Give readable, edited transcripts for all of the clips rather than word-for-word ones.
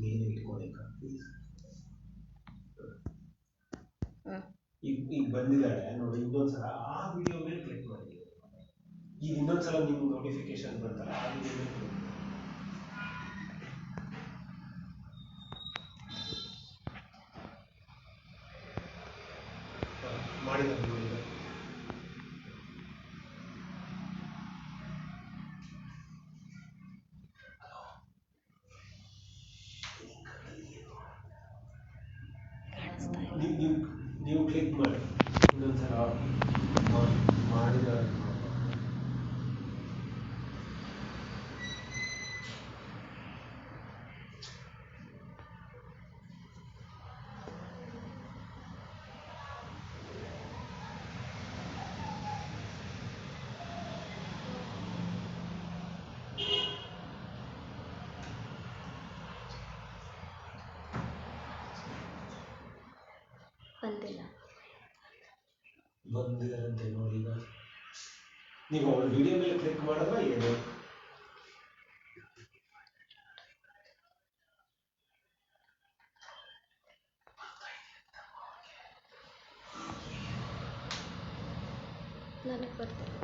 ಮೇಲೆ ಇಟ್ಕೊಳಕ ಪ್ಲೀಸ್. ಈಗ ಬಂದಿದ್ದಾಳೆ ನೋಡಿ, ಇನ್ನೊಂದ್ಸಲ ಆ ವಿಡಿಯೋ ಮೇಲೆ ಕ್ಲಿಕ್ ಮಾಡಿ. ಈಗ ಇನ್ನೊಂದ್ಸಲ ನಿಮ್ಗೆ ನೋಟಿಫಿಕೇಶನ್ ಬರ್ತಲ್ಲ, ಆ ವಿಡಿಯೋ ಮೇಲೆ ಕ್ಲಿಕ್ ಮಾಡಿ. ನೀವು ಕ್ಲಿಕ್ ಮಾಡಿ ಇನ್ನೊಂದ್ಸಲ ಮಾಡಿದ ಬಂದಿರಂತೆ ನೋಡಿ. ಈಗ ನೀವು ಅವಳ ವಿಡಿಯೋ ಮೇಲೆ ಕ್ಲಿಕ್ ಮಾಡಿದ್ರೆ ಏನು ನನಗೆ ಬರ್ತಿಲ್ಲ.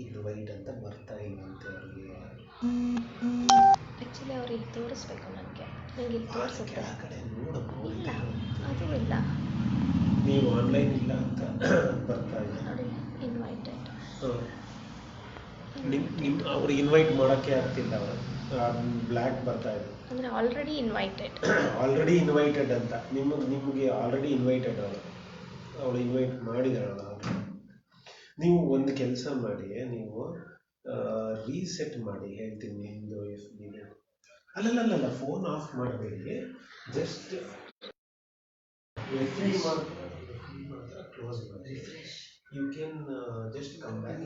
ಇಲ್ಲಿ ವೈಟ್ ಅಂತ ಬರ್ತಾ ಇಲ್ವಂತೆ ಅವ್ರಿಗೆ. ಆ್ಯಕ್ಚುಲಿ ಅವ್ರು ಇಲ್ಲಿ ತೋರಿಸ್ಬೇಕು ನನಗೆ ಇಲ್ಲಿ ತೋರಿಸುತ್ತೆ. ಆ ಕಡೆ ನೋಡಬಹುದು. ಇಲ್ಲ ಅದು ಇಲ್ಲ, ನೀವು ಆನ್ಲೈನ್ ಇಲ್ಲ ಅಂತ ಬರ್ತಾ ಇದೆ ನೋಡಿ. ಇನ್ವೈಟೆಡ್ ನಿಮ್ಮ ಅವ್ರಿಗೆ ಇನ್ವೈಟ್ ಮಾಡೋಕ್ಕೆ ಆಗ್ತಿಲ್ಲ. ಅವರು ಬ್ಲ್ಯಾಕ್ ಬರ್ತಾ ಇದೆ ಅಂದರೆ ಆಲ್ರೆಡಿ ಇನ್ವೈಟೆಡ್ ಅಂತ. ನಿಮಗೆ ಆಲ್ರೆಡಿ ಇನ್ವೈಟೆಡ್ ಅವಳು ಇನ್ವೈಟ್ ಮಾಡಿದಾಳಲ್ಲ. ನೀವು ಒಂದು ಕೆಲಸ ಮಾಡಿ, ನೀವು ರೀಸೆಟ್ ಮಾಡಿ ಹೇಳ್ತೀನಿ ನಿಮ್ಮದು FB. ಅಲ್ಲಲ್ಲ ಫೋನ್ ಆಫ್ ಮಾಡಬೇಡಿ, ಜಸ್ಟ್ ಕ್ಲೋಸ್ ಮಾಡಿ. You can just come back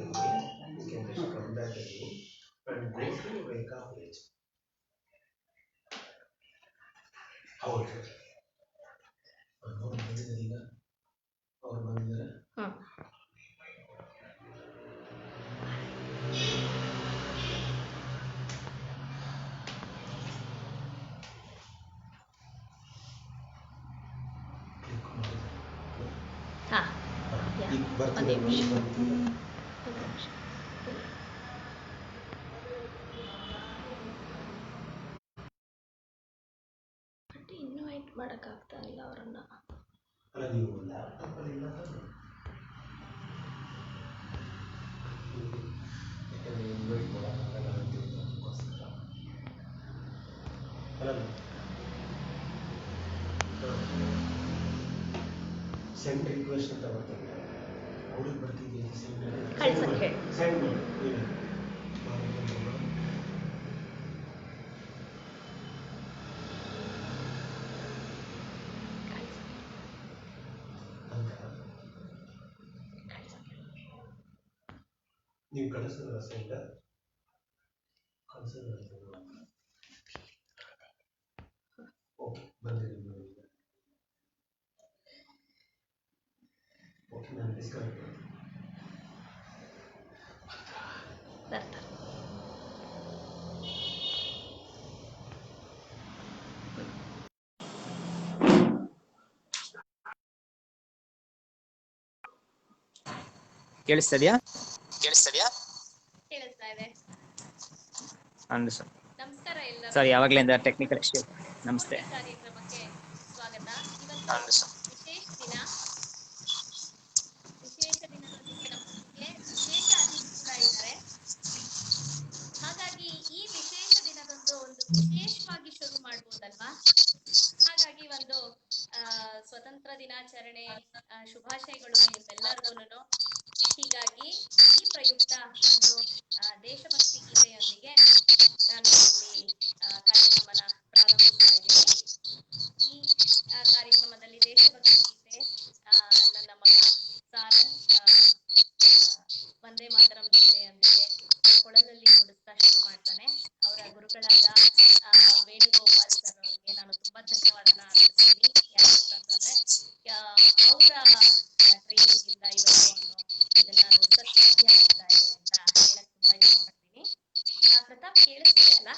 and go to Reka page. ಹೌದು, ಅವ್ರು ಬಂದಿದ್ದಾರೆ. ಈಗ ಅವ್ರು ಬಂದಿದ್ದಾರೆ. ಈಗ ಬರ್ತೀನಿ. ಇನ್ವೈಟ್ ಮಾಡೋಕ್ಕಾಗ್ತಾ ಇಲ್ಲ ಅವರನ್ನು. ಅಲ್ಲ, ನೀವು ಲ್ಯಾಪ್ಟಾಪಲ್ಲಿ ಇಲ್ಲ ಯಾಕಂದರೆ ಇನ್ವೈಟ್ ಮಾಡೋಕ್ಕಾಗಲ್ಲ ಅಂತಿಲ್ಲ ಅದಕ್ಕೋಸ್ಕರ. ಅಲ್ಲ, ಸೆಂಡ್ ರಿಕ್ವೆಸ್ಟ್ ಅಂತ ಬರ್ತದೆ, ಅವ್ರಿಗೆ ಬರ್ತಿದ್ದೀನಿ. ಸೆಂಡ್ ಮಾಡಿ. ನೀವು ಕಳಿಸಿದ್ರ ಸೆಂಡ್ ಓಕೆ ಬಂದಿದೆ. ಓಕೆ, ನಾನು ಡಿಸ್ಕನೆಕ್ಟ್ ಮಾಡ್ತೀನಿ. ಕೇಳಿಸ್ತಿದ್ಯಾ? ಕೇಳಿಸ್ತಾ ಇದೆ. ನಮಸ್ಕಾರ ಎಲ್ಲರಿಗೂ. ಸರ್, ಯಾವಾಗಲಿಂದ ಟೆಕ್ನಿಕಲ್ ಇಶ್ಯೂ. ನಮಸ್ತೆ. ಕಾರ್ಯಕ್ರಮಕ್ಕೆ ಸ್ವಾಗತ. ಇವತ್ತು ವಿಶೇಷ ದಿನದೊಂದಿಗೆ ನಮ್ಮೊಂದಿಗೆ ವಿಶೇಷ ಅತಿಥಿ ಕೂಡ ಇದ್ದಾರೆ. ಹಾಗಾಗಿ ಈ ವಿಶೇಷ ದಿನದಂದು ಒಂದು ವಿಶೇಷವಾಗಿ ಶುರು ಮಾಡ್ಬೋದಲ್ವಾ? ಹಾಗಾಗಿ ಒಂದು ಸ್ವತಂತ್ರ ದಿನಾಚರಣೆ ಶುಭಾಶಯಗಳು ನಿಮ್ಮೆಲ್ಲರಿಗೂ. ಹೀಗಾಗಿ ಈ ಪ್ರಯುಕ್ತ ಒಂದು ದೇಶಭಕ್ತಿ ಗೀತೆಯೊಂದಿಗೆ ನಾನು ಇಲ್ಲಿ ಕಾರ್ಯಕ್ರಮನ ಪ್ರಾರಂಭಿಸ್ತಾ ಇದ್ದೀನಿ. ಈ ಕಾರ್ಯಕ್ರಮದಲ್ಲಿ ದೇಶಭಕ್ತಿ ಗೀತೆ ನನ್ನ ಮಗ ಸಾರನ್ ವಂದೇ ಮಾತರಂ ಗೀತೆಯೊಂದಿಗೆ ಕೊಳಲಲ್ಲಿ ನುಡಿಸ್ತಾ ಶುರು ಮಾಡ್ತಾನೆ. ಅವರ ಗುರುಗಳಾದ ವೇಣುಗೋಪಾಲ್ ಸರ್ ಅವರಿಗೆ ನಾನು ತುಂಬಾ ಧನ್ಯವಾದನ ಅರ್ಪಿಸ್ತೀನಿ. ಯಾಕಂತಂದ್ರೆ ಅವರ ಟ್ರೈನಿಂಗ್ ಇಂದ ಇವತ್ತು ಇದನ್ನ ನುಡ್ಸಕ್ ಸಾಧ್ಯ ಆಗ್ತಾ ಇದೆ ಅಂತ ಹೇಳಕ್ ತುಂಬಾ ಇಷ್ಟಪಡ್ತೀನಿ. ಪ್ರತಾಪ್ ಕೇಳಿಸ್ತಿದೆ ಅಲ್ಲ?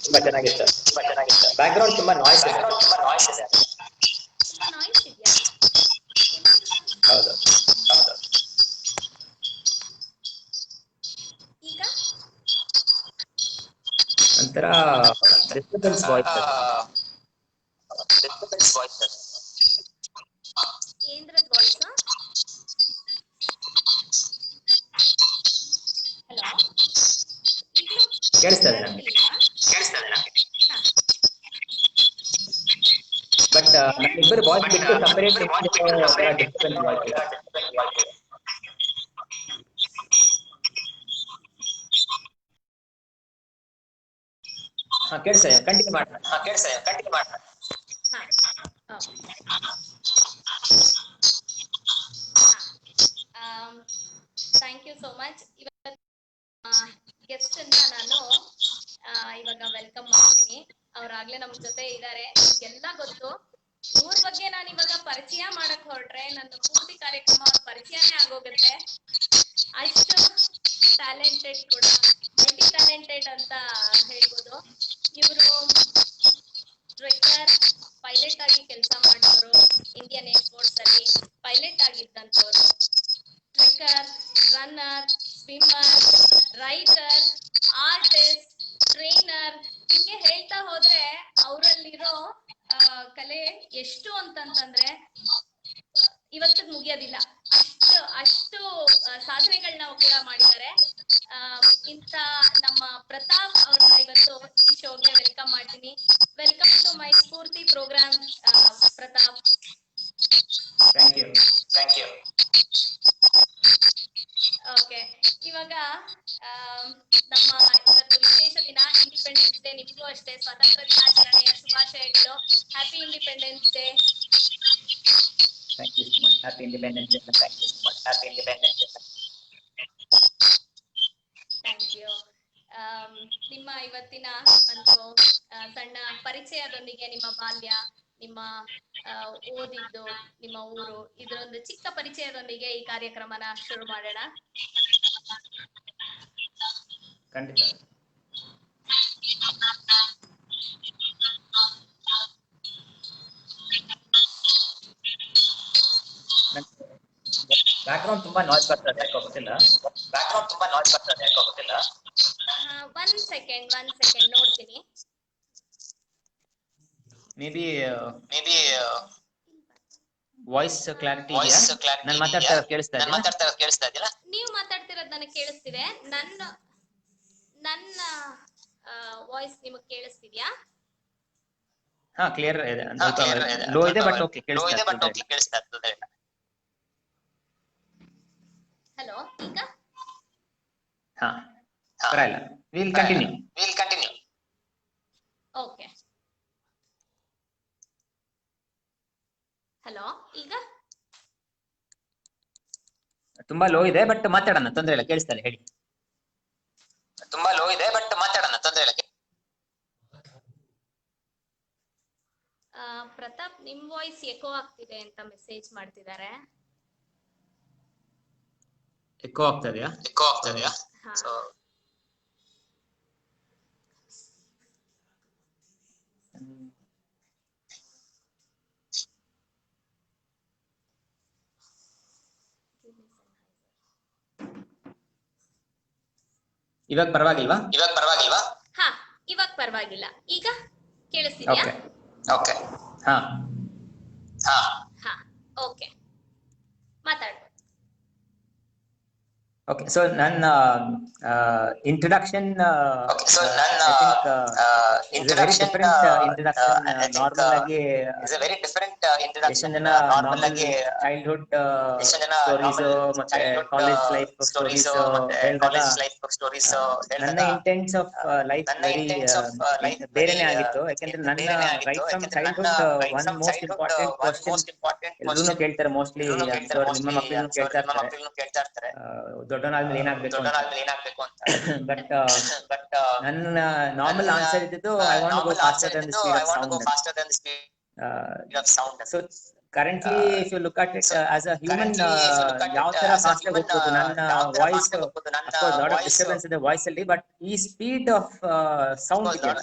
ತುಂಬಾ ಚೆನ್ನಾಗಿತ್ತು. ಬ್ಯಾಕ್ಗ್ರೌಂಡ್ ತುಂಬಾ ನಾಯ್ಸ್ ಇದೆ. ನಾಯ್ಸ್ ಇದೆಯಾ? ಹೌದು. ಈಗ ಒಂಥರ ಡಿಸ್ಟರ್ಬೆನ್ಸ್ ವಾಯ್ಸ್. ಏಂದ್ರದ್ ವಾಯ್ಸ್? ಹಲೋ, ಈಗಲೂ ಕೇಳಿಸ್ತದೆ ನನಗೆ. ಬಟ್ ನಮ್ಮಿಬ್ಬರು ವಾಯ್ಸ್ ಬಿಟ್ಟು ಸಪರೇಟ್ ಡಿಸ್ಟರ್ಬೆನ್ಸ್ ವಾಯ್ಸ್ ಇದೆ. ಕೇಳಿಸ್ತದೆ, ಕಂಟಿನ್ಯೂ ಮಾಡೋಣ. Thank you so much. ಇವತ್ತು ಗೆಸ್ಟ್ ಅಂತ ನಾನು ಇವಾಗ ವೆಲ್ಕಮ್ ಮಾಡ್ತೀನಿ. ಅವ್ರಾಗ್ಲೇ ನಮ್ ಜೊತೆ ಇದ್ದಾರೆ. ಎಲ್ಲ ಗೊತ್ತು. ಇವ್ರ ಬಗ್ಗೆ ನಾನು ಇವಾಗ ಪರಿಚಯ ಮಾಡಕ್ ಹೊರಟ್ರೆ ನನ್ನ ಪೂರ್ತಿ ಕಾರ್ಯಕ್ರಮ ಅವ್ರ ಪರಿಚಯನೇ ಆಗೋಗುತ್ತೆ. ಅಷ್ಟು ಟ್ಯಾಲೆಂಟೆಡ್ ಕೂಡ, ಮಲ್ಟಿ ಟ್ಯಾಲೆಂಟೆಡ್ ಅಂತ ಹೇಳ್ಬೋದು. ಇವರು ಟ್ರೆಕ್ಕರ್, ಪೈಲಟ್ ಆಗಿ ಕೆಲಸ ಮಾಡೋರು, ಇಂಡಿಯನ್ ಏರ್ಫೋರ್ಸ್ ಅಲ್ಲಿ ಪೈಲಟ್ ಆಗಿದ್ದಂಥವ್ರು, trekker, runner, swimmer, writer, artist, trainer, ಹಿಂಗೆ ಹೇಳ್ತಾ ಹೋದ್ರೆ ಅವರಲ್ಲಿರೋ ಕಲೆ ಎಷ್ಟು ಅಂತಂತಂದ್ರೆ ಇವತ್ತಿಗೆ ಮುಗಿಯೋದಿಲ್ಲ. ಅಷ್ಟು ಸಾಧನೆಗಳನ್ನ ಕೂಡ ಮಾಡಿದ್ದಾರೆ. ಇಂಥ ನಮ್ಮ ಪ್ರತಾಪ್ ಅವ್ರನ್ನ ಇವತ್ತು ಈ ಶೋಗೆ ವೆಲ್ಕಮ್ ಮಾಡ್ತೀನಿ. Welcome to my Spoorthi program Pratap. Thank you. Okay, ಇವಾಗ ನಮ್ಮ ಇವತ್ತು ವಿಶೇಷ ದಿನ, ಇಂಡಿಪೆಂಡೆನ್ಸ್ ಡೇ. ನಿಮಗೂ ಅಷ್ಟೇ ಸ್ವಾತಂತ್ರ್ಯ ದಿನಾಚರಣೆಯ ಶುಭಾಶಯಗಳು. Happy independence day. Thank you so much. Happy Independence Day. Thank you. ನಿಮ್ಮ ಇವತ್ತಿನ ಒಂದು ಸಣ್ಣ ಪರಿಚಯದೊಂದಿಗೆ, ನಿಮ್ಮ ಬಾಲ್ಯ, ನಿಮ್ಮ ಓದಿದ್ದು, ನಿಮ್ಮ ಊರು, ಇದರೊಂದು ಚಿಕ್ಕ ಪರಿಚಯದೊಂದಿಗೆ ಈ ಕಾರ್ಯಕ್ರಮನ ಶುರು ಮಾಡೋಣ. ಖಂಡಿತ. ಬ್ಯಾಕ್ಗ್ರೌಂಡ್ ತುಂಬಾ ನಾಯ್ಸ್ ಬರ್ತದೆ, ಯಾಕೋ ಗೊತ್ತಿಲ್ಲ. ಒನ್ ಸೆಕೆಂಡ್ ನೋಡ್ತೀನಿ. ಮೇ ಬಿ ವಾಯ್ಸ್ ಕ್ಲಾರಿಟಿ ಇದೆಯಾ? ನಾನು ಮಾತಾಡ್ತಾ ಕೇಳಿಸ್ತಾ ಇದೆಯಾ? ನೀವು ಮಾತಾಡ್ತಿರೋದು ನನಗೆ ಕೇಳಿಸ್ತಿದೆ. ನನ್ನ ವಾಯ್ಸ್ ನಿಮಗೆ ಕೇಳಿಸ್ತಿದ್ಯಾ? ಹಾ, ಕ್ಲಿಯರ್ ಇದೆ. ಲೋ ಇದೆ ಬಟ್ ಓಕೆ ಕೇಳಿಸ್ತಾ ಇದೆ. ಈಗ ಹಾ ಪರವಾಗಿಲ್ಲ, ವಿಲ್ ಕಂಟಿನ್ಯೂ. ಓಕೆ. ಹಲೋ, ಈಗ ತುಂಬಾ ಲೋ ಇದೆ, ಬಟ್ ಮಾತಾಡೋಣ, ತೊಂದ್ರೆ ಇಲ್ಲ, ಕೇಳಿಸ್ತಾರೆ, ಹೇಳಿ. ತುಂಬಾ ಲೋ ಇದೆ, ಬಟ್ ಮಾತಾಡೋಣ, ತೊಂದ್ರೆ ಇಲ್ಲ. ಪ್ರತಾಪ್, ನಿಮ್ ವಾಯ್ಸ್ ಎಕೋ ಆಗ್ತಿದೆ ಅಂತ ಮೆಸೇಜ್ ಮಾಡ್ತಿದ್ದಾರೆ. ಎಕೋ ಆಗ್ತದೆಯಾ? ಹಾ. ಇವಾಗ ಪರವಾಗಿಲ್ವಾ? ಹಾ, ಇವಾಗ ಪರವಾಗಿಲ್ಲ. ಈಗ ಕೇಳಿಸ್ತಿದ್ಯಾ? ಓಕೆ. ಹಾ ಹಾ, ಓಕೆ, ಮಾತಾಡ್ಬೋದು. ಓಕೆ, ಸೊ ನನ್ನ introduction is a very different introduction. Normal ಆಗಿ ಎಷ್ಟೊಂದು ಜನ ನಾರ್ಮಲ್ ಚೈಲ್ಡ್ಹುಡ್ ಸ್ಟೋರೀಸ್ ಮತ್ತೆ ಕಾಲೇಜ್ ಲೈಫ್ ಸ್ಟೋರೀಸ್ ಹೇಳಿದಾಗ ನನ್ನ ಇಂಟೆನ್ಸ್ ಆಫ್ ಲೈಫ್ ವೆರಿ ಬೇರೆನೆ ಆಗಿತ್ತು. ಯಾಕಂದ್ರೆ ನನ್ನ right from childhood one most important question ಎಲ್ಲರೂ ಕೇಳ್ತಾರೆ, ಮೋಸ್ಟ್ಲಿ ನಿಮ್ಮ ಮಕ್ಕಳನ್ನು ಕೇಳ್ತಾ ಇರ್ತಾರೆ, ದೊಡ್ಡವನಾದ್ಮೇಲೆ ಏನಾಗ್ಬೇಕು ಅಂತ. ಬಟ್ ನನ್ನ ನಾರ್ಮಲ್ ಆನ್ಸರ್ ಇದ್ದಿದ್ದು I want to go faster than the speed of sound. So currently if you look at it as a human, ಯಾವ ತರ ಫಾಸ್ಟ್ ಆಗಿ ಹೋಗ್ಬೋದು. ನನ್ನ voice of course lot of disturbance ಇದೆ ವಾಯ್ಸ್ ಅಲ್ಲಿ, ಬಟ್ ಈ ಸ್ಪೀಡ್ ಆಫ್ ಸೌಂಡ್ ಇದೆಯಲ್ಲ,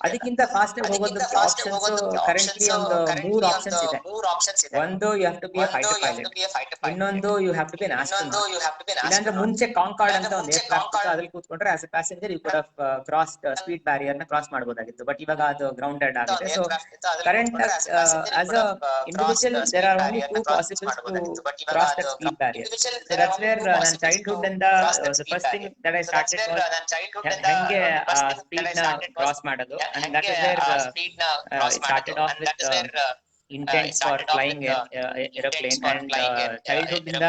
ಅದಕ್ಕಿಂತ ಫಾಸ್ಟ್ ಆಗಿ ಹೋಗೋದಕ್ಕೆ ಆಪ್ಷನ್ಸ್ ಕರೆಂಟ್ಲಿ ಒಂದು 3 ಆಪ್ಷನ್ಸ್ ಇದೆ. ಒಂದು, you have to be a fighter pilot. ಇನ್ನೊಂದು, you have to be an astronaut. ಇಲ್ಲಾಂದ್ರೆ ಮುಂಚೆ ಕಾಂಕಾರ್ಡ್ ಅಂತ ಒಂದು ಏರ್ಕ್ರಾಫ್ಟ್ ಇತ್ತು, ಅದ್ರಲ್ಲಿ ಕೂತ್ಕೊಂಡ್ರೆ as a passenger you could have cross speed barrier ನ ಕ್ರಾಸ್ ಮಾಡಬಹುದಾಗಿತ್ತು. ಬಟ್ ಇವಾಗ ಅದು ಗ್ರೌಂಡೆಡ್ ಆಗಿದೆ. So current as a individual there are only 2 possibles to cross that speed barrier. So that's where ನನ್ನ childhood and the first thing that I started was ಹೆಂಗೆ speed ನ cross ಮಾಡೋದು, and that is where I started off with intent for flying aeroplane. And childhood ಇಂದ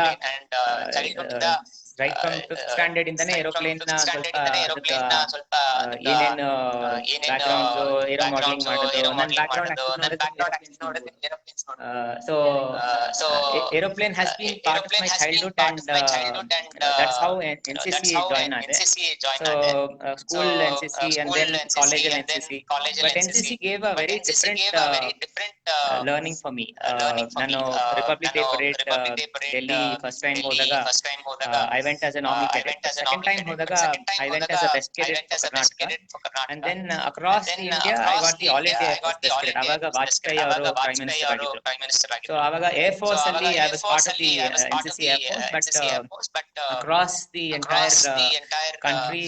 right from 5th standard ಇಂದಾನೆ aeroplane ನ ಸ್ವಲ್ಪ ಏನೇನು back ground aero modelling ಮಾಡೋದು. ನನ್ನ back ground so aeroplane has been part of my childhood, and that's how NCC join ade. So school NCC and then college NCC, but NCC gave a very different learning for me. Nanu Republic Day parade Delhi first time hodaga I went as an army cadet. Second time hodaga I went as a best cadet for Karnataka, and then across the India I got the all India Air Force best cadet. Avaga Vajpayee avaru prime minister agidru. So avaga Air Force alli I was part of the NCC Air Force, but across the entire country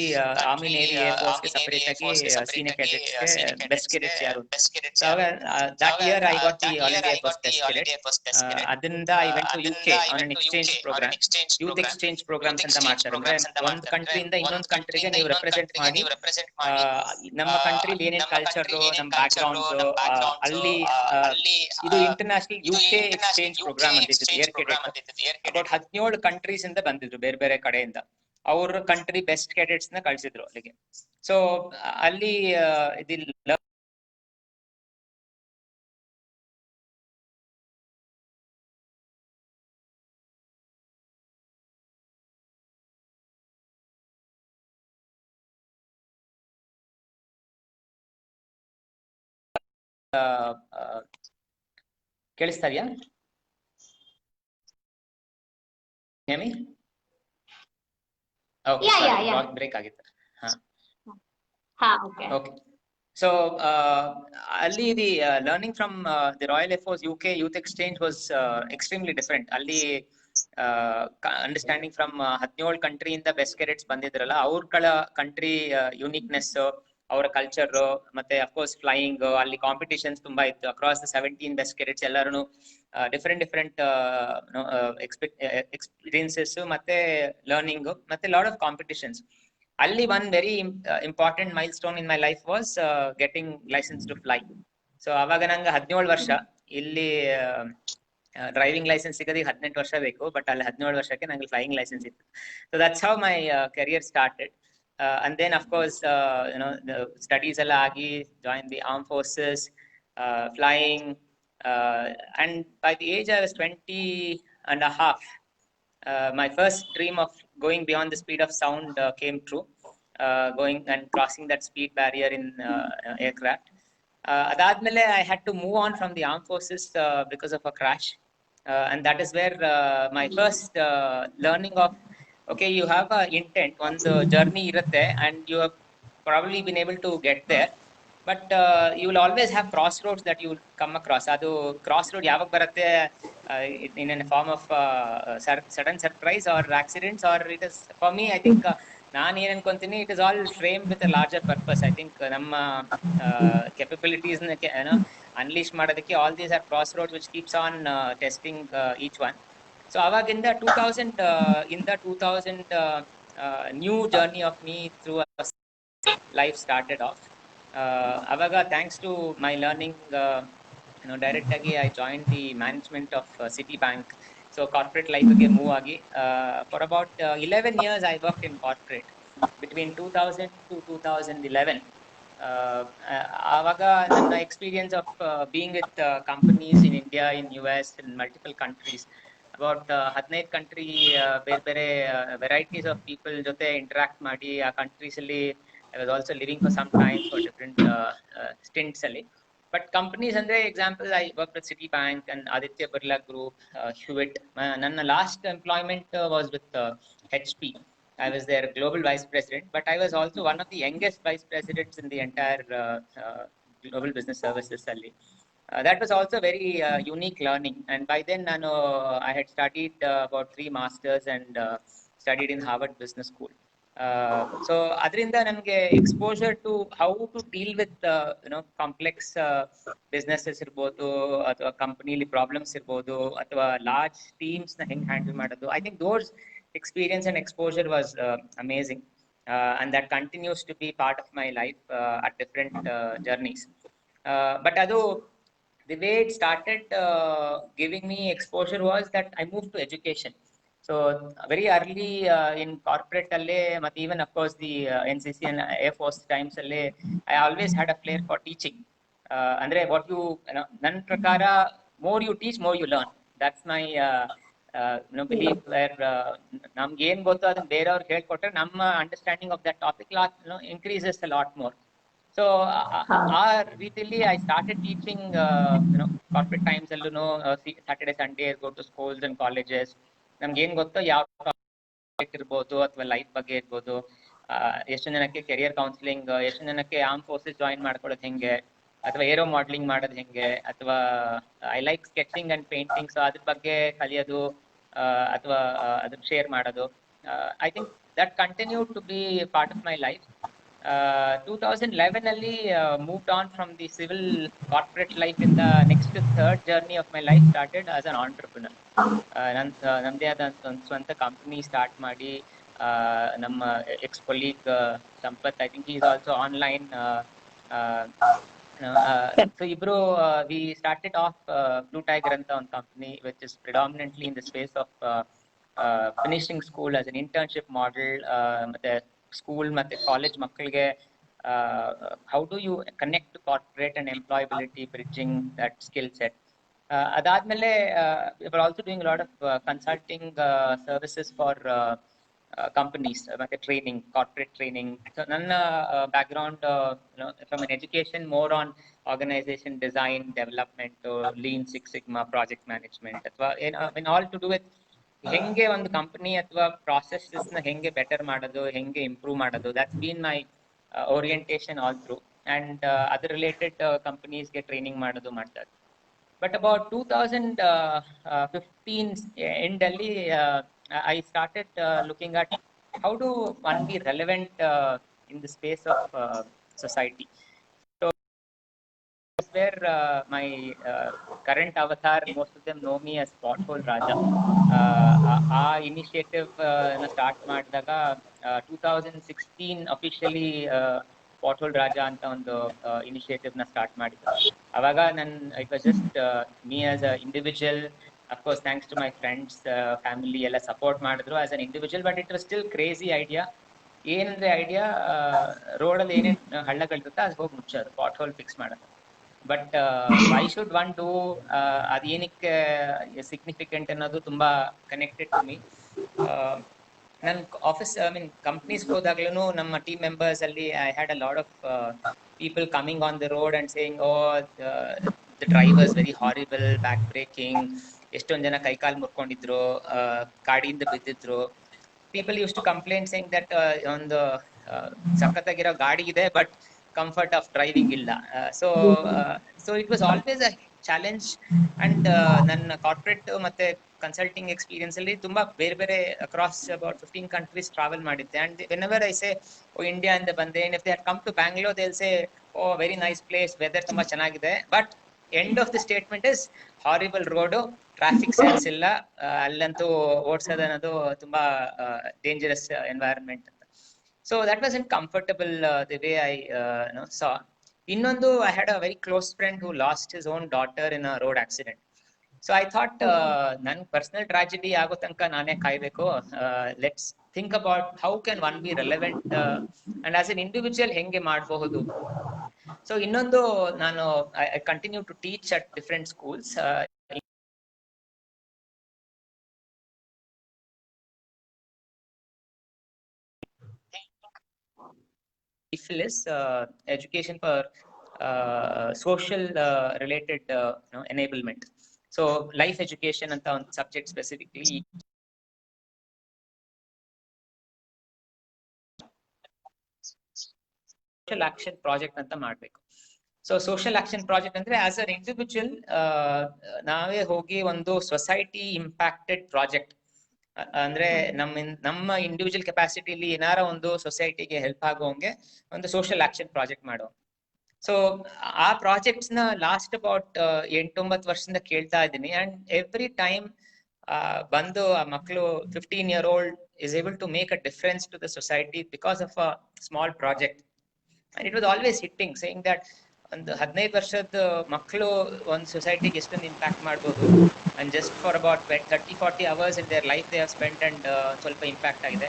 Army Navy Air Force ke separate agi senior cadets ke best cadets yaru. So that year I got the all India Air Force best cadet. Adinda I went to UK on an exchange program. Youth exchange programs anta ಮಾಡ್ತಾರೆ. ಅಂದ್ರೆ ಒಂದು country ಇಂದ ಇನ್ನೊಂದು ಕಂಟ್ರಿಗೆ ನೀವು represent ಮಾಡಿ ನಮ್ಮ ಕಂಟ್ರಿಲಿ ಏನೇನ್ culture, ನಮ್ಮ ಬ್ಯಾಕ್ ಗ್ರೌಂಡ್ಸ್ ಅಲ್ಲಿ ಇದು ಇಂಟರ್ನ್ಯಾಷನಲ್ UK ಎಕ್ಸ್ಚೇಂಜ್ ಪ್ರೋಗ್ರಾಮ್ ಅಂತಿತ್ತು ಏರ್ ಕೆಡೆಟ್. ಅಬೌಟ್ 17 ಕಂಟ್ರೀಸ್ ಇಂದ ಬಂದಿದ್ರು ಬೇರೆ ಬೇರೆ ಕಡೆಯಿಂದ. ಅವ್ರ ಕಂಟ್ರಿ ಬೆಸ್ಟ್ ಕೆಡೆಟ್ಸ್ ನ ಕಳ್ಸಿದ್ರು ಅಲ್ಲಿಗೆ. ಸೊ ಅಲ್ಲಿ ಇದಿಲ್ಲ ಕೇಳಿಸ್ತಾ ಇದೆಯಾ? ಹೇಮಿ ಬ್ರೇಕ್ ಆಗಿತ್ತು. ಓಕೆ. ಸೊ ಅಲ್ಲಿ the learning from the royal air force UK youth exchange was extremely different. ಅಲ್ಲಿ ಅಂಡರ್ಸ್ಟ್ಯಾಂಡಿಂಗ್ ಫ್ರಮ್ 17 ಕಂಟ್ರಿಯಿಂದ ಬೆಸ್ಟ್ ಕೆಡೆಟ್ಸ್ ಬಂದಿದ್ರಲ್ಲ, ಅವ್ರ ಕಂಟ್ರಿ ಯುನಿಕ್ನೆಸ್, ಅವರ ಕಲ್ಚರ್, ಮತ್ತೆ ಅಫ್ಕೋರ್ಸ್ ಫ್ಲೈಯಿಂಗ್, ಅಲ್ಲಿ ಕಾಂಪಿಟೇಷನ್ಸ್ ತುಂಬಾ ಇತ್ತು. ಅಕ್ರಾಸ್ ದ 17 ಬೆಸ್ಟ್ ಕೆಡೆಟ್ಸ್ ಎಲ್ಲರೂ ಡಿಫರೆಂಟ್ ಎಕ್ಸ್ಪೀರಿಯನ್ಸಸ್ ಮತ್ತೆ ಲರ್ನಿಂಗ್ ಮತ್ತೆ ಲಾಟ್ ಆಫ್ ಕಾಂಪಿಟೇಷನ್ಸ್. ಅಲ್ಲಿ one very important milestone in my life was getting license to fly. So ಅವಾಗ ನಂಗೆ 17 ವರ್ಷ. ಇಲ್ಲಿ ಡ್ರೈವಿಂಗ್ ಲೈಸೆನ್ಸ್ ಸಿಗೋದಿಗೆ 18 ವರ್ಷ ಬೇಕು, ಬಟ್ ಅಲ್ಲಿ 17 ವರ್ಷಕ್ಕೆ ನಂಗೆ ಫ್ಲೈಯಿಂಗ್ ಲೈಸೆನ್ಸ್ ಇತ್ತು. So that's how my career started. And then of course the studies ಎಲ್ಲ ಆಗಿ join the armed forces, flying, and by the age I was 20 and a half, my first dream of going beyond the speed of sound came true, going and crossing that speed barrier in aircraft. Adadmele I had to move on from the armed forces because of a crash, and that is where my first learning of, okay, you have a intent, ಒಂದು journey irutte and you have probably been able to get there, but you will always have crossroads that you will come across. Adu crossroad yavag baratte, in a form of sudden surprise or accidents, or it is, for me I think ನಾನು ಏನ್ ಅನ್ಕೊಂತೀನಿ, it is all framed with a larger purpose. I think ನಮ್ಮ capabilities unleash ಮಾಡೋದಕ್ಕೆ all these are crossroads which keeps on testing each one. So ಅವಾಗಿಂದ 2000 new journey of me through a life started off. Avaga, thanks to my learning, direct agi I joined the management of Citibank. So corporate life age move agi, for about 11 years I worked in corporate between 2000 to 2011. Avaga ನನ್ನ experience of being with companies in India, in US, in multiple countries, about 15 country ಬೇರೆ ಬೇರೆ varieties of people ಜೊತೆ interact ಮಾಡಿ ಆ countries ಅಲ್ಲಿ I was also living for some time for different stints ಅಲ್ಲಿ. But companies andre example, I worked with Citibank and Aditya Birla Group, Hewitt. Nanna last employment was with HP. I was their global vice president, but I was also one of the youngest vice presidents in the entire global business services ali. That was also very unique learning, and by then I had studied about 3 masters and studied in Harvard Business School. So ಅದರಿಂದ ನಮಗೆ exposure to how to deal with complex businesses ಇರ್ಬೋದು, ಅಥವಾ ಕಂಪನಿಲಿ problems ಇರ್ಬೋದು, ಅಥವಾ large teams ನ ಹೆಂಗ್ handle ಮಾಡೋದು. I think those experience and exposure was amazing, and that continues to be part of my life at different journeys. But adu, the way it started giving me exposure was that I moved to education. So very early in corporate alle, but even of course the NCC and Air Force times alle, I always had a flair for teaching. Andre what you nan prakara, more you teach, more you learn. That's my belief, where namge ಏನು ಗೊತ್ತು ಅದನ್ನ ಬೇರೆಯವ್ರಿಗೆ ಹೇಳ್ಕೊಟ್ರೆ ನಮ್ಮ understanding of that topic increases a lot more. So ಆ ರೀತಿಯಲ್ಲಿ I started teaching corporate times ಅಲ್ಲೂ Saturday Sunday go to schools and colleges. ನಮ್ಗೆ ಏನ್ ಗೊತ್ತೋ, ಯಾವ ಟಾಪಿಕ್ ಇರ್ಬೋದು ಅಥವಾ ಲೈಫ್ ಬಗ್ಗೆ ಇರ್ಬೋದು, ಎಷ್ಟು ಜನಕ್ಕೆ ಕೆರಿಯರ್ ಕೌನ್ಸಿಲಿಂಗ್, ಎಷ್ಟು ಜನಕ್ಕೆ ಆರ್ಮ್ ಫೋರ್ಸಸ್ ಜಾಯಿನ್ ಮಾಡ್ಕೊಳ್ಳೋದು ಹೆಂಗೆ, ಅಥವಾ ಏರೋ ಮಾಡಲಿಂಗ್ ಮಾಡೋದು ಹೆಂಗೆ, ಅಥವಾ I like sketching and painting, so ಅದ್ರ ಬಗ್ಗೆ ಕಲಿಯೋದು ಅಥವಾ ಅದನ್ನ ಶೇರ್ ಮಾಡೋದು. I think that continue to be part of my life. 2011 ಅಲ್ಲಿ moved on from the civil corporate life. In the next third journey of my life started as an entrepreneur. ನಮ್ಮದೇ ಆದ ಒಂದು ಸ್ವಂತ ಕಂಪನಿ ಸ್ಟಾರ್ಟ್ ಮಾಡಿ, ನಮ್ಮ X colleague Sampath, I think he is also online. So ibru we started off Blue Tiger anta one company which is predominantly in the space of finishing school as an internship model. ಮತ್ತೆ school ಮತ್ತೆ college ಮಕ್ಕಳಿಗೆ how do you connect corporate and employability, bridging that skill set. Adadmele we were also doing a lot of consulting services for companies, like training, corporate training. So ನನ್ನ background from an education more on organization design, development, lean six sigma, project management, ಅಥವಾ in all to do with ಹೆಂಗೆ ಒಂದು company ಅಥವಾ processes ನ ಹೆಂಗೆ better ಮಾಡೋದು, ಹೆಂಗೆ improve ಮಾಡೋದು. That's been my orientation all through, and other related ಕಂಪನೀಸ್ಗೆ ಟ್ರೈನಿಂಗ್ ಮಾಡೋದು ಮಾಡ್ತಾರೆ. ಬಟ್ ಅಬೌಟ್ 2015 ಎಂಡ್ ಅಲ್ಲಿ I started looking at how do one be relevant in the space of society. So that's where my current avatar, most of them know me as Pothole Raja. ಆ initiative start ಮಾಡಿದಾಗ 2016 officially Pothole Raja ಅಂತ ಒಂದು initiative ನ start ಮಾಡಿದ್ದು. ಅವಾಗ it was just me as a individual of course thanks to my friends, family ಎಲ್ಲ support ಮಾಡಿದ್ರು as an individual. But it was still crazy idea. ಏನಂದ್ರೆ ಐಡಿಯಾ, ರೋಡಲ್ಲಿ ಏನೇನು ಹಳ್ಳಗಳಿರುತ್ತೆ ಅದು ಹೋಗಿ ಮುಚ್ಚೋದು, ಪಾಟ್ ಹೋಲ್ ಫಿಕ್ಸ್ ಮಾಡೋದು. But why should one do, ಅದೇನಕ್ಕೆ ಸಿಗ್ನಿಫಿಕೆಂಟ್ ಅನ್ನೋದು ತುಂಬಾ ಕನೆಕ್ಟೆಡ್ ಟು ಮೀ. ನನ್ನ ಆಫೀಸ್, ಐ ಮೀನ್ ಕಂಪ್ನೀಸ್ ಹೋದಾಗ್ಲೂ ನಮ್ಮ ಟೀಮ್ ಮೆಂಬರ್ಸ್ ಅಲ್ಲಿ I had a lot of people coming on the road and saying, oh the drivers very horrible, back breaking, ಎಷ್ಟೊಂದು ಜನ ಕೈಕಾಲು ಮುರ್ಕೊಂಡಿದ್ರು, ಗಾಡಿಯಿಂದ ಬಿದ್ದಿದ್ರು. People use to complaint saying that ಒಂದು ಸಖತ್ತಾಗಿರೋ ಗಾಡಿ ಇದೆ ಬಟ್ ಕಂಫರ್ಟ್ ಆಫ್ ಡ್ರೈವಿಂಗ್ ಇಲ್ಲ. So it was always a challenge. And ನನ್ನ ಕಾರ್ಪೊರೇಟ್ ಮತ್ತೆ ಕನ್ಸಲ್ಟಿಂಗ್ ಎಕ್ಸ್ಪೀರಿಯನ್ಸ್ ಅಲ್ಲಿ ತುಂಬಾ ಬೇರೆ ಬೇರೆ ಅಕ್ರಾಸ್ ಅಬೌಟ್ 15 ಕಂಟ್ರೀಸ್ ಟ್ರಾವೆಲ್ ಮಾಡಿದ್ದೆ. And whenever I say oh India ಅಂತ ಬಂದೆ, if they had come to Bangalore they will say oh very nice place, weather ತುಂಬಾ ಚೆನ್ನಾಗಿದೆ. But end of the statement is horrible road, traffic sense ಇಲ್ಲ, ಅಲ್ಲಂತೂ ಓಡಿಸೋದು ಅನ್ನೋದು ತುಂಬಾ ಡೇಂಜರಸ್ ಎನ್ವೈರನ್ಮೆಂಟ್ ಅಂತ. So that was uncomfortable the way I saw. ಇನ್ನೊಂದು, I had a very close friend who lost his own daughter in a road accident. So I thought, ನನ್ personal tragedy ಆಗೋ ತನಕ ನಾನೇ ಕಾಯ್ಬೇಕು, let's think about how can one be relevant and as an individual ಹೆಂಗೆ ಮಾಡಬಹುದು. So ಇನ್ನೊಂದು, ನಾನು I continue to teach at different schools. IFLIS, education for social related enablement. So life education ಅಂತ ಒಂದು subject specifically social action project ಅಂತ ಮಾಡ್ಬೇಕು. So social action project ಅಂದ್ರೆ as an individual ನಾವೇ ಹೋಗಿ ಒಂದು ಸೊಸೈಟಿ ಇಂಪ್ಯಾಕ್ಟೆಡ್ ಪ್ರಾಜೆಕ್ಟ್, ಅಂದ್ರೆ ನಮ್ಮ ಇಂಡಿವಿಜುವಲ್ ಕೆಪಾಸಿಟಿಲಿ ಏನಾರ ಒಂದು ಸೊಸೈಟಿಗೆ ಹೆಲ್ಪ್ ಆಗೋಂಗೆ ಒಂದು ಸೋಷಿಯಲ್ ಆಕ್ಷನ್ ಪ್ರಾಜೆಕ್ಟ್ ಮಾಡೋ. ಸೊ ಆ ಪ್ರಾಜೆಕ್ಟ್ಸ್ ನ ಲಾಸ್ಟ್ ಅಬೌಟ್ 8-9 ವರ್ಷದಿಂದ ಕೇಳ್ತಾ ಇದ್ದೀನಿ. ಅಂಡ್ ಎವ್ರಿ ಟೈಮ್ ಬಂದು ಆ ಮಕ್ಕಳು 15-year-old is able to make a difference to the society because of a small project. And it was always hitting, saying that ಒಂದು 15 ವರ್ಷದ ಮಕ್ಕಳು ಒಂದು ಸೊಸೈಟಿಗೆ ಎಷ್ಟೊಂದು ಇಂಪ್ಯಾಕ್ಟ್ ಮಾಡ್ಬೋದು. And just for about 30-40 hours in their life they have spent and ಸ್ವಲ್ಪ impact ಆಗಿದೆ.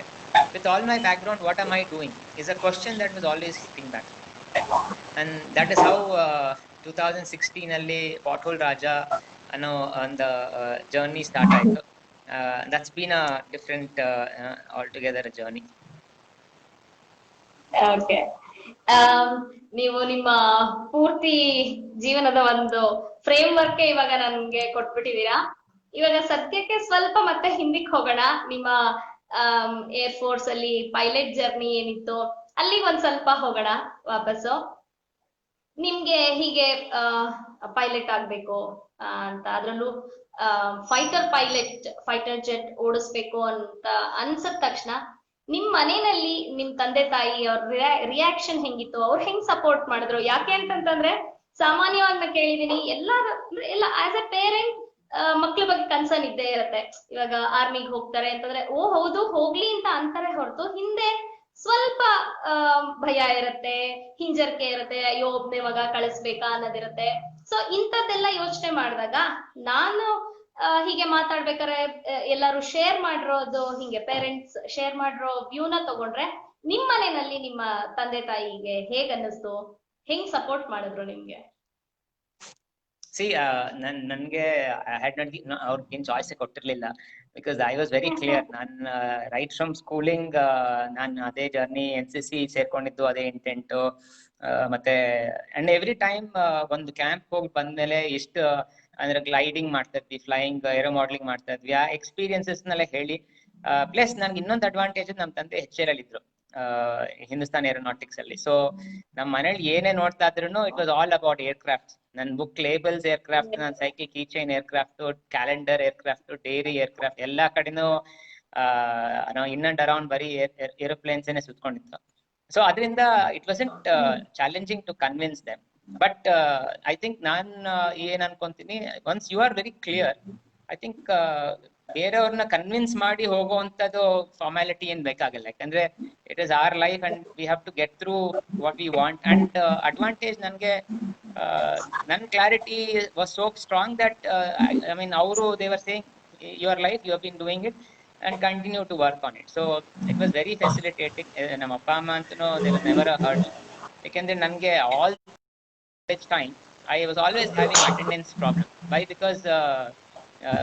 With all my background, what am I doing is a question that was always hitting back. And that is how 2016 ಅಲ್ಲಿ ಪಾಟ್ಹೋಲ್ ರಾಜ ಅನ್ನೋ ಒಂದು journey start ಆಯ್ತು. That's been a different altogether a journey. Okay. ನೀವು ನಿಮ್ಮ ಪೂರ್ತಿ ಜೀವನದ ಒಂದು ಫ್ರೇಮ್ ವರ್ಕ್ ಇವಾಗ ನನ್ಗೆ ಕೊಟ್ಬಿಟ್ಟಿದೀರಾ. ಇವಾಗ ಸದ್ಯಕ್ಕೆ ಸ್ವಲ್ಪ ಮತ್ತೆ ಹಿಂದಕ್ಕೆ ಹೋಗೋಣ. ನಿಮ್ಮ ಏರ್ ಫೋರ್ಸ್ ಅಲ್ಲಿ ಪೈಲಟ್ ಜರ್ನಿ ಏನಿತ್ತು ಅಲ್ಲಿಗೆ ಒಂದ್ ಸ್ವಲ್ಪ ಹೋಗೋಣ ವಾಪಸ್ಸು. ನಿಮ್ಗೆ ಹೀಗೆ ಪೈಲಟ್ ಆಗ್ಬೇಕು ಅಂತ, ಅದ್ರಲ್ಲೂ ಫೈಟರ್ ಜೆಟ್ ಓಡಿಸ್ಬೇಕು ಅಂತ ಅನ್ಸದ ತಕ್ಷಣ ನಿಮ್ ಮನೆಯಲ್ಲಿ ನಿಮ್ ತಂದೆ ತಾಯಿ ಅವ್ರ ರಿಯಾಕ್ಷನ್ ಹೆಂಗಿತ್ತು? ಅವ್ರು ಹೆಂಗ್ ಸಪೋರ್ಟ್ ಮಾಡಿದ್ರು? ಯಾಕೆ ಅಂತಂದ್ರೆ ಸಾಮಾನ್ಯವಾಗಿ ನಾ ಕೇಳಿದೀನಿ, ಎಲ್ಲ ಆಸ್ ಎ ಪೇರೆಂಟ್ ಮಕ್ಳ ಬಗ್ಗೆ ಕನ್ಸರ್ನ್ ಇದ್ದೇ ಇರತ್ತೆ. ಇವಾಗ ಆರ್ಮಿಗೆ ಹೋಗ್ತಾರೆ ಅಂತಂದ್ರೆ ಓ ಹೌದು ಹೋಗ್ಲಿ ಅಂತ ಅಂತಾರೆ ಹೊರತು ಹಿಂದೆ ಸ್ವಲ್ಪ ಭಯ ಇರತ್ತೆ, ಹಿಂಜರಿಕೆ ಇರತ್ತೆ, ಅಯ್ಯೋ ಒಬ್ನೇ ಮಗ ಕಳಿಸ್ಬೇಕಾ ಅನ್ನೋದಿರತ್ತೆ. ಸೊ ಇಂಥದ್ದೆಲ್ಲ ಯೋಚನೆ ಮಾಡಿದಾಗ ನಾನು ಹೀಗೆ ಮಾತಾಡ್ಬೇಕಾರೆ ಎಲ್ಲಾರು ಶೇರ್ ಮಾಡಿರೋದು, ಹಿಂಗೆ ಪೇರೆಂಟ್ಸ್ ಶೇರ್ ಮಾಡಿರೋ ವ್ಯೂನ ತಗೊಂಡ್ರೆ ನಿಮ್ ಮನೆಯಲ್ಲಿ ನಿಮ್ಮ ತಂದೆ ತಾಯಿಗೆ ಹೇಗ್ ಅನ್ನಿಸ್ತು? ಹೆಂಗ್ ಸಪೋರ್ಟ್ ಮಾಡಿದ್ರು ನಿಮ್ಗೆ? ನನ್ಗೆ ಅವ್ರಿಗೇನ್ ಚಾಯ್ಸ್ ಕೊಟ್ಟಿರ್ಲಿಲ್ಲ, because I was very clear. ನಾನು ರೈಟ್ ಫ್ರಮ್ ಸ್ಕೂಲಿಂಗ್ ನಾನು ಅದೇ ಜರ್ನಿ, NCC ಸೇರ್ಕೊಂಡಿದ್ದು ಅದೇ ಇಂಟೆಂಟ್. ಮತ್ತೆ ಅಂಡ್ ಎವ್ರಿ ಟೈಮ್ ಒಂದು ಕ್ಯಾಂಪ್ ಹೋಗಿ ಬಂದ್ಮೇಲೆ ಎಷ್ಟು ಅಂದ್ರೆ ಗ್ಲೈಡಿಂಗ್ ಮಾಡ್ತಾ ಇದ್ವಿ, ಫ್ಲೈಯಿಂಗ್, ಏರೋ ಮಾಡಲಿಂಗ್ ಮಾಡ್ತಾ ಇದ್ವಿ. ಆ ಎಕ್ಸ್ಪೀರಿಯನ್ಸಸ್ ನೆಲ್ಲ ಹೇಳಿ, ಪ್ಲಸ್ ನನ್ಗೆ ಇನ್ನೊಂದು ಅಡ್ವಾಂಟೇಜ್, ನಮ್ಮ ತಂದೆ HAL ಇದ್ರು ಹಿಂದೂಸ್ತಾನ್ ಏರೋನಾಟಿಕ್ಸ್ ಅಲ್ಲಿ. ಸೊ ನಮ್ಮ ಮನೇಲಿ ಏನೇ ನೋಡ್ತಾ ಇದ್ರು it was all about aircraft. ನನ್ ಬುಕ್ ಲೇಬಲ್ಸ್ ಏರ್ಕ್ರಾಫ್ಟ್, ನನ್ನ cycle key chain aircraft, calendar aircraft, diary aircraft, ಎಲ್ಲಾ ಕಡೆನೂ ನಾವು ಇನ್ ಅಂಡ್ ಅರೌಂಡ್ ಬರೀ ಏರೋಪ್ಲೇನ್ಸ್ ಏನೇ ಸುತ್ಕೊಂಡಿತ್ತು. ಸೊ ಅದರಿಂದ it wasn't challenging to convince them. But I think ನಾನ್ ಏನ್ ಅನ್ಕೊಂತೀನಿ, once you are very clear, I think ಬೇರೆಯವ್ರನ್ನ ಕನ್ವಿನ್ಸ್ ಮಾಡಿ ಹೋಗುವಂತದ್ದು ಫಾರ್ಮ್ಯಾಲಿಟಿ ಏನ್ ಬೇಕಾಗಿಲ್ಲ. ಯಾಕಂದ್ರೆ it is our life and we have to get through what we want. And advantage ನನ್ಗೆ ನನ್ನ clarity was so strong that I mean they were saying your life you have been doing it and continue to work on it. So it was very facilitating. ನಮ್ಮ ಅಪ್ಪ ಅಮ್ಮ ಅಂತೂ they were never a hurt. ಯಾಕೆಂದ್ರೆ ನನಗೆ all this time I was always having attendance problem. Why? Because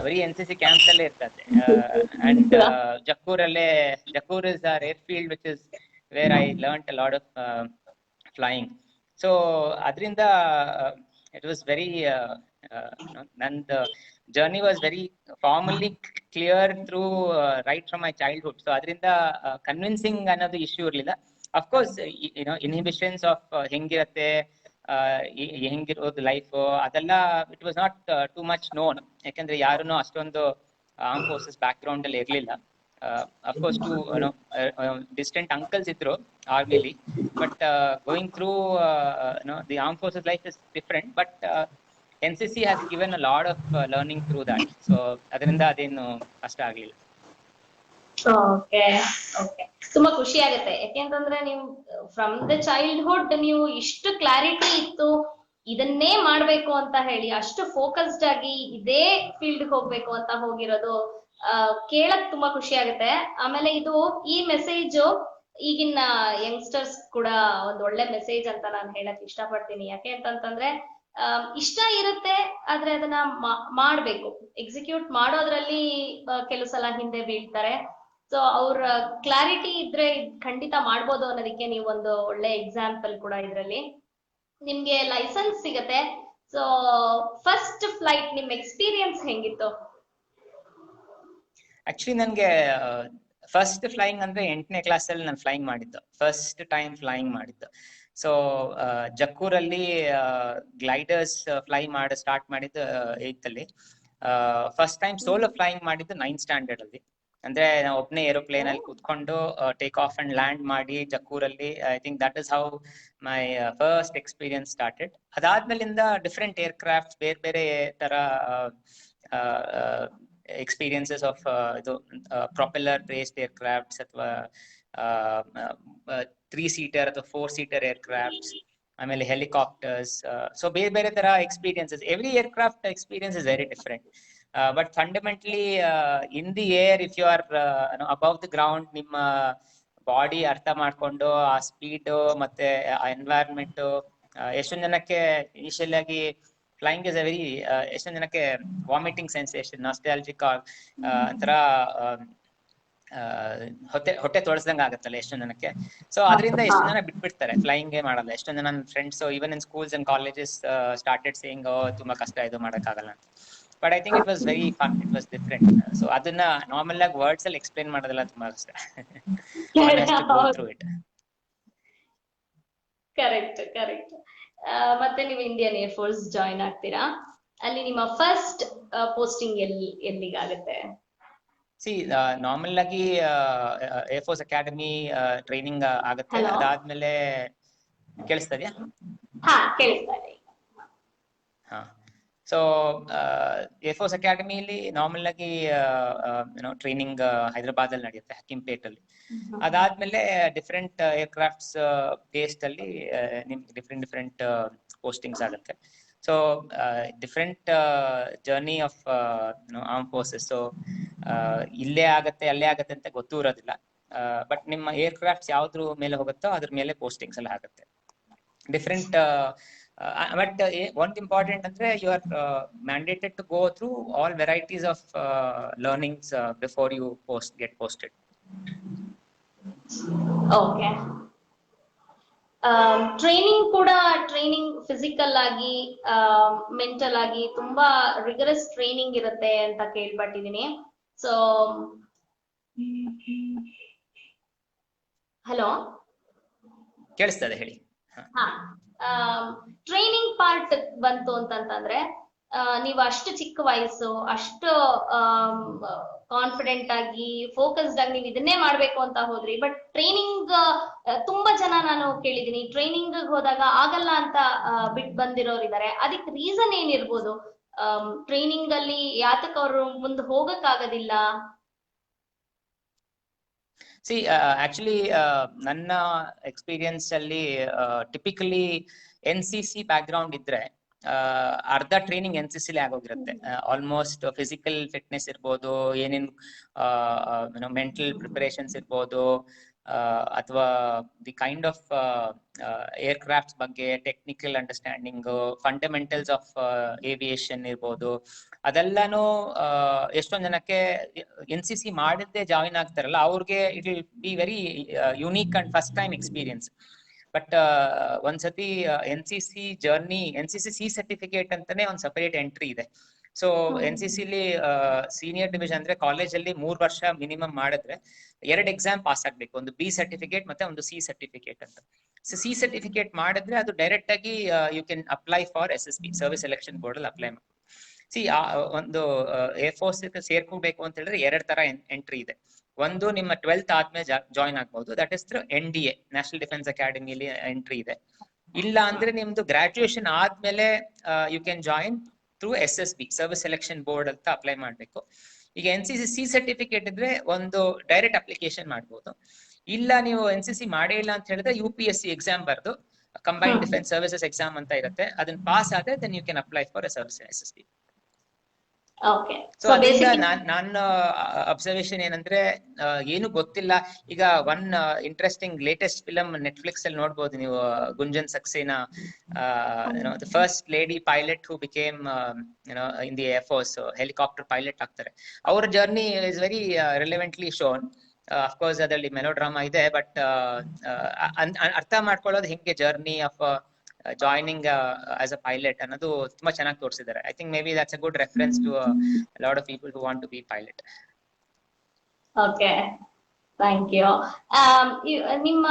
very NCC camps alle irtate, and Jakkur is our airfield, which is where I learnt a lot of flying. So adrinda it was very and the journey was very formally clear through right from my childhood. So adrinda convincing another issue irlilla. Of course, inhibitions of ಹೆಂಗಿರತ್ತೆ, ಹೆಂಗಿರೋದು life ಅದೆಲ್ಲ it was not too much known. ಯಾಕಂದ್ರೆ ಯಾರೂನು ಅಷ್ಟೊಂದು arm forces back ground ಅಲ್ಲಿ ಇರ್ಲಿಲ್ಲ. Of course to distant uncles ಇದ್ರು ಆರ್ಮಿಲಿ, but going through the arm forces life is different. But NCC has given a lot of learning through that. So ಅದರಿಂದ ಅದೇನು ಕಷ್ಟ ಆಗ್ಲಿಲ್ಲ. ಓಕೆ ಓಕೆ, ತುಂಬಾ ಖುಷಿ ಆಗುತ್ತೆ. ಯಾಕೆಂತಂದ್ರೆ ನೀವು ಫ್ರಮ್ ದ ಚೈಲ್ಡ್ಹುಡ್ ನೀವು ಇಷ್ಟು ಕ್ಲಾರಿಟಿ ಇತ್ತು ಇದನ್ನೇ ಮಾಡ್ಬೇಕು ಅಂತ ಹೇಳಿ, ಅಷ್ಟು ಫೋಕಸ್ಡ್ ಆಗಿ ಇದೇ ಫೀಲ್ಡ್ ಹೋಗ್ಬೇಕು ಅಂತ ಹೋಗಿರೋದು ಕೇಳಕ್ ತುಂಬಾ ಖುಷಿ ಆಗುತ್ತೆ. ಆಮೇಲೆ ಈ ಮೆಸೇಜ್ ಈಗಿನ ಯಂಗ್ಸ್ಟರ್ಸ್ ಕೂಡ ಒಂದ್ ಒಳ್ಳೆ ಮೆಸೇಜ್ ಅಂತ ನಾನು ಹೇಳಕ್ ಇಷ್ಟಪಡ್ತೀನಿ. ಯಾಕೆ ಅಂತಂತಂದ್ರೆ ಇಷ್ಟ ಇರುತ್ತೆ, ಆದ್ರೆ ಅದನ್ನ ಮಾಡ್ಬೇಕು, ಎಕ್ಸಿಕ್ಯೂಟ್ ಮಾಡೋದ್ರಲ್ಲಿ ಕೆಲವು ಸಲ ಹಿಂದೆ ಬೀಳ್ತಾರೆ. ಸೊ ಅವ್ರ ಕ್ಲಾರಿಟಿ ಇದ್ರೆ ಖಂಡಿತ ಮಾಡ್ಬೋದು ಅನ್ನೋದಕ್ಕೆ ನೀವು ಒಂದು ಒಳ್ಳೆ ಎಕ್ಸಾಂಪಲ್ ಕೂಡ. ಇದ್ರಲ್ಲಿ ನಿಮ್ಗೆ ಲೈಸೆನ್ಸ್ ಸಿಗತ್ತೆ. ಸೊ ಫಸ್ಟ್ ಫ್ಲೈಟ್ ನಿಮ್ ಎಕ್ಸ್ಪೀರಿಯನ್ಸ್ ಹೆಂಗಿತ್ತು? ಆಕ್ಚುಲಿ ನನ್ಗೆ ಫಸ್ಟ್ ಫ್ಲೈಯಿಂಗ್ ಅಂದ್ರೆ 8ನೇ ಕ್ಲಾಸಲ್ಲಿ ನಾನು ಫ್ಲೈಯಿಂಗ್ ಮಾಡಿದ್ದು, ಫಸ್ಟ್ ಟೈಮ್ ಫ್ಲೈಯಿಂಗ್ ಮಾಡಿದ್ದು. ಸೊ ಜಕ್ಕೂರಲ್ಲಿ ಗ್ಲೈಡರ್ಸ್ ಫ್ಲೈ ಸ್ಟಾರ್ಟ್ ಮಾಡಿದ್ದು 8th ಅಲ್ಲಿ. ಫಸ್ಟ್ ಟೈಮ್ ಸೋಲೋ ಫ್ಲೈಯಿಂಗ್ ಮಾಡಿದ್ದು 9th ಸ್ಟ್ಯಾಂಡರ್ಡ್ ಅಲ್ಲಿ. ಅಂದ್ರೆ ನಾವು ಒಬ್ಬನೇ ಏರೋಪ್ಲೇನ್ ಅಲ್ಲಿ ಕೂತ್ಕೊಂಡು ಟೇಕ್ ಆಫ್ ಅಂಡ್ ಲ್ಯಾಂಡ್ ಮಾಡಿ ಜಕ್ಕೂರಲ್ಲಿ. I think that is how my first experience started. ಅದಾದ್ಮೇಲಿಂದ ಡಿಫ್ರೆಂಟ್ ಏರ್ಕ್ರಾಫ್ಟ್, ಬೇರೆ ಬೇರೆ ತರ ಎಕ್ಸ್ಪೀರಿಯನ್ಸಸ್ ಆಫ್ ಇದು ಪ್ರೊಪೆಲ್ಲರ್ ಬೇಸ್ಡ್ ಏರ್ಕ್ರಾಫ್ಟ್ಸ್ ಅಥವಾ 3-seater ಅಥವಾ 4-seater ಏರ್ಕ್ರಾಫ್ಟ್ಸ್, ಆಮೇಲೆ ಹೆಲಿಕಾಪ್ಟರ್ಸ್. ಸೊ ಬೇರೆ ಬೇರೆ ತರ experiences. Every aircraft experience is very different. But fundamentally in the air, if you are above the ground, ನಿಮ್ಮ ಬಾಡಿ ಅರ್ಥ ಮಾಡ್ಕೊಂಡು ಆ ಸ್ಪೀಡ್ ಮತ್ತೆ ಆ ಎನ್ವೈರನ್ಮೆಂಟ್, ಎಷ್ಟೊಂದು ಜನಕ್ಕೆ ಇನಿಷಿಯಲ್ ಆಗಿ ಫ್ಲೈಯಿಂಗ್ ಇಸ್ ಅ ವೆರಿ, ಎಷ್ಟೊಂದು ಜನಕ್ಕೆ ವಾಮಿಟಿಂಗ್ ಸೆನ್ಸೇಷನ್, ನಾಸ್ಟಾಲ್ಜಿಕ್ ಒಂಥರ ಹೊಟ್ಟೆ ತೊಳಸ್ದಂಗ ಆಗತ್ತಲ್ಲ ಎಷ್ಟೊಂದು ಜನಕ್ಕೆ. ಸೊ ಅದರಿಂದ ಎಷ್ಟೊಂದು ಜನ ಬಿಟ್ಬಿಡ್ತಾರೆ, ಫ್ಲೈಯಿಂಗೇ ಮಾಡಲ್ಲ. ಎಷ್ಟೊಂದು ಜನ ನನ್ನ friends even in schools and colleges started saying ತುಂಬಾ ಕಷ್ಟ, ಇದು ಮಾಡಕ್ಕಾಗಲ್ಲ ಅಂತ. But I think it was very fun. It was different. So aduna normal ಆಗಿ words ಅಲ್ಲಿ explain ಮಾಡೋದಲ್ಲ ತುಂಬಾ ಕಷ್ಟ. One has to go through it. Correct correct. ಮತ್ತೆ ನೀವು ಇಂಡಿಯನ್ ಏರ್ ಫೋರ್ಸ್ ಜಾಯಿನ್ ಆಗ್ತೀರಾ. ಅಲ್ಲಿ ನಿಮ್ಮ ಫಸ್ಟ್ ಪೋಸ್ಟಿಂಗ್ ಎಲ್ಲಿಗಾಗುತ್ತೆ? ಸಿ ನಾರ್ಮಲ್ ಆಗಿ ಏರ್ ಫೋರ್ಸ್ ಅಕಾಡೆಮಿ ಟ್ರೈನಿಂಗ್ ಆಗುತ್ತೆ. ಅದಾದ್ಮೇಲೆ ಕೇಳಿಸ್ತಾ ಇದೆಯಾ? ಹಾ ಕೇಳಿಸ್ತಾ ಇದೆ. ಹಾ, ಸೊ ಏರ್ ಫೋರ್ಸ್ ಅಕಾಡೆಮಿಲಿ ನಾರ್ಮಲ್ ಆಗಿ ಟ್ರೈನಿಂಗ್ ಹೈದರಾಬಾದ್ ಅಲ್ಲಿ ನಡೆಯುತ್ತೆ, ಹಕಿಂಪೇಟ್ ಅಲ್ಲಿ. ಅದಾದ್ಮೇಲೆ ಡಿಫ್ರೆಂಟ್ ಏರ್ಕ್ರಾಫ್ಟ್ಸ್ ಬೇಸ್ಡ್ ಅಲ್ಲಿ ನಿಮ್ಗೆ ಡಿಫ್ರೆಂಟ್ ಪೋಸ್ಟಿಂಗ್ಸ್ ಆಗುತ್ತೆ. So different journey of arm forces. So ಇಲ್ಲೇ ಆಗತ್ತೆ ಅಲ್ಲೇ ಆಗತ್ತೆ ಅಂತ ಗೊತ್ತೂ ಇರೋದಿಲ್ಲ. ಬಟ್ ನಿಮ್ಮ ಏರ್ಕ್ರಾಫ್ಟ್ಸ್ ಯಾವ್ದ್ರ ಮೇಲೆ ಹೋಗುತ್ತೋ ಅದ್ರ ಮೇಲೆ ಪೋಸ್ಟಿಂಗ್ಸ್ ಎಲ್ಲ ಆಗುತ್ತೆ ಡಿಫ್ರೆಂಟ್. But one important ಅಂದ್ರೆ you are mandated to go through all varieties of learnings before you get posted. Okay. Training physical ಆಗಿ ಮೆಂಟಲ್ ಆಗಿ ತುಂಬಾ ರಿಗರಸ್ ಟ್ರೈನಿಂಗ್ ಇರುತ್ತೆ ಅಂತ ಕೇಳ್ಪಟ್ಟಿದೀನಿ. ಸೊ ಹಲೋ ಕೇಳಿಸ್ತದೆ, ಹೇಳಿ. ಟ್ರೈನಿಂಗ್ ಪಾರ್ಟ್ ಬಂತು ಅಂತಂದ್ರೆ ನೀವು ಅಷ್ಟು ಚಿಕ್ಕ ವಯಸ್ಸು, ಅಷ್ಟು ಕಾನ್ಫಿಡೆಂಟ್ ಆಗಿ ಫೋಕಸ್ಡ್ ಆಗಿ ನೀವು ಇದನ್ನೇ ಮಾಡ್ಬೇಕು ಅಂತ ಹೋದ್ರಿ. ಬಟ್ ಟ್ರೈನಿಂಗ್ ತುಂಬಾ ಜನ ನಾನು ಕೇಳಿದೀನಿ, ಟ್ರೈನಿಂಗ್ ಹೋದಾಗ ಆಗಲ್ಲ ಅಂತ ಬಿಟ್ಟು ಬಂದಿರೋರು ಇದಾರೆ. ಅದಕ್ಕೆ ರೀಸನ್ ಏನಿರ್ಬೋದು? ಟ್ರೈನಿಂಗ್ ಅಲ್ಲಿ ಯಾತಕ್ಕೆ ಅವರು ಮುಂದೆ ಹೋಗಕ್ ಆಗೋದಿಲ್ಲ? ಸಿ ಆಕ್ಚುಲಿ ನನ್ನ ಎಕ್ಸ್ಪೀರಿಯನ್ಸ್ ಅಲ್ಲಿ ಟಿಪಿಕಲಿ NCC ಬ್ಯಾಕ್ ಗ್ರೌಂಡ್ ಇದ್ರೆ ಅರ್ಧ ಟ್ರೈನಿಂಗ್ NCC ಆಗೋಗಿರುತ್ತೆ. ಆಲ್ಮೋಸ್ಟ್ ಫಿಸಿಕಲ್ ಫಿಟ್ನೆಸ್ ಇರ್ಬೋದು, ಏನೇನು ಮೆಂಟಲ್ ಪ್ರಿಪರೇಷನ್ಸ್ ಇರ್ಬೋದು, ಅಥವಾ ದಿ ಕೈಂಡ್ ಆಫ್ ಏರ್ಕ್ರಾಫ್ಟ್ಸ್ ಬಗ್ಗೆ technical understanding, fundamentals of aviation ಇರ್ಬೋದು, ಅದೆಲ್ಲಾನು ಎಷ್ಟೊಂದ್ ಜನಕ್ಕೆ NCC ಮಾಡಿದ್ದೆ ಜಾಯಿನ್ ಆಗ್ತಾರಲ್ಲ ಅವ್ರಿಗೆ it will be very unique and first time experience. But ಒಂದ್ಸತಿ NCC journey, NCC C certificate ಅಂತಾನೆ ಒಂದ್ ಸಪರೇಟ್ ಎಂಟ್ರಿ ಇದೆ. ಸೊ NCC ಲಿ ಸೀನಿಯರ್ ಡಿವಿಷನ್ ಅಂದ್ರೆ ಕಾಲೇಜಲ್ಲಿ 3 ವರ್ಷ ಮಿನಿಮಮ್ ಮಾಡಿದ್ರೆ 2 ಎಕ್ಸಾಮ್ ಪಾಸ್ ಆಗ್ಬೇಕು, ಒಂದು B ಸರ್ಟಿಫಿಕೇಟ್ ಮತ್ತೆ ಒಂದು C ಸರ್ಟಿಫಿಕೇಟ್ ಅಂತ. ಸೊ C ಸರ್ಟಿಫಿಕೇಟ್ ಮಾಡಿದ್ರೆ ಅದು ಡೈರೆಕ್ಟ್ ಆಗಿ you can apply for SSB, service selection board ಅಲ್ಲಿ ಅಪ್ಲೈ ಮಾಡಿ. ಒಂದು ಏರ್ಫೋರ್ಸ್ ಸೇರ್ಕೋಬೇಕು ಅಂತ ಹೇಳಿದ್ರೆ 2 ತರ ಎಂಟ್ರಿ ಇದೆ. ಒಂದು ನಿಮ್ಮ 12th ಆದ್ಮೇಲೆ ಜಾಯಿನ್ ಆಗ್ಬಹುದು, that is through NDA, National Defence ಅಕಾಡೆಮಿಲಿ ಎಂಟ್ರಿ ಇದೆ. ಇಲ್ಲ ಅಂದ್ರೆ ನಿಮ್ದು ಗ್ರಾಜುಯೇಷನ್ ಆದ್ಮೇಲೆ you can join through SSB, service selection Board ಅಂತ ಅಪ್ಲೈ ಮಾಡ್ಬೇಕು. ಈಗ NCC C ಸರ್ಟಿಫಿಕೇಟ್ ಇದ್ರೆ ಒಂದು ಡೈರೆಕ್ಟ್ ಅಪ್ಲಿಕೇಶನ್ ಮಾಡ್ಬೋದು. ಇಲ್ಲ ನೀವು NCC ಮಾಡೇ ಇಲ್ಲ ಅಂತ ಹೇಳಿದ್ರೆ UPSC ಎಕ್ಸಾಮ್ ಬರ್ದು ಕಂಬೈನ್ಡ್ ಡಿಫೆನ್ಸ್ ಸರ್ವಿಸಸ್ ಎಕ್ಸಾಮ್ ಅಂತ ಇರುತ್ತೆ, ಅದನ್ನ ಪಾಸ್ ಆದ್ರೆ then you can apply for service SSB. So ನನ್ನ ಅಬ್ಸರ್ವೇಷನ್ ಏನಂದ್ರೆ ಏನು ಗೊತ್ತಿಲ್ಲ. ಈಗ one interesting latest film Netflix ಅಲ್ಲಿ ನೋಡ್ಬೋದು ನೀವು, Gunjan Saxena, the first lady pilot who became in the air force, helicopter pilot ಆಗ್ತಾರೆ. ಅವರ journey is very relevantly shown. Of course ಅದರಲ್ಲಿ ಮೆಲೋ ಡ್ರಾಮಾ ಇದೆ, ಬಟ್ ಅರ್ಥ ಮಾಡ್ಕೊಳ್ಳೋದು ಹೆಂಗೆ journey of joining as a pilot ಅನ್ನೋದು ತುಂಬಾ ಚೆನ್ನಾಗಿ ತೋರಿಸಿದ್ದಾರೆ. I think maybe that's a good reference to lot of people who want to be pilot. Okay, thank you. ನಿಮ್ಮ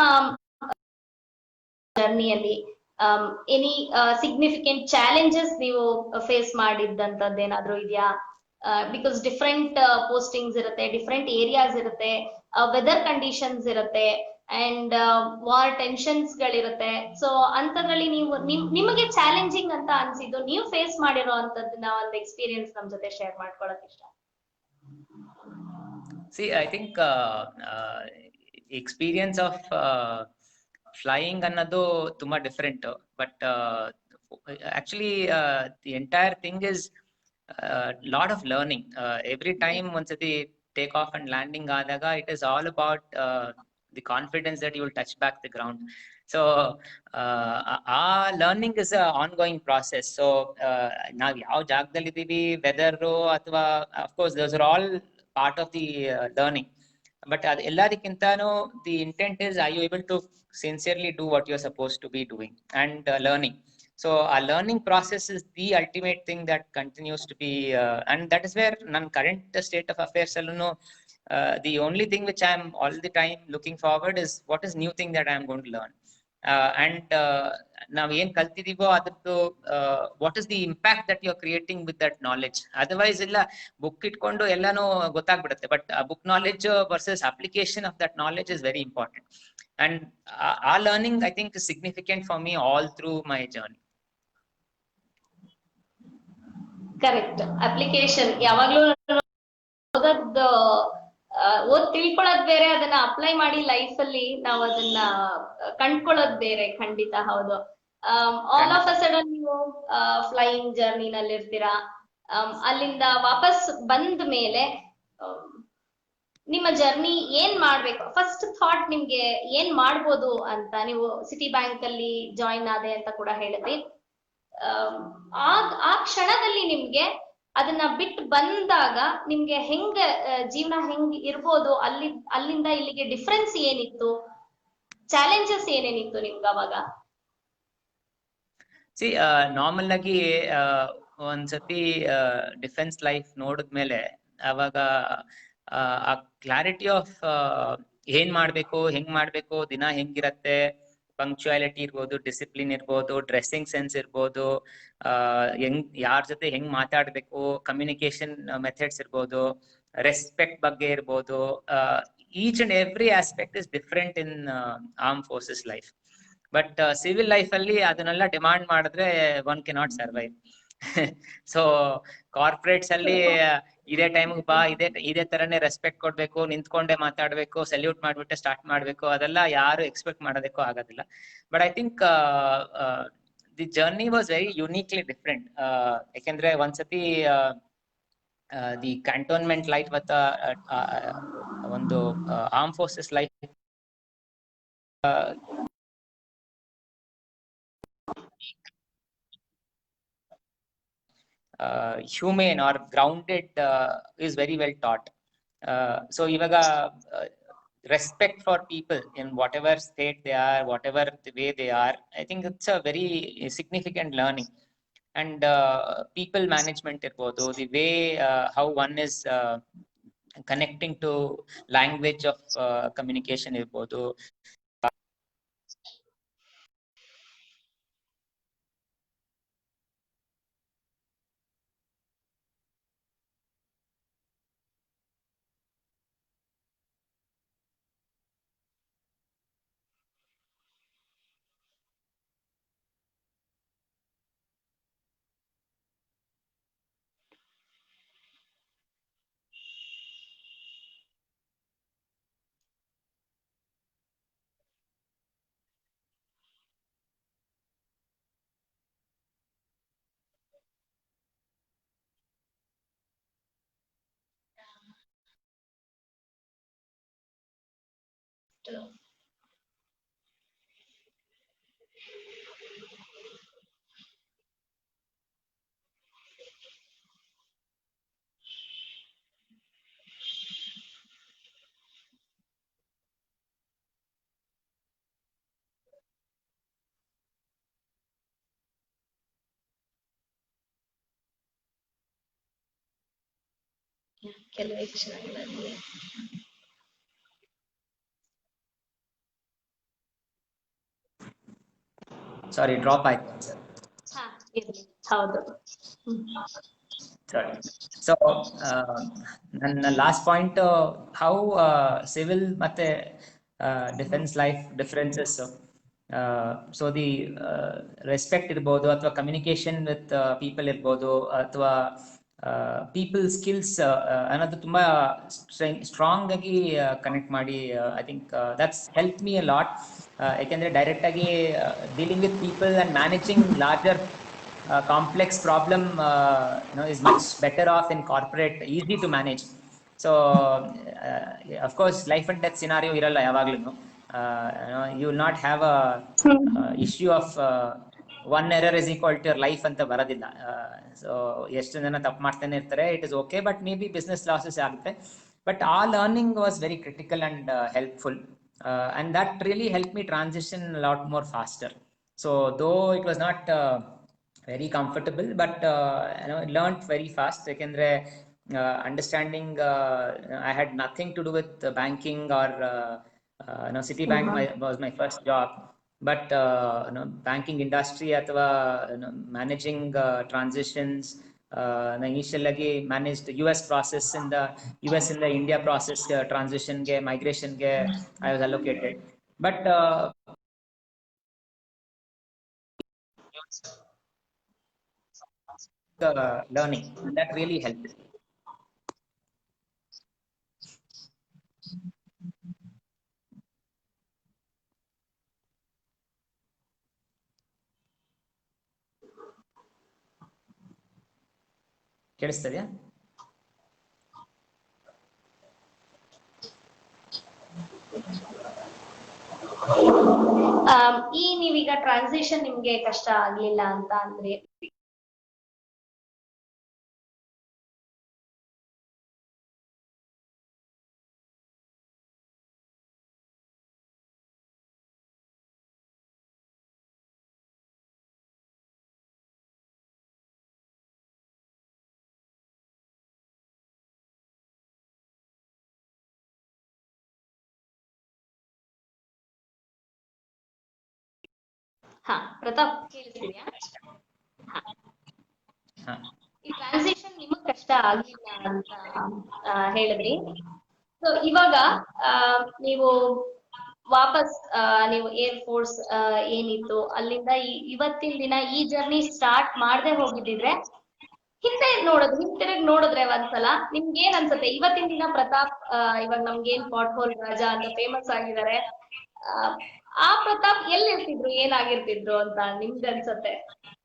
ಜರ್ನಿಯಲ್ಲಿ ಎನಿ ಸಿಗ್ನಿಫಿಕೆಂಟ್ ಚಾಲೆಂಜಸ್ ನೀವು ಫೇಸ್ ಮಾಡಿದ್ದಂತದ್ದು ಏನಾದ್ರು ಇದೆಯಾ? ಬಿಕಾಸ್ ಡಿಫ್ರೆಂಟ್ ಪೋಸ್ಟಿಂಗ್ಸ್ ಇರುತ್ತೆ, ಡಿಫ್ರೆಂಟ್ ಏರಿಯಾಸ್ ಇರುತ್ತೆ, ವೆದರ್ ಕಂಡೀಷನ್ಸ್ ಇರುತ್ತೆ, and war tensions ಗಳಿರುತ್ತೆ. ಸೊ ಅಂತದ್ರಲ್ಲಿ ನೀವು ನಿಮಗೆ ಚಾಲೆಂಜಿಂಗ್ ಅಂತ ಅನ್ಸಿದ್ದು, ನೀವು ಫೇಸ್ ಮಾಡಿರೋ ಅಂತದನ್ನ ಒಂದು ಎಕ್ಸ್ಪೀರಿಯನ್ಸ್ ನಮ್ ಜೊತೆ ಶೇರ್ ಮಾಡ್ಕೊಳಕ್ ಇಷ್ಟ. I think experience of flying ಅನ್ನೋದು ತುಂಬಾ different. But actually the entire thing is lot of learning. Every time ಒಂದ್ಸತಿ ಟೇಕ್ ಆಫ್ ಅಂಡ್ ಲ್ಯಾಂಡಿಂಗ್ ಆದಾಗ it is all about the confidence that you will touch back the ground. So our learning is a ongoing process. So now yav jagadalli idivi, weather athwa, of course those are all part of the learning, but elladikintanu the intent is, are you able to sincerely do what you are supposed to be doing and learning. So our learning process is the ultimate thing that continues to be and that is where nan current state of affairs alluno the only thing which I am all the time looking forward is what is new thing that I am going to learn, and now yen kaltidivo adattu what is the impact that you are creating with that knowledge. Otherwise illa book itkondo ellano gottagbidutte, but book knowledge versus application of that knowledge is very important, and our learning I think is significant for me all through my journey. Correct. Application ಯಾವಾಗ್ಲೂ ಓದದ್ದು ಓದ್ ತಿಳ್ಕೊಳ್ಳೋದ್ ಬೇರೆ, ಅದನ್ನ apply ಮಾಡಿ life ಅಲ್ಲಿ ನಾವ್ ಅದನ್ನ ಕಂಡ್ಕೊಳ್ಳೋದ್ ಬೇರೆ. ಖಂಡಿತ ಹೌದು. ಆಲ್ ಆಫ್ ಅ ಸಡನ್ ನೀವು ಫ್ಲೈಯಿಂಗ್ ಜರ್ನಿನಲ್ಲಿ ಇರ್ತೀರಾ, ಅಲ್ಲಿಂದ ವಾಪಸ್ ಬಂದ ಮೇಲೆ ನಿಮ್ಮ ಜರ್ನಿ ಏನ್ ಮಾಡ್ಬೇಕು, ಫಸ್ಟ್ ಥಾಟ್ ನಿಮ್ಗೆ ಏನ್ ಮಾಡ್ಬೋದು ಅಂತ. ನೀವು ಸಿಟಿ ಬ್ಯಾಂಕ್ ಅಲ್ಲಿ ಜಾಯಿನ್ ಆದೆ ಅಂತ ಕೂಡ ಹೇಳಿದ್ರಿ. ಆ ಕ್ಷಣದಲ್ಲಿ ನಿಮ್ಗೆ ಅದನ್ನ ಬಿಟ್ಟು ಬಂದಾಗ ನಿಮ್ಗೆ ಹೆಂಗ ಜೀವನ ಹೆಂಗ್ ಇರ್ಬೋದು, ಅಲ್ಲಿಂದ ಇಲ್ಲಿಗೆ ಡಿಫ್ರೆನ್ಸ್ ಏನಿತ್ತು, ಚಾಲೆಂಜಸ್ ಏನೇನಿತ್ತು ನಿಮ್ಗೆ ಅವಾಗ? ನಾರ್ಮಲ್ ಆಗಿ ಒಂದ್ಸತಿ ಡಿಫೆನ್ಸ್ ಲೈಫ್ ನೋಡಿದ್ಮೇಲೆ ಅವಾಗ ಆ ಕ್ಲಾರಿಟಿ ಆಫ್ ಏನ್ ಮಾಡ್ಬೇಕು, ಹೆಂಗ್ ಮಾಡ್ಬೇಕು, ದಿನ ಹೆಂಗಿರತ್ತೆ, ಪಂಕ್ಚುಯಾಲಿಟಿ ಇರ್ಬೋದು, ಡಿಸಿಪ್ಲಿನ್ ಇರ್ಬೋದು, ಡ್ರೆಸ್ಸಿಂಗ್ ಸೆನ್ಸ್ ಇರ್ಬೋದು, ಯಾರ ಜೊತೆ ಹೆಂಗ್ ಮಾತಾಡ್ಬೇಕು, ಕಮ್ಯುನಿಕೇಶನ್ ಮೆಥಡ್ಸ್ ಇರ್ಬೋದು, ರೆಸ್ಪೆಕ್ಟ್ ಬಗ್ಗೆ ಇರ್ಬೋದು, each and every aspect is different in arm forces life. But civil life ಅಲ್ಲಿ ಅದನ್ನೆಲ್ಲ ಡಿಮಾಂಡ್ ಮಾಡಿದ್ರೆ one cannot survive. So corporates ಅಲ್ಲಿ ಇದೇ ಟೈಮ್ ಬಾ, ಇದೇ ತರನೇ ರೆಸ್ಪೆಕ್ಟ್ ಕೊಡ್ಬೇಕು, ನಿಂತ್ಕೊಂಡೆ ಮಾತಾಡ್ಬೇಕು, ಸಲ್ಯೂಟ್ ಮಾಡ್ಬಿಟ್ಟೆ ಸ್ಟಾರ್ಟ್ ಮಾಡ್ಬೇಕು, ಅದೆಲ್ಲ ಯಾರು ಎಕ್ಸ್ಪೆಕ್ಟ್ ಮಾಡೋದಕ್ಕೂ ಆಗೋದಿಲ್ಲ. But I think the journey was very uniquely different. ಯಾಕೆಂದ್ರೆ ಒಂದ್ಸತಿ the cantonment life ಮತ್ತು ಒಂದು armed forces life humane or grounded is very well taught. So ivaga respect for people in whatever state they are, whatever the way they are, I think it's a very significant learning. And people management irbodu, the way how one is connecting to language of communication irbodu. ಕೆಲವೇ ಕ್ಷಣಗಳಲ್ಲಿ ಸಾರಿ drop ಆಯ್ತು sir. ಹೌದು. Sorry. So ನನ್ನ last point how civil ಮತ್ತೆ defence life differences. So the respect ಇರ್ಬೋದು ಅಥವಾ communication with people ಇರ್ಬೋದು ಅಥವಾ ಪೀಪಲ್ ಸ್ಕಿಲ್ಸ್ ಅನ್ನೋದು ತುಂಬಾ ಸ್ಟ್ರಾಂಗ್ ಆಗಿ ಕನೆಕ್ಟ್ ಮಾಡಿ I think that's help me a lot. ಯಾಕೆಂದ್ರೆ ಡೈರೆಕ್ಟ್ ಆಗಿ dealing with people and managing larger complex problem is much better off in corporate, easy to manage. So of course life and death scenario iralla yavaglu. You will not have a issue of one error is equal to your life anta baradilla. So ಎಷ್ಟು ಜನ ತಪ್ಪು ಮಾಡ್ತಾನೆ ಇರ್ತಾರೆ, it is okay, but maybe business losses ಆಗುತ್ತೆ. But all learning was very critical and helpful, and that really helped me transition a lot more faster. So though it was not very comfortable, but learned very fast. Yakendre understanding, I had nothing to do with banking or Citibank was my first job, but banking industry athwa managing transitions, initially agi managed US process in the US in the India process transition ge migration ge I was allocated, but learning, and that really helped. ಕೇಳಿಸ್ತದೆಯಾ? ಈ ನೀವೀಗ transition ನಿಮ್ಗೆ ಕಷ್ಟ ಆಗ್ಲಿಲ್ಲ ಅಂತ ಅಂದ್ರೆ ಪ್ರತಾಪ್ ಕೇಳಿಸ್ತಿದ್ಯಾ? ಈ transition ನಿಮಗ್ ಕಷ್ಟ ಆಗ್ಲಿಲ್ಲ ಅಂತ ಹೇಳಿದ್ರಿ. ಸೊ ಇವಾಗ ನೀವು ವಾಪಸ್ ನೀವು ಏರ್ ಫೋರ್ಸ್ ಏನಿತ್ತು ಅಲ್ಲಿಂದ ಇವತ್ತಿನ ದಿನ ಈ ಜರ್ನಿ ಸ್ಟಾರ್ಟ್ ಮಾಡದೆ ಹೋಗಿದ್ರೆ ಹಿಂತಿರುಗಿ ನೋಡಿದ್ರೆ ಒಂದ್ಸಲ ನಿಮ್ಗೆ ಏನ್ ಅನ್ಸುತ್ತೆ? ಇವತ್ತಿನ ದಿನ ಪ್ರತಾಪ್ ಇವಾಗ ನಮ್ಗೇನ್ ಪಾಟ್ ಹೋಲ್ ರಾಜ ಅಂತ ಫೇಮಸ್ ಆಗಿದ್ದಾರೆ, ಆ ಪ್ರತಾಪ್ ಎಲ್ಲಿ ಇರ್ತಿದ್ರು, ಏನಾಗಿರ್ತಿದ್ರು ಅಂತ ನಿಮ್ಗೆ ಅನ್ಸತ್ತೆ?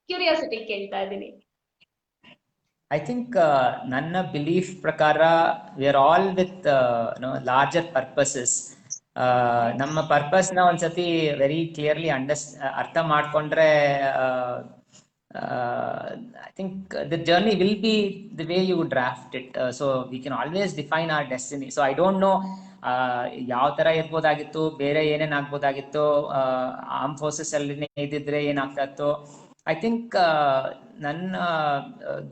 ಕ್ಯೂರಿಯಾಸಿಟಿ ಕೇಳ್ತಾ ಇದೀನಿ. I think ನನ್ನ ಬಿಲೀಫ್ ಪ್ರಕಾರ we are all with larger purposes. ನಮ್ಮ ಪರ್ಪಸ್ನ ಒಂದ್ಸತಿ ವೆರಿ ಕ್ಲಿಯರ್ಲಿ ಅರ್ಥ ಮಾಡ್ಕೊಂಡ್ರೆ I think the journey will be the way you draft it. So we can always define our destiny. So I don't know ಯಾವ ತರ ಇರ್ಬೋದಾಗಿತ್ತು, ಬೇರೆ ಏನೇನ್ ಆಗ್ಬೋದಾಗಿತ್ತು, arm forces ಅಲ್ಲಿ ಇದ್ದಿದ್ರೆ ಏನಾಗ್ತಾ ಇತ್ತು. I think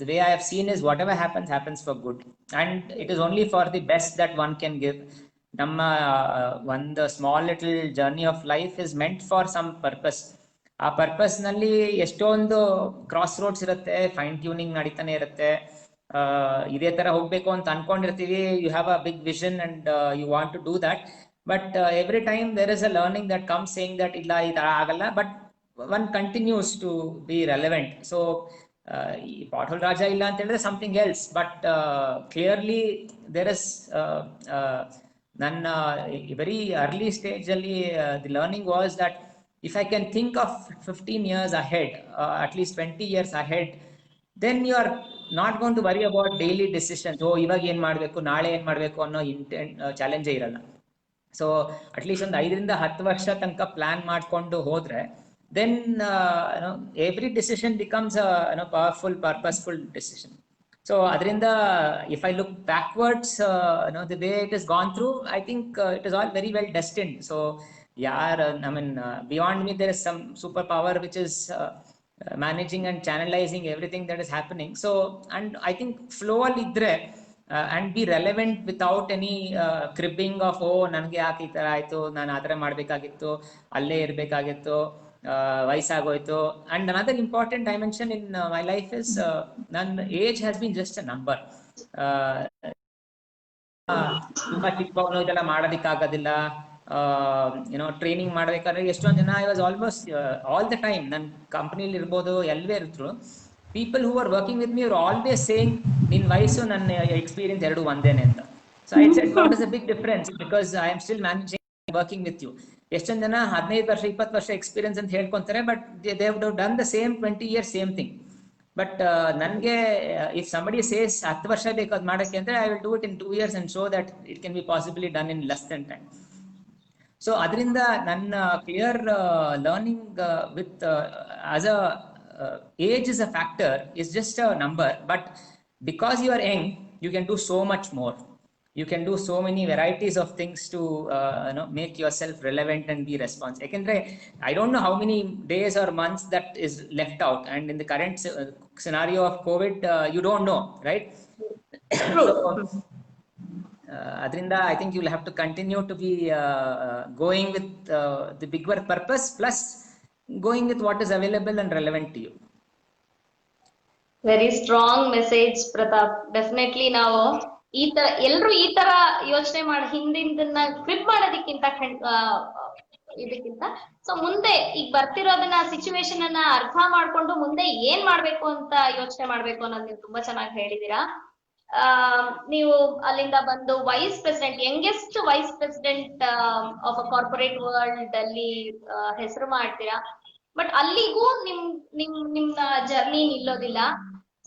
the way I have seen is whatever happens for good, and it is only for the best that one can give. ನಮ್ಮ ಒಂದು small little journey of life is meant for some purpose. ಆ purpose ನಲ್ಲಿ ಎಷ್ಟೊಂದು cross roads ಇರುತ್ತೆ, fine tuning ನಡೀತಾನೆ ಇರುತ್ತೆ. ಇದೇ ತರ ಹೋಗ್ಬೇಕು ಅಂತ ಅನ್ಕೊಂಡಿರ್ತೀವಿ, you have a big vision and you want to do that, but every time there is a learning that come saying that ಇಲ್ಲ ಈ ತರ ಆಗಲ್ಲ, but one continues to be relevant. So pothole raja illa anta ಹೇಳಿದ್ರೆ something else, but clearly there is ನನ್ನ very early stage ಅಲ್ಲಿ the learning was that if I can think of 15 years ahead, at least 20 years ahead, then you are not going to worry about daily decisions. So ಇವಾಗ ಏನ್ ಮಾಡ್ಬೇಕು, ನಾಳೆ ಏನ್ ಮಾಡ್ಬೇಕು ಅನ್ನೋ ಚಾಲೆಂಜೇ ಇರಲ್ಲ. ಸೊ ಅಟ್ಲೀಸ್ಟ್ ಒಂದು 5-10 ವರ್ಷ ತನಕ ಪ್ಲಾನ್ ಮಾಡ್ಕೊಂಡು ಹೋದ್ರೆ then every decision becomes a powerful, purposeful decision. So adrinda if I look backwards, the way it has gone through, I think it is all very well destined. So I mean beyond me there is some superpower which is managing and channelizing everything that is happening. So and I think flow ಅಲ್ಲಿ ಇದ್ರೆ and be relevant without any cribbing of ನನಗೆ ಯಾಕೆ ಈ ತರ ಆಯ್ತು, ನಾನು ಆ ತರ ಮಾಡ್ಬೇಕಾಗಿತ್ತು, ಅಲ್ಲೇ ಇರ್ಬೇಕಾಗಿತ್ತು, ವಯಸ್ಸಾಗೋಯ್ತು. And another important dimension in my life is ನನ್ನ age has been just a number. ತುಂಬಾ ಚಿಕ್ಕವನು, ಇದೆಲ್ಲ ಮಾಡೋದಿಕ್ಕಾಗೋದಿಲ್ಲ, ಟ್ರೈನಿಂಗ್ ಮಾಡ್ಬೇಕಾದ್ರೆ ಎಷ್ಟೊಂದು ಜನ I was almost all the time ನನ್ನ ಕಂಪ್ನಿಲಿ ಇರ್ಬೋದು, ಎಲ್ಲವೇ ಇದ್ರು, people who are working with me are always saying ನಿನ್ ವಯಸ್ಸು ನನ್ನ ಎಕ್ಸ್ಪೀರಿಯನ್ಸ್ ಎರಡು ಒಂದೇನೆ ಅಂತ. So I said what is a big difference, because I am still managing working with you. ಎಷ್ಟೊಂದು ಜನ 15 ವರ್ಷ 20 ವರ್ಷ ಎಕ್ಸ್ಪೀರಿಯನ್ಸ್ ಅಂತ ಹೇಳ್ಕೊಂತಾರೆ, but they have done the same 20 years same thing. But ನನಗೆ ಇಫ್ ಸಂಬಡಿ ಸೇಸ್ 10 ವರ್ಷ ಬೇಕು ಅದು ಮಾಡೋಕ್ಕೆ ಅಂದ್ರೆ I will do it in 2 years and show that it can be possibly done in less than time. So ಅದರಿಂದ ನನ್ನ clear learning with as a age is a factor, is just a number, but because you are young you can do so much more. You can do so many varieties of things to make yourself relevant and be responsive. Ekendre I don't know how many days or months that is left out, and in the current scenario of COVID you don't know, right? Adrinda I think you'll have to continue to be going with the bigger purpose, plus going with what is available and relevant to you. Very strong message, Pratap. Definitely ನಾವು ಎಲ್ರು ಈ ತರ ಯೋಚನೆ ಮಾಡಿ ಹಿಂದಿನ crepe ಮಾಡೋದಕ್ಕಿಂತ ಇದಕ್ಕಿಂತ so ಮುಂದೆ ಈಗ ಬರ್ತಿರೋದನ್ನ ಸಿಚುವೇಶನ್ ಅನ್ನ ಅರ್ಥ ಮಾಡ್ಕೊಂಡು ಮುಂದೆ ಏನ್ ಮಾಡ್ಬೇಕು ಅಂತ ಯೋಚನೆ ಮಾಡ್ಬೇಕು ಅನ್ನೋದು ನೀವು ತುಂಬಾ ಚೆನ್ನಾಗಿ ಹೇಳಿದೀರಾ. ನೀವು ಅಲ್ಲಿಂದ ಬಂದು vice president, youngest vice president of a corporate world ಅಲ್ಲಿ ಹೆಸರು ಮಾಡ್ತೀರಾ. ಬಟ್ ಅಲ್ಲಿಗೂ ನಿಮ್ಮ ಜರ್ನಿ ನಿಲ್ಲೋದಿಲ್ಲ.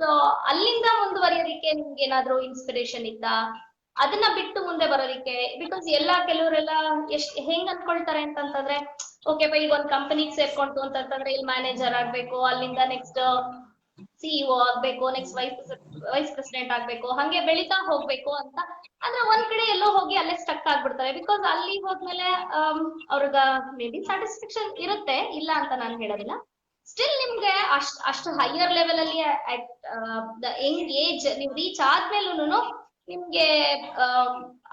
ಸೊ ಅಲ್ಲಿಂದ ಮುಂದುವರಿಯೋದಿಕ್ಕೆ ನಿಮ್ಗೆ ಏನಾದ್ರು ಇನ್ಸ್ಪಿರೇಷನ್ ಇತ್ತಾ? ಅದನ್ನ ಬಿಟ್ಟು ಮುಂದೆ ಬರೋದಿಕ್ಕೆ, ಬಿಕಾಸ್ ಕೆಲವರೆಲ್ಲ ಹೆಂಗ್ ಅನ್ಕೊಳ್ತಾರೆ ಅಂತಂದ್ರೆ, ಓಕೆ ಈಗ ಒಂದ್ ಕಂಪನಿಗೆ ಸೇರ್ಕೊಂತು ಅಂತಂದ್ರೆ ಇಲ್ಲಿ ಮ್ಯಾನೇಜರ್ ಆಗ್ಬೇಕು, ಅಲ್ಲಿಂದ ನೆಕ್ಸ್ಟ್ ಸಿಇಒ ಆಗ್ಬೇಕು, ನೆಕ್ಸ್ಟ್ ವೈಸ್ ಪ್ರೆಸಿಡೆಂಟ್ ಆಗ್ಬೇಕು, ಹಂಗೆ ಬೆಳಿತಾ ಹೋಗ್ಬೇಕು ಅಂತ. ಆದ್ರೆ ಒಂದ್ ಕಡೆ ಎಲ್ಲೋ ಹೋಗಿ ಅಲ್ಲೇ ಸ್ಟಕ್ ಆಗ್ಬಿಡ್ತಾರೆ. ಬಿಕಾಸ್ ಅಲ್ಲಿ ಹೋದ್ಮೇಲೆ ಅವ್ರಿಗ ಮೇ ಬಿ ಸ್ಯಾಟಿಸ್ಫ್ಯಾಕ್ಷನ್ ಇರುತ್ತೆ, ಇಲ್ಲ ಅಂತ ನಾನು ಹೇಳೋದಿಲ್ಲ. ಸ್ಟಿಲ್ ನಿಮ್ಗೆ ಅಷ್ಟು ಹೈಯರ್ ಲೆವೆಲ್ ಅಲ್ಲಿ ಅಟ್ ದ ಯಂಗ್ ಏಜ್ ನೀವು ರೀಚ್ ಆದ್ಮೇಲೂನು ನಿಮ್ಗೆ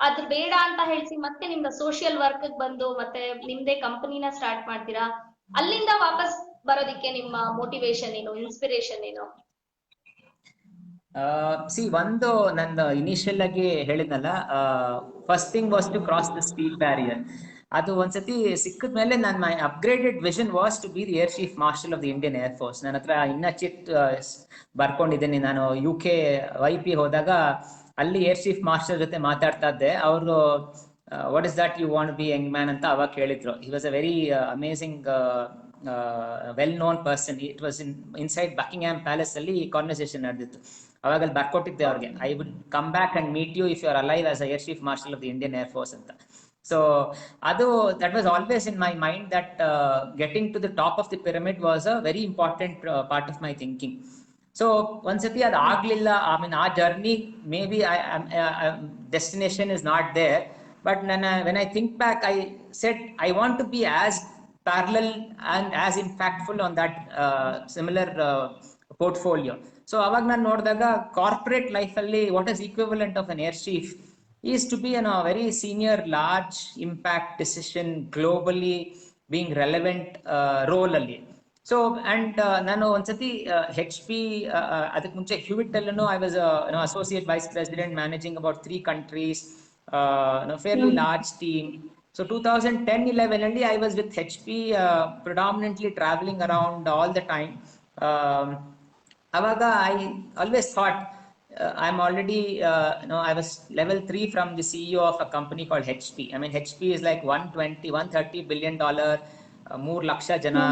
ಅದು ಬೇಡ ಅಂತ ಹೇಳ್ಸಿ ಮತ್ತೆ ನಿಮ್ದು ಸೋಷಿಯಲ್ ವರ್ಕ್ ಬಂದು ಮತ್ತೆ ನಿಮ್ದೇ ಕಂಪನಿನ ಸ್ಟಾರ್ಟ್ ಮಾಡ್ತೀರಾ. ಅಲ್ಲಿಂದ ವಾಪಸ್ ಬರೋದಿಕ್ಕೆ ನಿಮ್ಮ ಮೋಟಿವೇಶನ್ ಏನು, ಇನ್ಸ್ಪಿರೇಷನ್ ಏನು? ಒಂದು ನನ್ನ ಇನಿಷಿಯಲ್ ಆಗಿ ಹೇಳಿದ್ನಲ್ಲ, first thing was to cross the speed barrier. ಅದು ಒಂದ್ಸತಿ ಸಿಕ್ಕಿದ ಮೇಲೆ ನನ್ನ my upgraded vision was to be the air chief marshal of the Indian air force. ನನ್ನ ಹತ್ರ ಇನ್ನ ಚಿಟ್ ಬರ್ಕೊಂಡಿದ್ದೀನಿ. ನಾನು UK YP ಹೋದಾಗ ಅಲ್ಲಿ ಏರ್ ಚೀಫ್ ಮಾರ್ಷಲ್ ಜೊತೆ ಮಾತಾಡ್ತಾ ಇದ್ದೆ. ಅವರು what is that you want to be young man anta avag kelidru. He was a very amazing well known person. It was inside Buckingham Palace ಅಲ್ಲಿ conversation ನಡೆದಿತ್ತು. ಅವಾಗ ಅಲ್ಲಿ ಬರ್ಕೊಟ್ಟಿದ್ದೆ ಅವ್ರಿಗೆ, I would come back and meet you if you are alive as a air chief marshal of the Indian air force ಅಂತ. So ಅದು that was always in my mind that getting to the top of the pyramid was a very important part of my thinking. So ಒಂದ್ಸತಿ ಅದು ಆಗ್ಲಿಲ್ಲ, I mean ಆ journey maybe destination is not there, but when I think back, I said I want to be as parallel and as impactful on that similar portfolio. So avag nan noಡಿದಾಗ corporate life alli what is equivalent of an air chief is to be in a very senior large impact decision globally being relevant role alli. So and ನಾನು ಒಂದ್ಸತಿ HP ಅದಕ್ಕೆ ಮುಂಚೆ Hewitt ಅಲ್ಲೂ I was associate vice president managing about 3 countries, fairly large team. So 2010-11 only I was with HP, predominantly traveling around all the time. Avaga I always thought I'm already I was level 3 from the CEO of a company called HP. I mean HP is like 130 billion dollar, 3 laksha jana.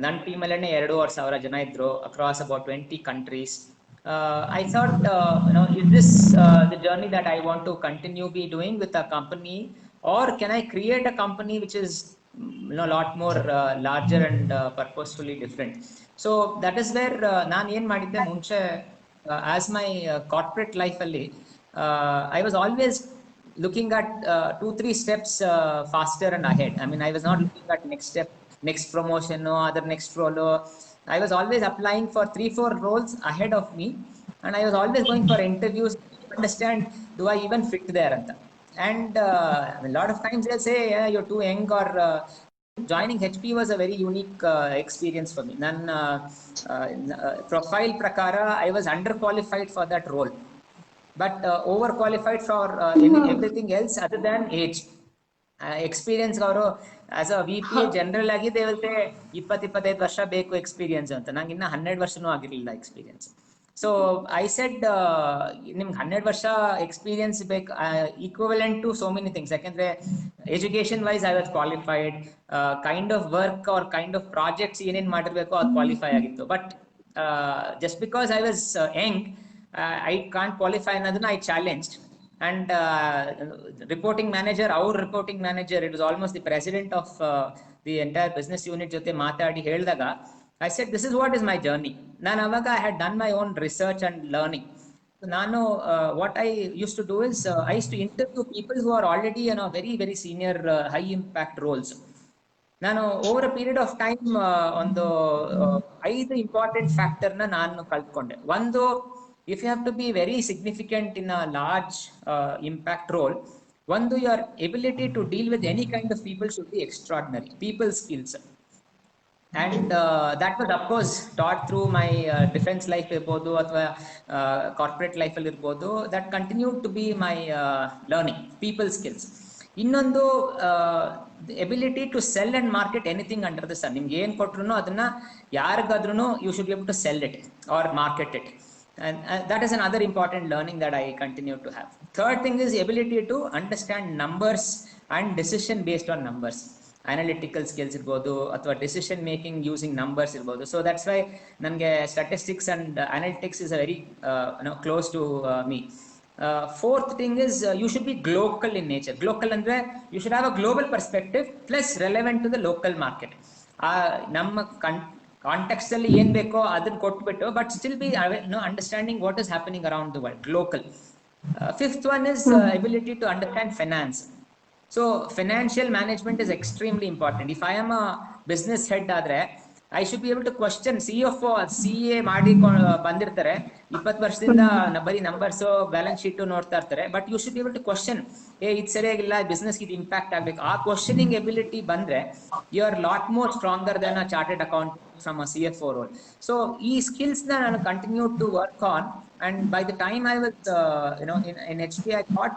ನನ್ನ ಟೀಮಲ್ಲೇ 2,500 ಜನ ಇದ್ರು across about 20 countries. I thought, is this the journey that I want to continue be doing with a company, or can I create a company which is a lot more larger and purposefully different? So that is where ನಾನು ಏನು ಮಾಡಿದ್ದೆ ಮುಂಚೆ as my corporate life ಅಲ್ಲಿ I was always looking at 2-3 steps faster and ahead. I mean I was not looking at next step, next promotion or other next role. I was always applying for 3-4 roles ahead of me, and I was always going for interviews to understand, do I even fit there? And a lot of times they'll say, yeah, you're too young, or joining HP was a very unique experience for me. ನನ್ನ profile prakara I was underqualified for that role, but overqualified for everything else other than age. Experience ಅವರು as a VP general ಆಗಿ they will say 20-25 ವರ್ಷ ಬೇಕು experience ಅಂತ. ನಂಗೆ ಇನ್ನ 12 ವರ್ಷನೂ ಆಗಿರಲಿಲ್ಲ ಎಕ್ಸ್ಪೀರಿಯನ್ಸ್. ಸೊ ಐ ಸೆಡ್ ನಿಮ್ಗೆ 12 ವರ್ಷ ಎಕ್ಸ್ಪೀರಿಯನ್ಸ್ ಬೇಕು, equivalent to so many things. ಯಾಕೆಂದ್ರೆ education wise I was qualified, kind of work or kind of projects ಏನೇನು ಮಾಡಿರ್ಬೇಕು ಅದು ಕ್ವಾಲಿಫೈ ಆಗಿತ್ತು. But just because I was young I can't qualify ಅನ್ನೋದನ್ನ I challenged. And reporting manager, our reporting manager, it was almost the president of the entire business unit jote maatadi heldaga, I said this is what is my journey. Nan avaga I had done my own research and learning. So nanu what I used to do is I used to interview people who are already in a very very senior high impact roles. ನಾನು over a period of time ಒಂದು 5 important ಫ್ಯಾಕ್ಟರ್ನ ನಾನು ಕಲ್ತ್ಕೊಂಡೆ. ಒಂದು, if you have to be very significant in a large impact role, one, your ability to deal with any kind of people should be extraordinary, people skills. And that was of course taught through my defense life irbodu athwa corporate life alli irbodu. That continued to be my learning, people skills. ಇನ್ನೊಂದು, ability to sell and market anything under the sun. ನಿಮ್ಗೆ ಏನ್ ಕೊಟ್ರು ಅದನ್ನ ಯಾರಿಗಾದ್ರೂ you should be able to sell it or market it. And that is another important learning that I continue to have. Third thing is the ability to understand numbers and decision based on numbers. Analytical skills irbodu athwa decision making using numbers irbodu. So that's why nange statistics and analytics is a very close to me. Fourth thing is you should be global in nature. Global andre you should have a global perspective plus relevant to the local market. Namma context ಅಲ್ಲಿ ಏನ್ ಬೇಕೋ ಅದನ್ನ ಕೊಟ್ಬಿಟ್ಟು, but still be understanding what is happening around the world, local. Fifth one is ability to understand finance. So financial management is extremely important. If I am a business head ಆದ್ರೆ I should be able to question. CFO CA ಮಾಡಿ ಬಂದಿರ್ತಾರೆ, 20 ವರ್ಷದಿಂದ ಬರೀ numbers balance sheet ನೋಡ್ತಾ ಇರ್ತಾರೆ, but you should be able to question, ಇದು ಸರಿಯಾಗಿಲ್ಲ, business ಇದು ಇಂಪ್ಯಾಕ್ಟ್ ಆಗ್ಬೇಕು. ಆ ಕ್ವಶನಿಂಗ್ ಎಬಿಲಿಟಿ ಬಂದ್ರೆ you are lot more stronger than a chartered accountant from a CFO role. So these skills that I continued to work on, and by the time I was in HP, I thought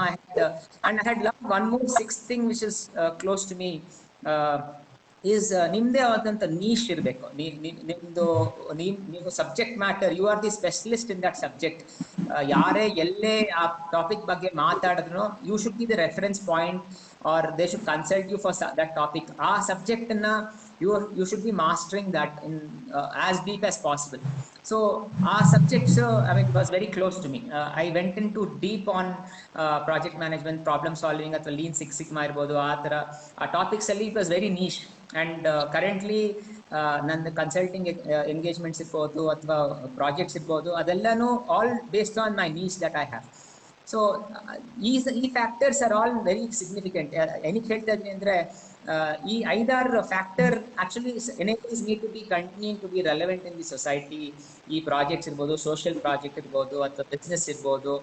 I had and I had learned one more sixth thing which is close to me. Is ನಿಮ್ದೇ ಆದಂತ niche ಇರಬೇಕು. ನಿಮ್ದು ನೀವು subject matter, you are the specialist in that subject. ಯಾರೇ ಎಲ್ಲೇ ಆ topic ಬಗ್ಗೆ ಮಾತಾಡಿದ್ರು you should be the reference point or they should consult you for that topic. ಆ ಸಬ್ಜೆಕ್ಟ್ ನ you should be mastering that in as deep as possible. So our subjects, I mean, it was very close to me. I went into deep on project management, problem solving, ಅಥವಾ lean six sigma ಇರ್ಬೋದು, ಆ ತರ ಆ topics ಅಲ್ಲಿ it was very niche. And currently ನನ್ನ consulting engagements ಇರ್ಬೋದು ಅಥವಾ projects ಇರ್ಬೋದು, ಅದೆಲ್ಲಾನು all based on my niche that I have. So ಈ factors are all very significant. ಏನಕ್ಕೆ ಹೇಳ್ತಾ ಇದ್ದೀನಿ ಅಂದ್ರೆ, ಈ 5-6 factor actually enables me to be continue to be relevant in the society. ಈ ಪ್ರಾಜೆಕ್ಟ್ಸ್ ಇರ್ಬೋದು, ಸೋಷಿಯಲ್ ಪ್ರಾಜೆಕ್ಟ್ ಇರ್ಬೋದು ಅಥವಾ ಬಿಸ್ನೆಸ್ ಇರ್ಬೋದು,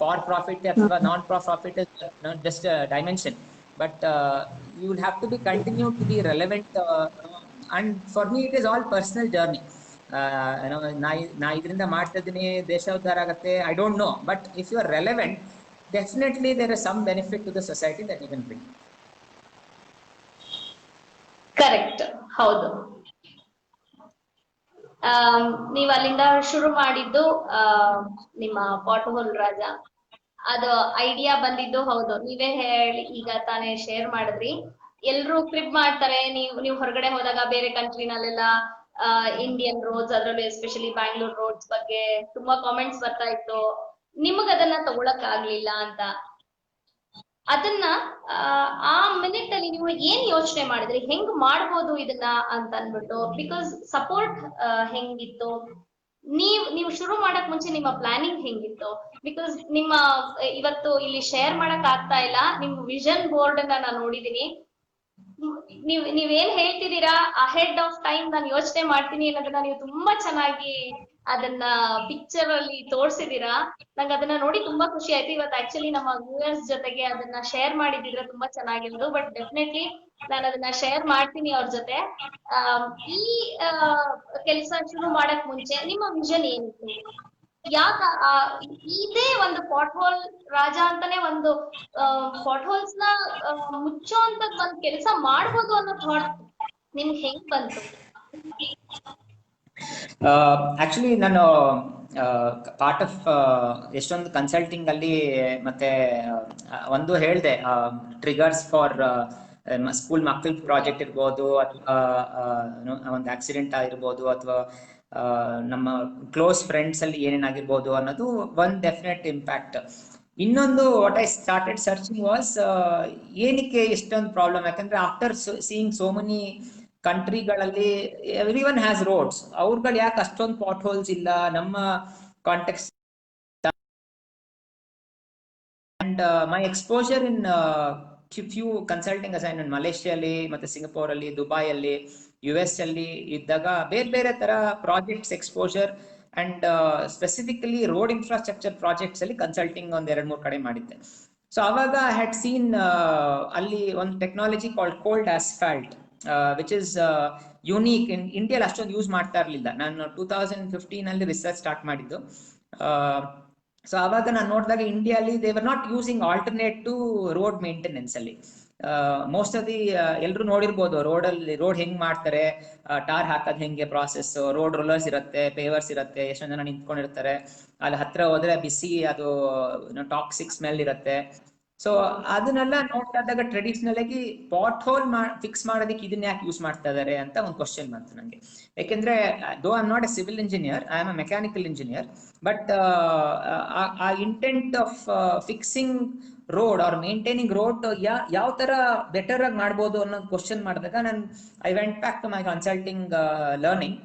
ಫಾರ್ ಪ್ರಾಫಿಟ್ ಅಥವಾ non profit is not just dimension, but you will have to be continue to be relevant, and for me it is all personal journey. ನಾ ಇದರಿಂದ ಮಾಡ್ತಾ ಇದ್ದೀನಿ, ದೇಶ ಉದ್ಧಾರ ಆಗತ್ತೆ, I don't know, but if you are relevant, definitely there is some benefit to the society that you can bring. Correct, ಹೌದು. ನೀವ್ ಅಲ್ಲಿಂದ ಶುರು ಮಾಡಿದ್ದು ನಿಮ್ಮ ಪಾಟ್ ಹೋಲ್ ರಾಜ, ಅದು ಐಡಿಯಾ ಬಂದಿದ್ದು ಹೌದು, ನೀವೇ ಹೇಳಿ ಈಗ ತಾನೇ ಶೇರ್ ಮಾಡಿದ್ರಿ. ಎಲ್ರು ಕ್ರಿಬ್ ಮಾಡ್ತಾರೆ, ನೀವು ಹೊರಗಡೆ ಹೋದಾಗ ಬೇರೆ ಕಂಟ್ರಿನಲ್ಲೆಲ್ಲ ಇಂಡಿಯನ್ ರೋಡ್ಸ್, ಅದ್ರಲ್ಲೂ ಎಸ್ಪೆಷಲಿ ಬ್ಯಾಂಗ್ಳೂರ್ ರೋಡ್ಸ್ ಬಗ್ಗೆ ತುಂಬಾ ಕಾಮೆಂಟ್ಸ್ ಬರ್ತಾ ಇತ್ತು. ನಿಮಗ್ ಅದನ್ನ ತಗೊಳಕ್ ಆಗ್ಲಿಲ್ಲ ಅಂತ, ಅದನ್ನ ಆ ಮಿನಿಟ್ ಅಲ್ಲಿ ನೀವು ಏನ್ ಯೋಚನೆ ಮಾಡಿದ್ರಿ, ಹೆಂಗ್ ಮಾಡ್ಬೋದು ಇದನ್ನ ಅಂತ ಅನ್ಬಿಟ್ಟು? ಬಿಕಾಸ್ ಸಪೋರ್ಟ್ ಹೆಂಗಿತ್ತು, ನೀವು ಶುರು ಮಾಡಕ್ ಮುಂಚೆ ನಿಮ್ಮ ಪ್ಲಾನಿಂಗ್ ಹೆಂಗಿತ್ತು? ಬಿಕಾಸ್ ನಿಮ್ಮ ಇವತ್ತು ಇಲ್ಲಿ ಶೇರ್ ಮಾಡಕ್ ಆಗ್ತಾ ಇಲ್ಲ, ನಿಮ್ ವಿಷನ್ ಬೋರ್ಡ್ ಅನ್ನ ನಾನು ನೋಡಿದೀನಿ. ನೀವೇನ್ ಹೇಳ್ತಿದ್ದೀರಾ, ಅಹೆಡ್ ಆಫ್ ಟೈಮ್ ನಾನು ಯೋಚನೆ ಮಾಡ್ತೀನಿ ಅನ್ನೋದನ್ನ ನೀವು ತುಂಬಾ ಚೆನ್ನಾಗಿ ಅದನ್ನ ಪಿಕ್ಚರ್ ಅಲ್ಲಿ ತೋರ್ಸಿದೀರಾ. ನಂಗೆ ಅದನ್ನ ನೋಡಿ ತುಂಬಾ ಖುಷಿ ಆಯ್ತು. ಇವತ್ತು ಆಕ್ಚುಲಿ ನಮ್ಮ ವ್ಯೂಯರ್ಸ್ ಜೊತೆಗೆ ಅದನ್ನ ಶೇರ್ ಮಾಡಿದಿದ್ರೆ ತುಂಬಾ ಚೆನ್ನಾಗಿರೋದು. ಬಟ್ ಡೆಫಿನೆಟ್ಲಿ ನಾನು ಅದನ್ನ ಶೇರ್ ಮಾಡ್ತೀನಿ ಅವ್ರ ಜೊತೆ. ಈ ಕೆಲಸ ಶುರು ಮಾಡಕ್ ಮುಂಚೆ ನಿಮ್ಮ ವಿಷನ್ ಏನಿತ್ತು? ಯಾಕ ಇದೇ ಒಂದು ಪಾಟ್ ಹೋಲ್ ರಾಜ ಅಂತಾನೆ ಒಂದು ಪಾಟ್ ಹೋಲ್ಸ್ ನ ಮುಚ್ಚೋ ಅಂತ ಒಂದ್ ಕೆಲಸ ಮಾಡ್ಬೋದು ಅನ್ನೋ ಥಾಟ್ ನಿಮ್ಗೆ ಹೆಂಗ್ ಬಂತು? ಆಕ್ಚುಲಿ ನಾನು ಪಾರ್ಟ್ ಆಫ್ ಎಷ್ಟೊಂದು ಕನ್ಸಲ್ಟಿಂಗ್ ಅಲ್ಲಿ ಮತ್ತೆ ಒಂದು ಹೇಳ್ದೆ, ಟ್ರಿಗರ್ಸ್ ಫಾರ್ ಸ್ಕೂಲ್ ಮಕ್ಕಳ ಪ್ರಾಜೆಕ್ಟ್ ಇರ್ಬೋದು, ಅಥವಾ ಒಂದು ಆಕ್ಸಿಡೆಂಟ್ ಆಗಿರ್ಬೋದು, ಅಥವಾ ನಮ್ಮ ಕ್ಲೋಸ್ ಫ್ರೆಂಡ್ಸ್ ಅಲ್ಲಿ ಏನೇನಾಗಿರ್ಬೋದು ಅನ್ನೋದು ಒಂದು ಡೆಫಿನೆಟ್ ಇಂಪ್ಯಾಕ್ಟ್. ಇನ್ನೊಂದು what I started searching was, ಏನಕ್ಕೆ ಇಷ್ಟೊಂದು ಪ್ರಾಬ್ಲಮ್? ಯಾಕಂದ್ರೆ ಆಫ್ಟರ್ ಸೀಯಿಂಗ್ ಸೋ ಮೆನಿ ಕಂಟ್ರಿಗಳಲ್ಲಿ ಎವ್ರಿ ಒನ್ ಹ್ಯಾಸ್ ರೋಡ್ಸ್, ಅವ್ರುಗಳು ಯಾಕೆ ಅಷ್ಟೊಂದು ಪಾಟ್ ಹೋಲ್ಸ್ ಇಲ್ಲ ನಮ್ಮ context? And my exposure in few consulting assignment ಮಲೇಷಿಯಲ್ಲಿ ಮತ್ತೆ ಸಿಂಗಪೂರ್ ಅಲ್ಲಿ, ದುಬೈ ಅಲ್ಲಿ, US ಅಲ್ಲಿ ಇದ್ದಾಗ ಬೇರೆ ಬೇರೆ ತರ projects exposure and specifically road infrastructure projects ಅಲ್ಲಿ ಕನ್ಸಲ್ಟಿಂಗ್ ಒಂದ್ 2-3 ಕಡೆ ಮಾಡಿದ್ದೆ. ಸೊ ಅವಾಗ ಐ ಹ್ಯಾಡ್ ಸೀನ್ ಅಲ್ಲಿ ಒಂದು technology called cold asphalt, which is unique. In ಇಂಡಿಯಾದಲ್ಲಿ ಅಷ್ಟೊಂದು ಯೂಸ್ ಮಾಡ್ತಾ ಇರಲಿಲ್ಲ. ನಾನು 2015 ಅಲ್ಲಿ ರಿಸರ್ಚ್ ಸ್ಟಾರ್ಟ್ ಮಾಡಿದ್ದು. ಸೊ ಅವಾಗ ನಾನು ನೋಡಿದಾಗ ಇಂಡಿಯಾಲಿ they were not using alternate to road maintenance ಅಲ್ಲಿ. ಮೋಸ್ಟ್ ಆಫ್ ದಿ ಎಲ್ರು ನೋಡಿರ್ಬೋದು, ರೋಡ್ ಹೆಂಗ್ ಮಾಡ್ತಾರೆ, ಟಾರ್ ಹಾಕೋದ್ ಹೆಂಗೆ ಪ್ರಾಸೆಸ್, ರೋಡ್ ರೋಲರ್ಸ್ ಇರುತ್ತೆ, ಪೇವರ್ಸ್ ಇರುತ್ತೆ, ಎಷ್ಟೊಂದ್ ಜನ ನಿಂತ್ಕೊಂಡಿರ್ತಾರೆ, ಅಲ್ಲಿ ಹತ್ರ ಹೋದ್ರೆ ಬಿಸಿ ಅದು ಟಾಕ್ಸಿಕ್ ಸ್ಮೆಲ್ ಇರುತ್ತೆ. ಸೊ ಅದನ್ನೆಲ್ಲ ನೋಡ್ತಾ ಇದ್ದಾಗ ಟ್ರೆಡಿಷನಲ್ ಆಗಿ ಪಾಟ್ ಹೋಲ್ ಫಿಕ್ಸ್ ಮಾಡೋದಕ್ಕೆ ಇದನ್ನ ಯಾಕೆ ಯೂಸ್ ಮಾಡ್ತಾ ಇದಾರೆ ಅಂತ ಒಂದು ಕ್ವಶನ್ ಬಂತು ನಂಗೆ. ಯಾಕೆಂದ್ರೆ though I am not a civil engineer, I am a mechanical engineer, but ಆ intent of fixing road or maintaining road ಯಾವ ತರ ಬೆಟರ್ ಆಗಿ ಮಾಡ್ಬೋದು ಅನ್ನೋ ಕ್ವಶನ್ ಮಾಡಿದಾಗ I went back to my consulting learning.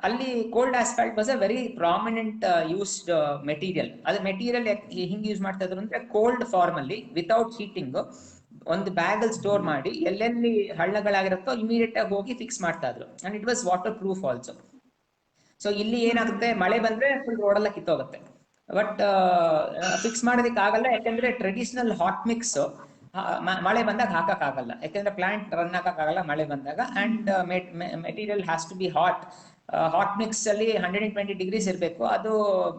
ಅಲ್ಲಿ cold asphalt was a very prominent used material. ಅದು material ಹಿಂಗ್ ಯೂಸ್ ಮಾಡ್ತಾ ಇದ್ರು ಅಂದ್ರೆ ಕೋಲ್ಡ್ ಫಾರ್ಮ್ ಅಲ್ಲಿ ವಿತೌಟ್ ಹೀಟಿಂಗ್ ಒಂದು ಬ್ಯಾಗ್ ಅಲ್ಲಿ ಸ್ಟೋರ್ ಮಾಡಿ ಎಲ್ಲೆಲ್ಲಿ ಹಳ್ಳಗಳಾಗಿರುತ್ತೋ ಇಮಿಡಿಯೇಟ್ ಆಗಿ ಹೋಗಿ ಫಿಕ್ಸ್ ಮಾಡ್ತಾ ಇದ್ರು. And it was water proof also. So ಇಲ್ಲಿ ಏನಾಗುತ್ತೆ, ಮಳೆ ಬಂದ್ರೆ ಫುಲ್ ರೋಡ್ ಎಲ್ಲ ಕಿತ್ತೋಗುತ್ತೆ, ಬಟ್ ಫಿಕ್ಸ್ ಮಾಡೋದಕ್ಕೆ ಆಗಲ್ಲ. ಯಾಕಂದ್ರೆ ಟ್ರೆಡಿಷನಲ್ ಹಾಟ್ ಮಿಕ್ಸ್ ಮಳೆ ಬಂದಾಗ ಹಾಕಕ್ ಆಗಲ್ಲ, ಯಾಕಂದ್ರೆ ಪ್ಲಾಂಟ್ ರನ್ ಹಾಕಕ್ ಆಗಲ್ಲ ಮಳೆ ಬಂದಾಗ. And material has to be hot. Hot mix ಅಲ್ಲಿ 120 ಡಿಗ್ರೀಸ್ ಇರಬೇಕು. ಅದು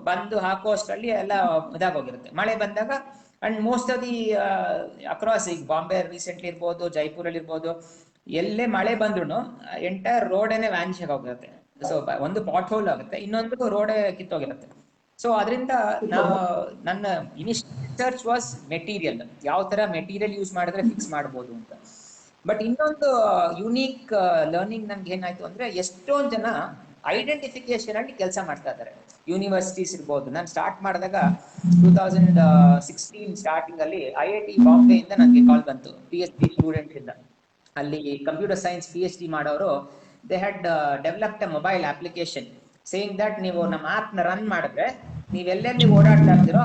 ಬಂದು ಹಾಕೋ ಅಷ್ಟರಲ್ಲಿ ಎಲ್ಲ ಇದಾಗೋಗಿರುತ್ತೆ ಮಳೆ ಬಂದಾಗ. And most of the across, ಈಗ ಬಾಂಬೆ ರೀಸೆಂಟ್ಲಿ ಇರ್ಬೋದು, ಜೈಪುರಲ್ಲಿ ಇರ್ಬೋದು, ಎಲ್ಲೇ ಮಳೆ ಬಂದ್ರು ಎಂಟೈರ್ ರೋಡೇನೆ ವ್ಯಾನಿಷ್ ಆಗೋಗಿರುತ್ತೆ. ಸೊ ಒಂದು ಪಾಟ್ ಹೋಲ್ ಆಗುತ್ತೆ, ಇನ್ನೊಂದು ರೋಡೇ ಕಿತ್ತೋಗಿರುತ್ತೆ. ಸೊ ಅದರಿಂದ ನನ್ನ ಇನಿಷಿಯಲ್ ರಿಸರ್ಚ್ ವಾಸ್ ಮೆಟೀರಿಯಲ್, ಯಾವ ತರ ಮೆಟೀರಿಯಲ್ ಯೂಸ್ ಮಾಡಿದ್ರೆ ಫಿಕ್ಸ್ ಮಾಡ್ಬೋದು ಅಂತ. ಬಟ್ ಇನ್ನೊಂದು ಯುನೀಕ್ ಲರ್ನಿಂಗ್ ನನ್ಗೆ ಏನಾಯ್ತು ಅಂದ್ರೆ, ಎಷ್ಟೊಂದು ಜನ ಐಡೆಂಟಿಫಿಕೇಶನ್ ಅಲ್ಲಿ ಕೆಲಸ ಮಾಡ್ತಾ ಇದ್ದಾರೆ. ಯೂನಿವರ್ಸಿಟೀಸ್ ಇರ್ಬೋದು. ನಾನು ಸ್ಟಾರ್ಟ್ ಮಾಡಿದಾಗ 2016 ಸ್ಟಾರ್ಟಿಂಗ್ ಅಲ್ಲಿ IIT ಬಾಂಬೆ ಇಂದ ನನಗೆ ಕಾಲ್ ಬಂತು, PhD ಸ್ಟೂಡೆಂಟ್ ಇಂದ. ಅಲ್ಲಿ ಕಂಪ್ಯೂಟರ್ ಸೈನ್ಸ್ PhD ಮಾಡೋರು, they had developed a mobile application saying that ನೀವು ನಮ್ಮ ಆಪ್ ನ ರನ್ ಮಾಡಿದ್ರೆ ನೀವೆಲ್ಲೆಲ್ಲಿ ಓಡಾಡ್ತಾ ಇರ್ತೀರೋ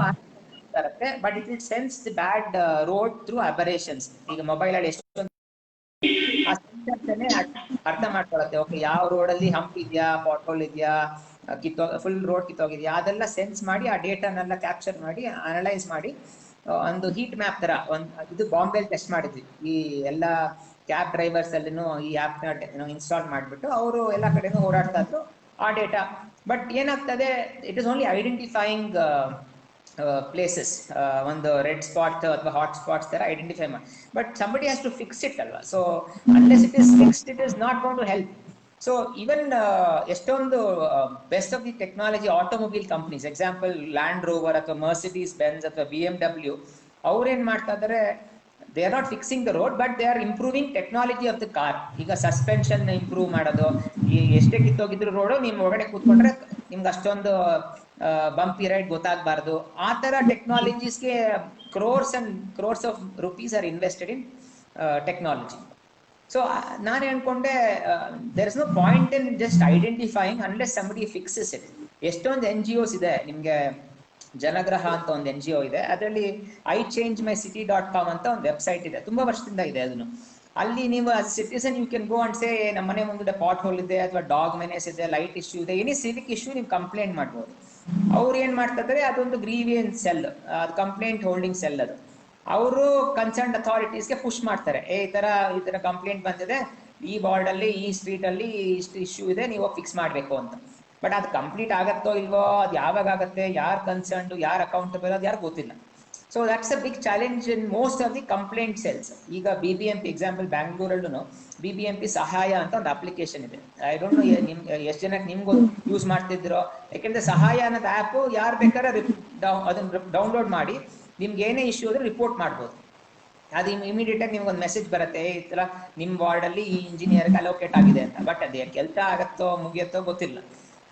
ಇರುತ್ತೆ, but it will sense the bad road through aberrations. ಈಗ ಮೊಬೈಲ್ ಅಲ್ಲಿ ಎಷ್ಟೊಂದು ಅರ್ಥ ಮಾಡ್ಕೊಳತ್ತೆ, ಓಕೆ ಯಾವ ರೋಡ್ ಅಲ್ಲಿ ಹಂಪ್ ಇದೆಯಾ, ಪಾಟ್ ಹೋಲ್ ಇದೆಯಾ, ಫುಲ್ ರೋಡ್ ಕಿತ್ತೋಗಿದ್ಯಾ, ಅದೆಲ್ಲ ಸೆನ್ಸ್ ಮಾಡಿ ಆ ಡೇಟಾನೆಲ್ಲ ಕ್ಯಾಪ್ಚರ್ ಮಾಡಿ ಅನಲೈಸ್ ಮಾಡಿ ಒಂದು ಹೀಟ್ ಮ್ಯಾಪ್ ತರ ಇದು ಬಾಂಬೆ ಟೆಸ್ಟ್ ಮಾಡಿದ್ವಿ. ಈ ಎಲ್ಲ ಕ್ಯಾಬ್ ಡ್ರೈವರ್ಸ್ ಅಲ್ಲಿನೂ ಈ ಆಪ್ ನ ಇನ್ಸ್ಟಾಲ್ ಮಾಡಿಬಿಟ್ಟು ಅವರು ಎಲ್ಲ ಕಡೆನೂ ಓಡಾಡ್ತಾ ಇದ್ರು ಆ ಡೇಟಾ. ಬಟ್ ಏನಾಗ್ತದೆ, it is only identifying places, ಒಂದು ರೆಡ್ ಸ್ಪಾಟ್ ಅಥವಾ ಹಾಟ್ ಸ್ಪಾಟ್ಸ್ ತರ ಐಡೆಂಟಿಫೈ ಮಾಡಿ, but somebody has to fix it ಅಲ್ವಾ. So unless it is fixed, it is not going to help. So even ಎಷ್ಟೊಂದು best of the technology automobile companies, example Land Rover ಅಥವಾ Mercedes Benz ಅಥವಾ BMW, ಅವ್ರೇನ್ ಮಾಡ್ತಾ ಇದಾರೆ, they are not fixing the road, but they are improving technology of the car. ಈಗ suspension improve ಮಾಡೋದು, ಎಷ್ಟೇ ಕಿತ್ತೋಗಿದ್ರು road ನಿಮ್ ಒಳಗಡೆ ಕೂತ್ಕೊಂಡ್ರೆ ನಿಮ್ಗೆ ಅಷ್ಟೊಂದು ಬಂಪಿ ರೈಡ್ ಗೊತ್ತಾಗಬಾರ್ದು. ಆ ತರ ಟೆಕ್ನಾಲಜೀಸ್ಗೆ crores of rupees are invested in technology. So ನಾನು ಅನ್ಕೊಂಡೆ, there is no point in just identifying unless somebody fixes it. ಎಷ್ಟೊಂದು NGOs ಇದೆ, ನಿಮ್ಗೆ ಜನಗ್ರಹ ಅಂತ ಒಂದು NGO ಇದೆ, ಅದರಲ್ಲಿ iChangeMyCity.com ಅಂತ ಒಂದು ವೆಬ್ಸೈಟ್ ಇದೆ, ತುಂಬಾ ವರ್ಷದಿಂದ ಇದೆ ಅದನ್ನು. ಅಲ್ಲಿ ನೀವು as citizen you can go and say, ನಮ್ಮ ಮನೆ ಮುಂದೆ ಪಾಟ್ ಹೋಲ್ ಇದೆ ಅಥವಾ ಡಾಗ್ ಮೆನೆಸ್ ಇದೆ, ಲೈಟ್ ಇಶ್ಯೂ ಇದೆ, ಎನಿ ಸಿವಿಕ್ ಇಶ್ಯೂ ನೀವು ಕಂಪ್ಲೇಂಟ್ ಮಾಡ್ಬೋದು. ಅವ್ರು ಏನ್ ಮಾಡ್ತಾ ಇದ್ದಾರೆ, ಅದೊಂದು ಗ್ರೀವಿಯನ್ಸ್ ಸೆಲ್, ಅದು ಕಂಪ್ಲೇಂಟ್ ಹೋಲ್ಡಿಂಗ್ ಸೆಲ್. ಅದು ಅವರು ಕನ್ಸರ್ನ್ ಅಥಾರಿಟೀಸ್ಗೆ ಪುಷ್ ಮಾಡ್ತಾರೆ, ಈ ತರ ಕಂಪ್ಲೇಂಟ್ ಬಂದಿದೆ, ಈ ವಾರ್ಡ್ ಅಲ್ಲಿ ಈ ಸ್ಟ್ರೀಟ್ ಅಲ್ಲಿ ಇಷ್ಟು ಇಶ್ಯೂ ಇದೆ, ನೀವು ಫಿಕ್ಸ್ ಮಾಡ್ಬೇಕು ಅಂತ. ಬಟ್ ಅದು ಕಂಪ್ಲೀಟ್ ಆಗತ್ತೋ ಇಲ್ವೋ, ಅದು ಯಾವಾಗ ಆಗತ್ತೆ, ಯಾರು ಕನ್ಸರ್ನ್ಡ್, ಯಾರು ಅಕೌಂಟಬಲ್, ಅದು ಯಾರು ಗೊತ್ತಿಲ್ಲ. So that's a big challenge in most of the complaint cells. ಈಗ BBMP ಎಕ್ಸಾಂಪಲ್, ಬ್ಯಾಂಗ್ಳೂರಲ್ಲೂ BBMP ಸಹಾಯ ಅಂತ ಒಂದು ಅಪ್ಲಿಕೇಶನ್ ಇದೆ. ಐ ಡೋಂಟ್ ನೋ ಎಷ್ಟು ಜನಕ್ಕೆ ನಿಮ್ಗೂ ಯೂಸ್ ಮಾಡ್ತಿದ್ರೋ, ಯಾಕೆಂದ್ರೆ ಸಹಾಯ ಅನ್ನೋದು ಆ್ಯಪ್ ಯಾರು ಬೇಕಾದ್ರೆ ಅದನ್ನ ಡೌನ್ಲೋಡ್ ಮಾಡಿ ನಿಮ್ಗೆ ಏನೇ ಇಶ್ಯೂ ಆದ್ರೆ ರಿಪೋರ್ಟ್ ಮಾಡ್ಬೋದು. ಅದು ಇಮಿಡಿಯೇಟ್ ಆಗಿ ನಿಮ್ಗೆ ಒಂದು ಮೆಸೇಜ್ ಬರುತ್ತೆ, ಈ ತರ ನಿಮ್ ವಾರ್ಡ್ ಅಲ್ಲಿ ಈ ಇಂಜಿನಿಯರ್ಗೆ ಅಲೋಕೇಟ್ ಆಗಿದೆ ಅಂತ. ಬಟ್ ಅದೇ ಕೆಲಸ ಆಗತ್ತೋ ಮುಗಿಯತ್ತೋ ಗೊತ್ತಿಲ್ಲ.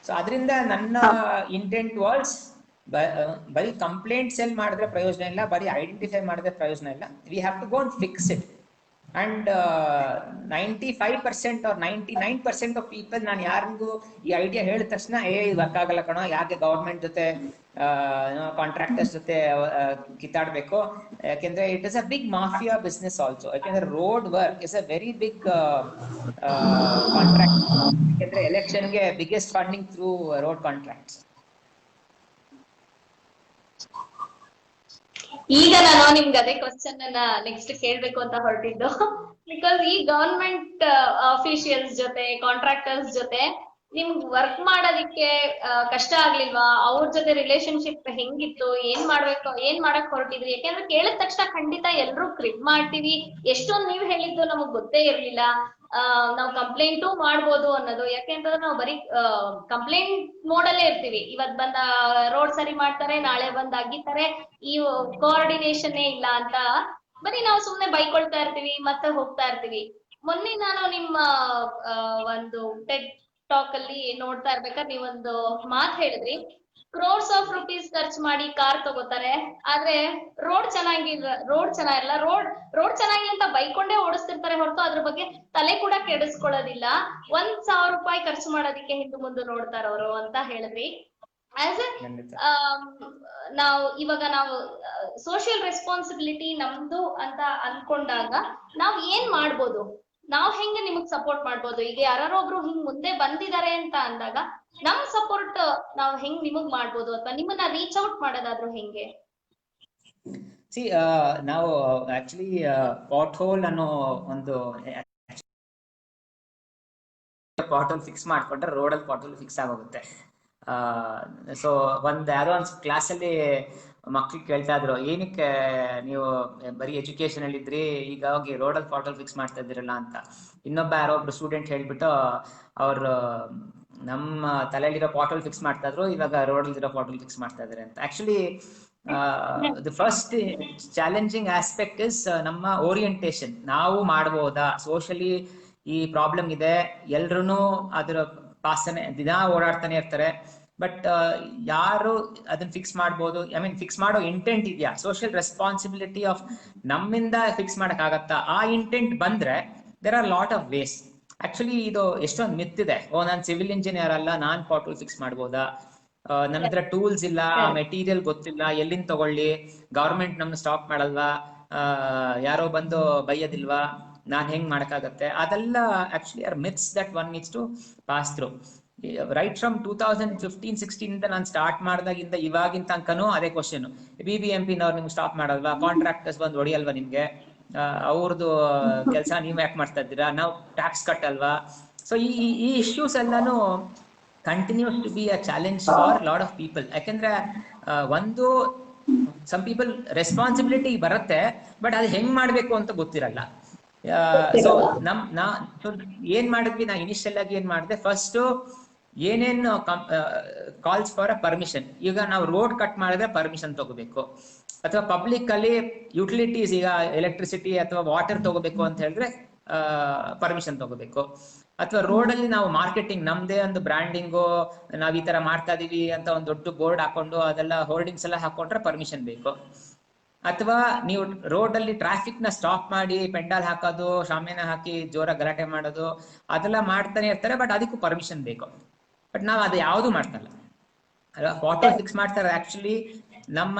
ಸೊ ಅದರಿಂದ ನನ್ನ ಇಂಟೆಂಟ್ ವಾಸ್, ಬರೀ ಕಂಪ್ಲೇಂಟ್ ಸೆಲ್ ಮಾಡಿದ್ರೆ ಪ್ರಯೋಜನ ಇಲ್ಲ, ಬರೀ ಐಡೆಂಟಿಫೈ ಮಾಡಿದ್ರೆ ಪ್ರಯೋಜನ ಇಲ್ಲ. We have to go and fix it. And 95% or 99% of people, ನಾನು ಯಾರಿಗೂ ಈ ಐಡಿಯಾ ಹೇಳಿದ ತಕ್ಷಣ ವರ್ಕ್ ಆಗಲ್ಲ ಕಣೋ, ಯಾಕೆ ಗವರ್ಮೆಂಟ್ ಜೊತೆ ಕಾಂಟ್ರಾಕ್ಟರ್ಸ್ ಜೊತೆ ಕಿತ್ತಾಡ್ಬೇಕು, ಯಾಕೆಂದ್ರೆ it is a big mafia business also. ಯಾಕೆಂದ್ರೆ road work is a very big contract. ಯಾಕೆಂದ್ರೆ ಎಲೆಕ್ಷನ್ಗೆ biggest funding through road contracts. ಈಗ ನಾನು ನಿಮ್ಗೆ ಅದೇ ಕ್ವಶನ್ ಅನ್ನ ನೆಕ್ಸ್ಟ್ ಕೇಳ್ಬೇಕು ಅಂತ ಹೊರಟಿದ್ದು. ಬಿಕಾಸ್ ಈ ಗವರ್ಮೆಂಟ್ ಅಫಿಷಿಯಲ್ಸ್ ಜೊತೆ, ಕಾಂಟ್ರಾಕ್ಟರ್ಸ್ ಜೊತೆ ನಿಮ್ಗ್ ವರ್ಕ್ ಮಾಡೋದಿಕ್ಕೆ ಕಷ್ಟ ಆಗ್ಲಿಲ್ವಾ? ಅವ್ರ ಜೊತೆ ರಿಲೇಶನ್ಶಿಪ್ ಹೆಂಗಿತ್ತು? ಏನ್ ಮಾಡಕ್ ಹೊರಟಿದ್ರಿ? ಯಾಕೆಂದ್ರೆ ಕೇಳಿದ ತಕ್ಷಣ ಖಂಡಿತ ಎಲ್ರು ಕ್ರಿಪ್ ಮಾಡ್ತೀವಿ, ಎಷ್ಟೊಂದ್ ನೀವ್ ಹೇಳಿದ್ದು ನಮಗ್ ಗೊತ್ತೇ ಇರ್ಲಿಲ್ಲ, ನಾವ್ ಕಂಪ್ಲೇಂಟು ಮಾಡ್ಬೋದು ಅನ್ನೋದು. ಯಾಕೆಂತಂದ್ರೆ ನಾವು ಬರೀ ಕಂಪ್ಲೇಂಟ್ ಮೋಡಲ್ಲೇ ಇರ್ತೀವಿ. ಇವತ್ ಬಂದ ರೋಡ್ ಸರಿ ಮಾಡ್ತಾರೆ, ನಾಳೆ ಬಂದ್ ಅಗಿತಾರೆ, ಈ ಕೋಆರ್ಡಿನೇಷನ್ ಇಲ್ಲ ಅಂತ ಬರೀ ನಾವು ಸುಮ್ನೆ ಬೈಕೊಳ್ತಾ ಇರ್ತೀವಿ, ಮತ್ತೆ ಹೋಗ್ತಾ ಇರ್ತೀವಿ. ಮೊನ್ನೆ ನಾನು ನಿಮ್ಮ ಒಂದು ಟೆಡ್ ಟಾಕ್ ಅಲ್ಲಿ ನೋಡ್ತಾ ಇರ್ಬೇಕಾದ್ರೆ ನೀವೊಂದು ಮಾತ್ ಹೇಳಿದ್ರಿ, ಕ್ರೋರ್ಸ್ ಆಫ್ ರುಪೀಸ್ ಖರ್ಚು ಮಾಡಿ ಕಾರ್ ತಗೋತಾರೆ, ಆದ್ರೆ ರೋಡ್ ಚೆನ್ನಾಗಿಲ್ಲ, ರೋಡ್ ಚೆನ್ನಾಗಿ ಅಂತ ಬೈಕೊಂಡೇ ಓಡಿಸ್ತಿರ್ತಾರೆ ಹೊರತು ಅದ್ರ ಬಗ್ಗೆ ತಲೆ ಕೂಡ ಕೆಡಿಸ್ಕೊಳ್ಳೋದಿಲ್ಲ. 1,000 ರೂಪಾಯಿ ಖರ್ಚು ಮಾಡೋದಿಕ್ಕೆ ಹಿಂದೆ ಮುಂದೆ ನೋಡ್ತಾರ ಅವರು ಅಂತ ಹೇಳಿದ್ರಿ. ಆಸ್ ನಾವು ಸೋಷಿಯಲ್ ರೆಸ್ಪಾನ್ಸಿಬಿಲಿಟಿ ನಮ್ದು ಅಂತ ಅನ್ಕೊಂಡಾಗ ನಾವ್ ಏನ್ ಮಾಡ್ಬೋದು? ನಾವ್ ಹೆಂಗೆ ನಿಮಗ್ ಸಪೋರ್ಟ್ ಮಾಡ್ಬೋದು? ಈಗ ಯಾರೊಬ್ರು ಹಿಂಗ್ ಮುಂದೆ ಬಂದಿದ್ದಾರೆ ಅಂತ ಅಂದಾಗ ನಮ್ ಸಪೋರ್ಟ್ ನಾವ್ ಹೆಂಗ್ ನಿಮಗ್ ಮಾಡ್ಬೋದು, ಅಥವಾ ನಿಮ್ಮನ್ನ ರೀಚ್ ಔಟ್ ಮಾಡೋದಾದ್ರೂ ಹೆಂಗೆ? ನಾವು ಆಕ್ಚುಲಿ ಪಾಟ್ ಹೋಲ್ ಅನ್ನೋ ಒಂದು ಪಾಟ್ ಹೋಲ್ ಫಿಕ್ಸ್ ಮಾಡ್ಕೊಂಡ್ರೆ ರೋಡಲ್ಲಿ ಪಾಟ್ ಹೋಲ್ ಫಿಕ್ಸ್ ಆಗೋಗುತ್ತೆ. ಸೊ ಯಾರೋ ಒಂದು ಕ್ಲಾಸಲ್ಲಿ ಮಕ್ಳು ಕೇಳ್ತಾ ಇದ್ರು, ಏನಕ್ಕೆ ನೀವು ಬರೀ ಎಜುಕೇಶನ್ ಅಲ್ಲಿ ಇದ್ರಿ, ಈಗ ಹೋಗಿ ರೋಡಲ್ಲಿ ಫಾಟೋ ಫಿಕ್ಸ್ ಮಾಡ್ತಾ ಇದ್ದೀರಲ್ಲ ಅಂತ. ಇನ್ನೊಬ್ಬ ಯಾರೋ ಒಬ್ರು ಸ್ಟೂಡೆಂಟ್ ಹೇಳ್ಬಿಟ್ಟು ಅವ್ರು ನಮ್ಮ ತಲೆಯಲ್ಲಿರೋ ಫಾಟೋ ಫಿಕ್ಸ್ ಮಾಡ್ತಾ ಇದ್ರು, ಇವಾಗ ರೋಡಲ್ಲಿ ಇರೋ ಫಾಟೋ ಫಿಕ್ಸ್ ಮಾಡ್ತಾ ಇದಾರೆ ಅಂತ. Actually the first challenging aspect is ನಮ್ಮ ಓರಿಯಂಟೇಶನ್. ನಾವು ಮಾಡಬಹುದಾ, ಸೋಷಲಿ ಈ ಪ್ರಾಬ್ಲಮ್ ಇದೆ, ಎಲ್ರು ಅದರ ಪಾಸನೆ ದಿನ ಓಡಾಡ್ತಾನೆ ಇರ್ತಾರೆ, ಬಟ್ ಯಾರು ಅದನ್ನ ಫಿಕ್ಸ್ ಮಾಡ್ಬೋದು, ಐ ಮೀನ್ ಫಿಕ್ಸ್ ಮಾಡೋ ಇಂಟೆಂಟ್ ಇದೆಯಾ, ಸೋಷಿಯಲ್ ರೆಸ್ಪಾನ್ಸಿಬಿಲಿಟಿ ಆಫ್ ನಮ್ಮಿಂದ ಫಿಕ್ಸ್ ಮಾಡಕ್ ಆಗತ್ತಾ, ಆ ಇಂಟೆಂಟ್ ಬಂದ್ರೆ there are lot of ways. Actually ಇದು ಎಷ್ಟೊಂದು ಮಿತ್ತಿದೆ, ನಾನ್ ಸಿವಿಲ್ ಇಂಜಿನಿಯರ್ ಅಲ್ಲ, ನಾನ್ ಫಾಟೋ ಫಿಕ್ಸ್ ಮಾಡ್ಬೋದಾ, ನನ್ನ ಹತ್ರ ಟೂಲ್ಸ್ ಇಲ್ಲ, ಮೆಟೀರಿಯಲ್ ಗೊತ್ತಿಲ್ಲ, ಎಲ್ಲಿಂದ ತಗೊಳ್ಳಿ, ಗವರ್ಮೆಂಟ್ ನಮ್ನ ಸ್ಟಾಪ್ ಮಾಡಲ್ವಾ, ಯಾರೋ ಬಂದು ಬೈಯೋದಿಲ್ವಾ, ನಾನ್ ಹೆಂಗ್ ಮಾಡಕ್ಕಾಗತ್ತೆ, ಅದೆಲ್ಲ actually are myths that one needs to pass through. Right from 2015-16 ಇಂದ ನಾನು ಸ್ಟಾರ್ಟ್ ಮಾಡಿದಾಗಿಂದ ಇವಾಗಿನ ತನಕನೂ ಅದೇ ಕ್ವಶನ್, BBMP-ನವ್ರು ನಿಮ್ಗೆ ಸ್ಟಾಪ್ ಮಾಡಲ್ವಾ, ಕಾಂಟ್ರಾಕ್ಟರ್ಸ್ ಬಂದು ಹೊಡಿಯಲ್ವಾ ನಿಮ್ಗೆ, ಅವ್ರದ್ದು ಕೆಲಸ ನೀವ್ ಯಾಕೆ ಮಾಡ್ತಾ ಇದ್ದೀರಾ, ನಾವು ಟ್ಯಾಕ್ಸ್ ಕಟ್ಟಲ್ವಾ. ಸೊ ಈ ಇಶ್ಯೂಸ್ ಎಲ್ಲಾನು continues to be a challenge for lot of people. ಯಾಕೆಂದ್ರೆ ಒಂದು ಸಮ್ ಪೀಪಲ್ ರೆಸ್ಪಾನ್ಸಿಬಿಲಿಟಿ ಬರುತ್ತೆ, ಬಟ್ ಅದು ಹೆಂಗ್ ಮಾಡ್ಬೇಕು ಅಂತ ಗೊತ್ತಿರಲ್ಲ. ಸೊ ಏನ್ ಮಾಡಿದ್ವಿ, ನಾ ಇನಿಷಿಯಲ್ ಆಗಿ ಏನ್ ಮಾಡಿದೆ, ಫಸ್ಟ್ ಏನೇನು ಕಾಲ್ಸ್ ಫಾರ್ ಅ ಪರ್ಮಿಷನ್. ಈಗ ನಾವು ರೋಡ್ ಕಟ್ ಮಾಡಿದ್ರೆ ಪರ್ಮಿಷನ್ ತಗೋಬೇಕು, ಅಥವಾ ಪಬ್ಲಿಕ್ ಅಲ್ಲಿ ಯುಟಿಲಿಟೀಸ್, ಈಗ ಎಲೆಕ್ಟ್ರಿಸಿಟಿ ಅಥವಾ ವಾಟರ್ ತಗೋಬೇಕು ಅಂತ ಹೇಳಿದ್ರೆ ಪರ್ಮಿಷನ್ ತಗೋಬೇಕು, ಅಥವಾ ರೋಡ್ ಅಲ್ಲಿ ನಾವು ಮಾರ್ಕೆಟಿಂಗ್, ನಮ್ದೇ ಒಂದು ಬ್ರ್ಯಾಂಡಿಂಗು, ನಾವ್ ಈ ತರ ಮಾಡ್ತಾ ಇದೀವಿ ಅಂತ ಒಂದು ದೊಡ್ಡ ಬೋರ್ಡ್ ಹಾಕೊಂಡು ಅದೆಲ್ಲ ಹೋರ್ಡಿಂಗ್ಸ್ ಎಲ್ಲ ಹಾಕೊಂಡ್ರೆ ಪರ್ಮಿಷನ್ ಬೇಕು. ಅಥವಾ ನೀವು ರೋಡ್ ಅಲ್ಲಿ ಟ್ರಾಫಿಕ್ ನ ಸ್ಟಾಪ್ ಮಾಡಿ ಪೆಂಡಾಲ್ ಹಾಕೋದು, ಶಾಮಿಯಾನ ಹಾಕಿ ಜೋರ ಗಲಾಟೆ ಮಾಡೋದು, ಅದೆಲ್ಲ ಮಾಡ್ತಾನೆ ಇರ್ತಾರೆ, ಬಟ್ ಅದಕ್ಕೂ ಪರ್ಮಿಷನ್ ಬೇಕು. ಬಟ್ ನಾವ್ ಅದು ಯಾವ್ದು ಮಾಡ್ತಾರಲ್ಲ, ಫಾಟೋ ಫಿಕ್ಸ್ ಮಾಡ್ತಾರೆ. ಆಕ್ಚುಲಿ ನಮ್ಮ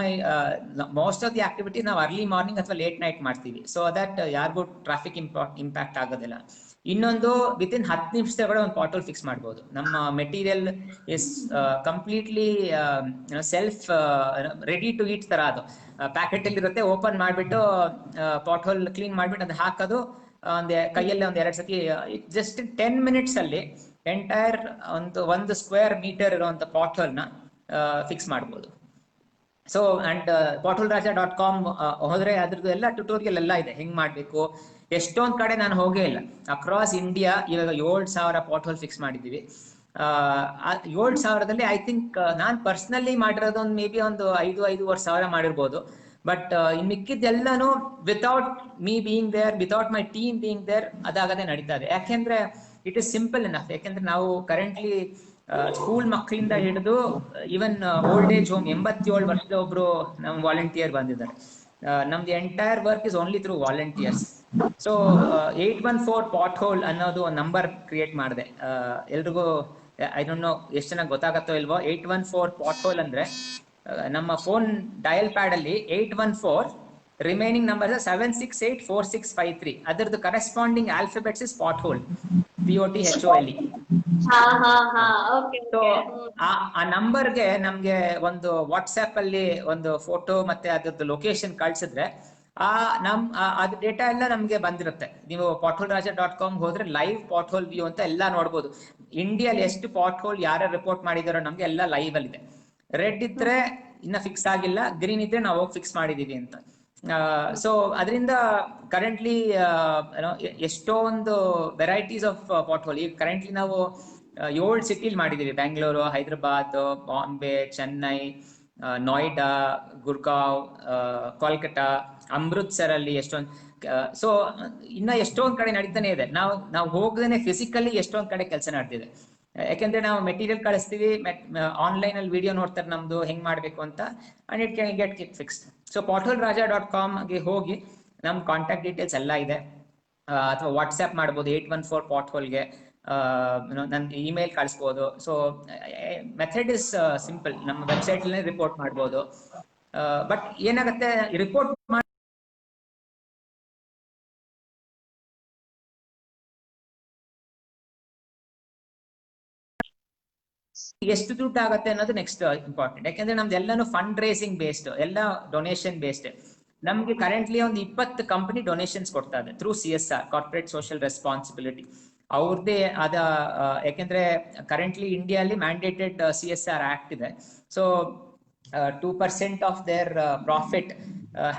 ಮೋಸ್ಟ್ ಆಫ್ ದಿ ಆಕ್ಟಿವಿಟಿ ನಾವು ಅರ್ಲಿ ಮಾರ್ನಿಂಗ್ ಅಥವಾ ಲೇಟ್ ನೈಟ್ ಮಾಡ್ತೀವಿ, ಸೊ ದಟ್ ಯಾರಿಗೂ ಟ್ರಾಫಿಕ್ ಇಂಪ್ಯಾಕ್ಟ್ ಆಗೋದಿಲ್ಲ. ಇನ್ನೊಂದು, ವಿತಿನ್ 10 ನಿಮಿಷದೊಳಗಡೆ ಒಂದು ಫಾಟೋ ಫಿಕ್ಸ್ ಮಾಡ್ಬೋದು. ನಮ್ಮ material is completely self ready to eat ತರ, ಅದು ಪ್ಯಾಕೆಟ್ ಅಲ್ಲಿ ಇರುತ್ತೆ, ಓಪನ್ ಮಾಡ್ಬಿಟ್ಟು ಪಾಟ್ ಹೋಲ್ ಕ್ಲೀನ್ ಮಾಡ್ಬಿಟ್ಟು ಅದು ಹಾಕೋದು, ಕೈಯಲ್ಲೇ ಒಂದ್ 2 ಸತಿ, ಜಸ್ಟ್ 10 ಮಿನಿಟ್ಸ್ ಅಲ್ಲಿ ಎಂಟೈರ್ ಒಂದು ಸ್ಕ್ವೇರ್ ಮೀಟರ್ ಇರುವಂತ ಪಾಟ್ ಹೋಲ್ ನ ಫಿಕ್ಸ್ ಮಾಡ್ಬೋದು. ಸೊ ಅಂಡ್ potholraja.com ಹೋದ್ರೆ ಅದ್ರದ್ದು ಎಲ್ಲ ಟ್ಯುಟೋರಿಯಲ್ ಎಲ್ಲ ಇದೆ, ಹೆಂಗ್ ಮಾಡ್ಬೇಕು. ಎಷ್ಟೊಂದ್ ಕಡೆ ನಾನು ಹೋಗೇ ಇಲ್ಲ, ಅಕ್ರಾಸ್ ಇಂಡಿಯಾ ಇವಾಗ 7,000 ಪಾಟ್ ಹೋಲ್ ಫಿಕ್ಸ್ ಮಾಡಿದೀವಿ. 7,000ದಲ್ಲಿ ಐ ಥಿಂಕ್ ನಾನ್ ಪರ್ಸನಲಿ ಮಾಡಿರೋದು ಒಂದು ಮೇ ಬಿ ಒಂದು 5,000 ಮಾಡಿರ್ಬೋದು. ಬಟ್ ಇನ್ ಮಿಕ್ಕಿದ್ದೆಲ್ಲಾನು without me being there, without my team being there, ಅದಾಗದೆ ನಡೀತಾ ಇದೆ. ಯಾಕೆಂದ್ರೆ ಇಟ್ ಇಸ್ ಸಿಂಪಲ್ ಎನಫ್. ಯಾಕೆಂದ್ರೆ ನಾವು ಕರೆಂಟ್ಲಿ ಸ್ಕೂಲ್ ಮಕ್ಕಳಿಂದ ಹಿಡಿದು ಈವನ್ ಓಲ್ಡ್ ಏಜ್ ಹೋಮ್ 87 ವರ್ಷದ ಒಬ್ರು ನಮ್ ವಾಲಂಟಿಯರ್ ಬಂದಿದ್ದಾರೆ. ನಮ್ದು entire work is only through volunteers. So 814 pothole ಅನ್ನೋದು ಒಂದು ನಂಬರ್ ಕ್ರಿಯೇಟ್ ಮಾಡಿದೆ. ಎಲ್ರಿಗೂ ಐ ಡೋಂಟ್ ನೋ ಎಷ್ಟು ಚೆನ್ನಾಗಿ ಗೊತ್ತಾಗತ್ತೋ ಇಲ್ವೋ. 814 ಪಾಟ್ ಹೋಲ್ ಅಂದ್ರೆ ನಮ್ಮ ಫೋನ್ ಡಯಲ್ ಪ್ಯಾಡ್ ಅಲ್ಲಿ 814, ರಿಮೈನಿಂಗ್ ನಂಬರ್ 7684653. ಅದರದ್ದು corresponding alphabets is pothole, POTHOLE. So ಆ ನಂಬರ್ಗೆ ನಮ್ಗೆ ಒಂದು ವಾಟ್ಸ್ಆಪ್ ಅಲ್ಲಿ ಒಂದು ಫೋಟೋ ಮತ್ತೆ ಅದ್ರದ್ದು ಲೊಕೇಶನ್ ಕಳ್ಸಿದ್ರೆ ಅದ್ ಡೇಟಾ ಎಲ್ಲ ನಮ್ಗೆ ಬಂದಿರುತ್ತೆ. ನೀವು potholraja.com ಹೋದ್ರೆ ಲೈವ್ ಪಾಟ್ ಹೋಲ್ ವ್ಯೂ ಅಂತ ಎಲ್ಲ ನೋಡ್ಬೋದು. ಇಂಡಿಯಾಲಿ ಎಷ್ಟು ಪಾಟ್ ಹೋಲ್ ಯಾರು ರಿಪೋರ್ಟ್ ಮಾಡಿದಾರೋ ನಮ್ಗೆ ಎಲ್ಲ ಲೈವ್ ಅಲ್ಲಿ ಇದೆ. ರೆಡ್ ಇದ್ರೆ ಇನ್ನ ಫಿಕ್ಸ್ ಆಗಿಲ್ಲ, ಗ್ರೀನ್ ಇದ್ರೆ ನಾವು ಹೋಗಿ ಫಿಕ್ಸ್ ಮಾಡಿದೀವಿ ಅಂತ. ಸೊ ಅದರಿಂದ ಕರೆಂಟ್ಲಿ ಎಷ್ಟೊಂದು ವೆರೈಟೀಸ್ ಆಫ್ ಪಾಟ್ ಹೋಲ್. ಈಗ ಕರೆಂಟ್ಲಿ ನಾವು 7 ಸಿಟಿಲಿ ಮಾಡಿದೀವಿ, ಬೆಂಗಳೂರು, ಹೈದರಾಬಾದ್, ಬಾಂಬೆ, ಚೆನ್ನೈ, ನೋಯ್ಡಾ, ಗುರ್ಗಾಂವ್, ಕೋಲ್ಕತ್ತಾ, ಅಮೃತ್ಸರ್ ಅಲ್ಲಿ ಎಷ್ಟೊಂದು. ಸೊ ಇನ್ನ ಎಷ್ಟೊಂದ್ ಕಡೆ ನಡೀತಾನೆ ಇದೆ. ನಾವು ಹೋಗದೇನೆ ಫಿಸಿಕಲಿ ಎಷ್ಟೊಂದ್ ಕಡೆ ಕೆಲಸ ನಡೆದಿದೆ. ಯಾಕೆಂದ್ರೆ ನಾವು ಮೆಟೀರಿಯಲ್ ಕಳಿಸ್ತೀವಿ, ಆನ್ಲೈನ್ ಅಲ್ಲಿ ವಿಡಿಯೋ ನೋಡ್ತಾರೆ ನಮ್ದು ಹೆಂಗ್ ಮಾಡ್ಬೇಕು ಅಂತ, and it can get fixed. So potholraja.com ಗೆ ಹೋಗಿ ನಮ್ ಕಾಂಟ್ಯಾಕ್ಟ್ ಡೀಟೇಲ್ಸ್ ಎಲ್ಲ ಇದೆ. ಅಥವಾ ವಾಟ್ಸ್ಆಪ್ ಮಾಡ್ಬೋದು 814 ಪಾಟ್ ಹೋಲ್ಗೆ, ನನ್ ಇಮೇಲ್ ಕಳಿಸ್ಬೋದು. ಸೊ ಮೆಥಡ್ ಇಸ್ ಸಿಂಪಲ್, ನಮ್ಮ ವೆಬ್ಸೈಟ್ ಅಲ್ಲೇ ರಿಪೋರ್ಟ್ ಮಾಡ್ಬೋದು. ಬಟ್ ಏನಾಗುತ್ತೆ, ರಿಪೋರ್ಟ್ ಎಷ್ಟು ದುಡ್ಡು ಆಗುತ್ತೆ ಅನ್ನೋದು ನೆಕ್ಸ್ಟ್ ಇಂಪಾರ್ಟೆಂಟ್. ಯಾಕಂದ್ರೆ ನಮ್ದು ಎಲ್ಲಾನು ಫಂಡ್ ರೇಸಿಂಗ್ ಬೇಸ್ಡ್, ಎಲ್ಲ ಡೊನೇಷನ್ ಬೇಸ್ಡ್. ನಮ್ಗೆ ಕರೆಂಟ್ಲಿ ಒಂದು 20 ಕಂಪನಿ ಡೊನೇಷನ್ಸ್ ಕೊಡ್ತಾ ಇದೆ through CSR, corporate social responsibility. ಅವ್ರದ್ದೇ ಆದ, ಯಾಕೆಂದ್ರೆ ಕರೆಂಟ್ಲಿ ಇಂಡಿಯಾಲಿ ಮ್ಯಾಂಡೇಟೆಡ್ CSR ಆಕ್ಟ್ ಇದೆ. So 2% of their profit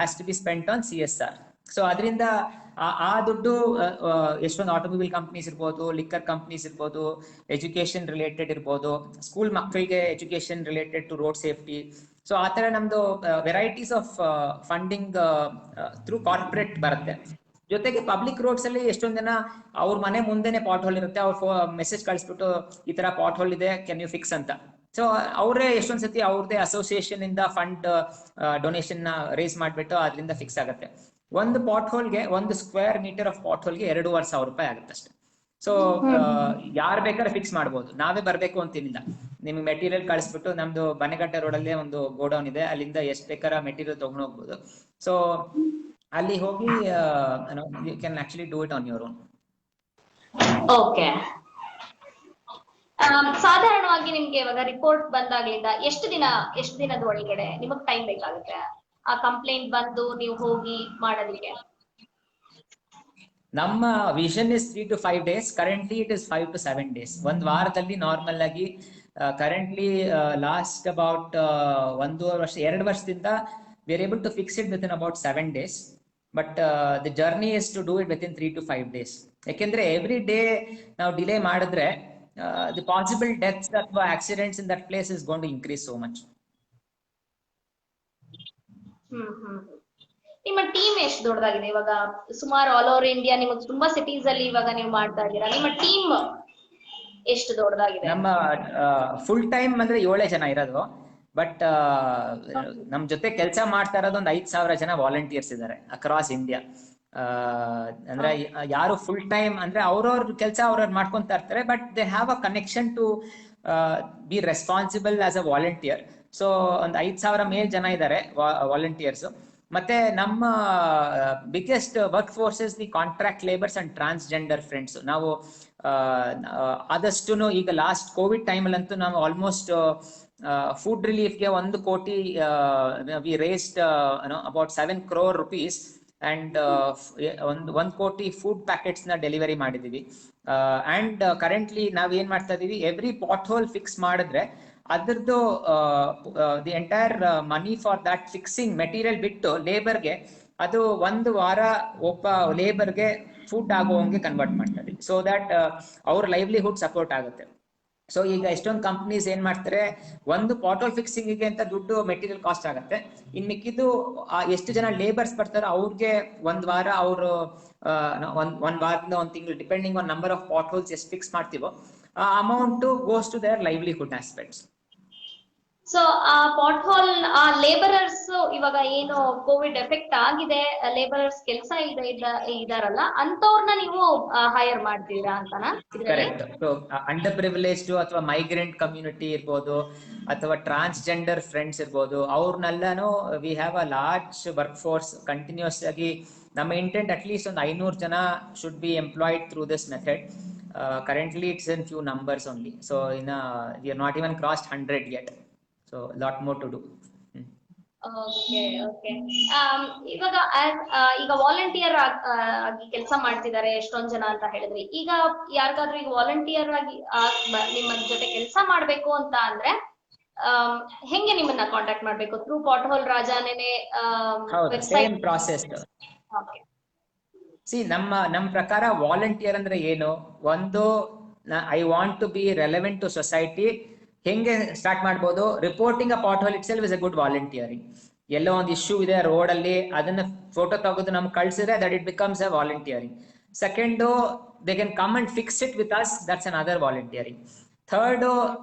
has to be spent on CSR. So ಅದರಿಂದ ಆ ದುಡ್ಡು ಎಷ್ಟೊಂದು ಆಟೋಮೊಬೈಲ್ ಕಂಪ್ನೀಸ್ ಇರ್ಬೋದು, ಲಿಕ್ಕರ್ ಕಂಪ್ನೀಸ್ ಇರ್ಬೋದು, ಎಜುಕೇಶನ್ ರಿಲೇಟೆಡ್ ಇರ್ಬೋದು, ಸ್ಕೂಲ್ ಮಕ್ಕಳಿಗೆ education related to road safety. So ಆ ತರ ನಮ್ದು varieties of funding through corporate ಬರುತ್ತೆ. ಜೊತೆಗೆ ಪಬ್ಲಿಕ್ ರೋಡ್ಸ್ ಅಲ್ಲಿ ಎಷ್ಟೊಂದ್ ಜನ ಅವ್ರ ಮನೆ ಮುಂದೆನೆ ಪಾಟ್ ಹೋಲ್ ಇರುತ್ತೆ, ಅವ್ರ ಮೆಸೇಜ್ ಕಳಿಸ್ಬಿಟ್ಟು ಈ ತರ ಪಾಟ್ ಹೋಲ್ ಇದೆ, ಕ್ಯಾನ್ ಯು ಫಿಕ್ಸ್ ಅಂತ. ಸೊ ಅವರೇ ಎಷ್ಟೊಂದ್ ಸತಿ ಅವ್ರದೇ ಅಸೋಸಿಯೇಷನ್ ಇಂದ ಫಂಡ್ ಡೊನೇಷನ್ ನ ರೇಸ್ ಮಾಡ್ಬಿಟ್ಟು ಅದರಿಂದ ಫಿಕ್ಸ್ ಆಗುತ್ತೆ. ಒಂದು ಪಾಟ್ ಹೋಲ್ಗೆ, ಒಂದು ಸ್ಕ್ವೇರ್ ಮೀಟರ್ ಆಫ್ ಪಾಟ್ ಹೋಲ್ಗೆ 2,500 ರೂಪಾಯಿ ಆಗುತ್ತೆ ಅಷ್ಟೇ. ಸೊ ಯಾರು ಬೇಕಾದ್ರೆ ಫಿಕ್ಸ್ ಮಾಡ್ಬೋದು, ನಾವೇ ಬರ್ಬೇಕು ಅಂತೇನಿಲ್ಲ. ನಿಮ್ಗೆ ಮೆಟೀರಿಯಲ್ ಕಳಿಸ್ಬಿಟ್ಟು, ನಮ್ದು ಬನೆಗಟ್ಟೆ ರೋಡ್ ಅಲ್ಲೇ ಒಂದು ಗೋಡೌನ್ ಇದೆ, ಅಲ್ಲಿಂದ ಎಷ್ಟ್ ಬೇಕಾದ್ರೆ ಮೆಟೀರಿಯಲ್ ತಗೊಂಡು ಹೋಗ್ಬೋದು. ಸೊ ಅಲ್ಲಿ ಹೋಗಿ you can actually do it on your own. Okay. ಸಾಧಾರಣವಾಗಿ ನಿಮ್ಗೆ ಇವಾಗ ರಿಪೋರ್ಟ್ ಬಂದಾಗ್ಲಿಂದ ಎಷ್ಟು ದಿನದ ಒಳಗಡೆ ನಿಮಗ್ ಟೈಮ್ ಬೇಕಾಗುತ್ತೆ ಆ ಕಂಪ್ಲೇಂಟ್ ಬಂದು ನೀವು ಹೋಗಿ ಮಾಡೋದಕ್ಕೆ? ನಮ್ಮ vision is 3 to 5 days. Currently it is 5 to 7 days. ಒಂದ್ ವಾರದಲ್ಲಿ ನಾರ್ಮಲ್ ಆಗಿ ಕರೆಂಟ್ಲಿ ಲಾಸ್ಟ್ ಅಬೌಟ್ 2 ವರ್ಷದಿಂದ we are able to fix it within about 7 days. But the journey is to do it within 3 to 5 days. ಯಾಕೆಂದ್ರೆ every day ನಾವು delay ಮಾಡಿದ್ರೆ the possible deaths ಅಥವಾ accidents in that place is going to increase so much. ನಿಮ್ಮ team ಎಷ್ಟು ದೊಡ್ಡದಾಗಿದೆ ಇವಾಗ? ಸುಮಾರು all over India ನಿಮಗೆ ತುಂಬಾ ಸಿಟೀಸ್ ಅಲ್ಲಿ ಇವಾಗ ನೀವು ಮಾಡ್ತಾ ಇದ್ದೀರಾ. ನಿಮ್ಮ ಟೀಮ್ ಎಷ್ಟು ದೊಡ್ಡದಾಗಿದೆ? ನಮ್ಮ ಫುಲ್ ಟೈಮ್ ಅಂದ್ರೆ 7 ಜನ ಇರೋದು. ಬಟ್ ನಮ್ ಜೊತೆ ಕೆಲಸ ಮಾಡ್ತಾ ಇರೋದು ಒಂದು 5,000 ಜನ ವಾಲಂಟಿಯರ್ಸ್ ಇದ್ದಾರೆ ಅಕ್ರಾಸ್ ಇಂಡಿಯಾ. ಅಂದ್ರೆ ಯಾರು ಫುಲ್ ಟೈಮ್ ಅಂದ್ರೆ ಅವ್ರವ್ರ ಕೆಲಸ ಅವ್ರವ್ರು ಮಾಡ್ಕೊಂತ ಇರ್ತಾರೆ, but they have a connection to be responsible as a volunteer. So ಒಂದು 5,000 ಮೇಲ್ ಜನ ಇದ್ದಾರೆ ವಾಲಂಟಿಯರ್ಸ್. ಮತ್ತೆ ನಮ್ಮ biggest work forces the contract labours and transgender friends. ನಾವು ಆದಷ್ಟು ಈಗ ಲಾಸ್ಟ್ ಕೋವಿಡ್ ಟೈಮಲ್ಲಂತೂ ನಾವು ಆಲ್ಮೋಸ್ಟ್ ಫುಡ್ ರಿಲೀಫ್ಗೆ 1 ಕೋಟಿ we raised about 7 crore rupees and 1 ಕೋಟಿ ಫುಡ್ ಪ್ಯಾಕೆಟ್ಸ್ ನ ಡೆಲಿವರಿ ಮಾಡಿದೀವಿ. ಅಂಡ್ ಕರೆಂಟ್ಲಿ ನಾವ್ ಏನ್ ಮಾಡ್ತಾ ಇದೀವಿ, ಎವ್ರಿ ಪಾಟ್ ಹೋಲ್ ಫಿಕ್ಸ್ ಮಾಡಿದ್ರೆ ಅದರದ್ದು the entire money for that fixing material ಬಿಟ್ಟು ಲೇಬರ್ಗೆ ಅದು 1 ವಾರ ಒಬ್ಬ ಲೇಬರ್ಗೆ ಫುಡ್ ಆಗುವಂಗೆ ಕನ್ವರ್ಟ್ ಮಾಡ್ತಾ ಇದೀವಿ. ಸೊ ದಟ್ ಅವ್ರ ಲೈವ್ಲಿಹುಡ್ ಸಪೋರ್ಟ್ ಆಗುತ್ತೆ. ಸೊ ಈಗ ಎಷ್ಟೊಂದು ಕಂಪ್ನೀಸ್ ಏನ್ ಮಾಡ್ತಾರೆ, ಒಂದು ಪಾಟ್ ಹೋಲ್ ಫಿಕ್ಸಿಂಗ್ ಗೆ ಅಂತ ದುಡ್ಡು ಮೆಟೀರಿಯಲ್ ಕಾಸ್ಟ್ ಆಗುತ್ತೆ, ಇನ್ ಮಿಕ್ಕಿದ್ದು ಎಷ್ಟು ಜನ ಲೇಬರ್ಸ್ ಬರ್ತಾರೋ ಅವ್ರಿಗೆ 1 ವಾರ, ಅವರು ಒಂದ್ ವಾರದಿಂದ 1 ತಿಂಗಳು depending on number of potholes ಎಷ್ಟು ಫಿಕ್ಸ್ ಮಾಡ್ತೀವೋ ಆ amount goes to their livelihood aspects. So ಆ ಪಾಟ್ ಹೋಲ್ ಆ ಲೇಬರರ್ಸ್ ಇವಾಗ ಏನು ಕೋವಿಡ್ ಎಫೆಕ್ಟ್ ಆಗಿದೆ, ಲೇಬರರ್ಸ್ ಕೆಲಸ ಇದಾರಲ್ಲ ಅಂತವ್ರನ್ನ ನೀವು ಹೈರ್ ಮಾಡ್ತೀರಾ ಅಂತನಾ? ಕರೆಕ್ಟ್. ಸೊ ಅಂಡರ್ ಪ್ರಿವಿಲೇಜ್ಡ್ ಅಥವಾ ಮೈಗ್ರೆಂಟ್ ಕಮ್ಯುನಿಟಿ ಇರ್ಬೋದು ಅಥವಾ ಟ್ರಾನ್ಸ್ಜೆಂಡರ್ ಫ್ರೆಂಡ್ಸ್ ಇರ್ಬೋದು, ಅವ್ರನ್ನೆಲ್ಲಾನು we have a large work force continues ಆಗಿ. ನಮ್ಮ ಇಂಟೆಂಟ್ ಅಟ್ಲೀಸ್ಟ್ ಒಂದು 500 ಜನ should be employed through this method. Currently it's in few numbers only, so we are not even crossed 100 yet, so lot more to do. Okay. ಈಗ volunteer ಆಗಿ ಕೆಲಸ ಮಾಡ್ತಿದ್ದಾರೆ ಎಷ್ಟೊಂದ್ ಜನ ಅಂತ ಹೇಳಿದ್ರಿ. ಈಗ ಯಾರಿಗಾದ್ರೂ ಈಗ ವಾಲಂಟಿಯರ್ ಆಗಿ ನಿಮ್ಮ ಜೊತೆ ಕೆಲಸ ಮಾಡ್ಬೇಕು ಅಂತ ಅಂದ್ರೆ ಹೆಂಗೆ ನಿಮ್ಮನ್ನ ಕಾಂಟ್ಯಾಕ್ಟ್ ಮಾಡ್ಬೇಕು? ಥ್ರೂ ಪಾಟ್ ಹೋಲ್ ರಾಜಾನೇನೆ ಸೇಮ್ ಪ್ರಾಸೆಸ್. ಸಿ ನಮ್ಮ ಪ್ರಕಾರ ವಾಲಂಟಿಯರ್ ಅಂದ್ರೆ ಏನು, ಒಂದು I want to be relevant to society. ಹೆಂಗೆ ಸ್ಟಾರ್ಟ್ ಮಾಡ್ಬೋದು? Reporting a pot hole itself is a good volunteering. ಎಲ್ಲೋ ಒಂದು ಇಶ್ಯೂ ಇದೆ ರೋಡ್ ಅಲ್ಲಿ, ಅದನ್ನ ಫೋಟೋ ತೆಗೆದು ನಮ್ಗೆ ಕಳ್ಸಿದ್ರೆ that it becomes a volunteering. Second, they can come and fix it with us, that's another volunteering. Third,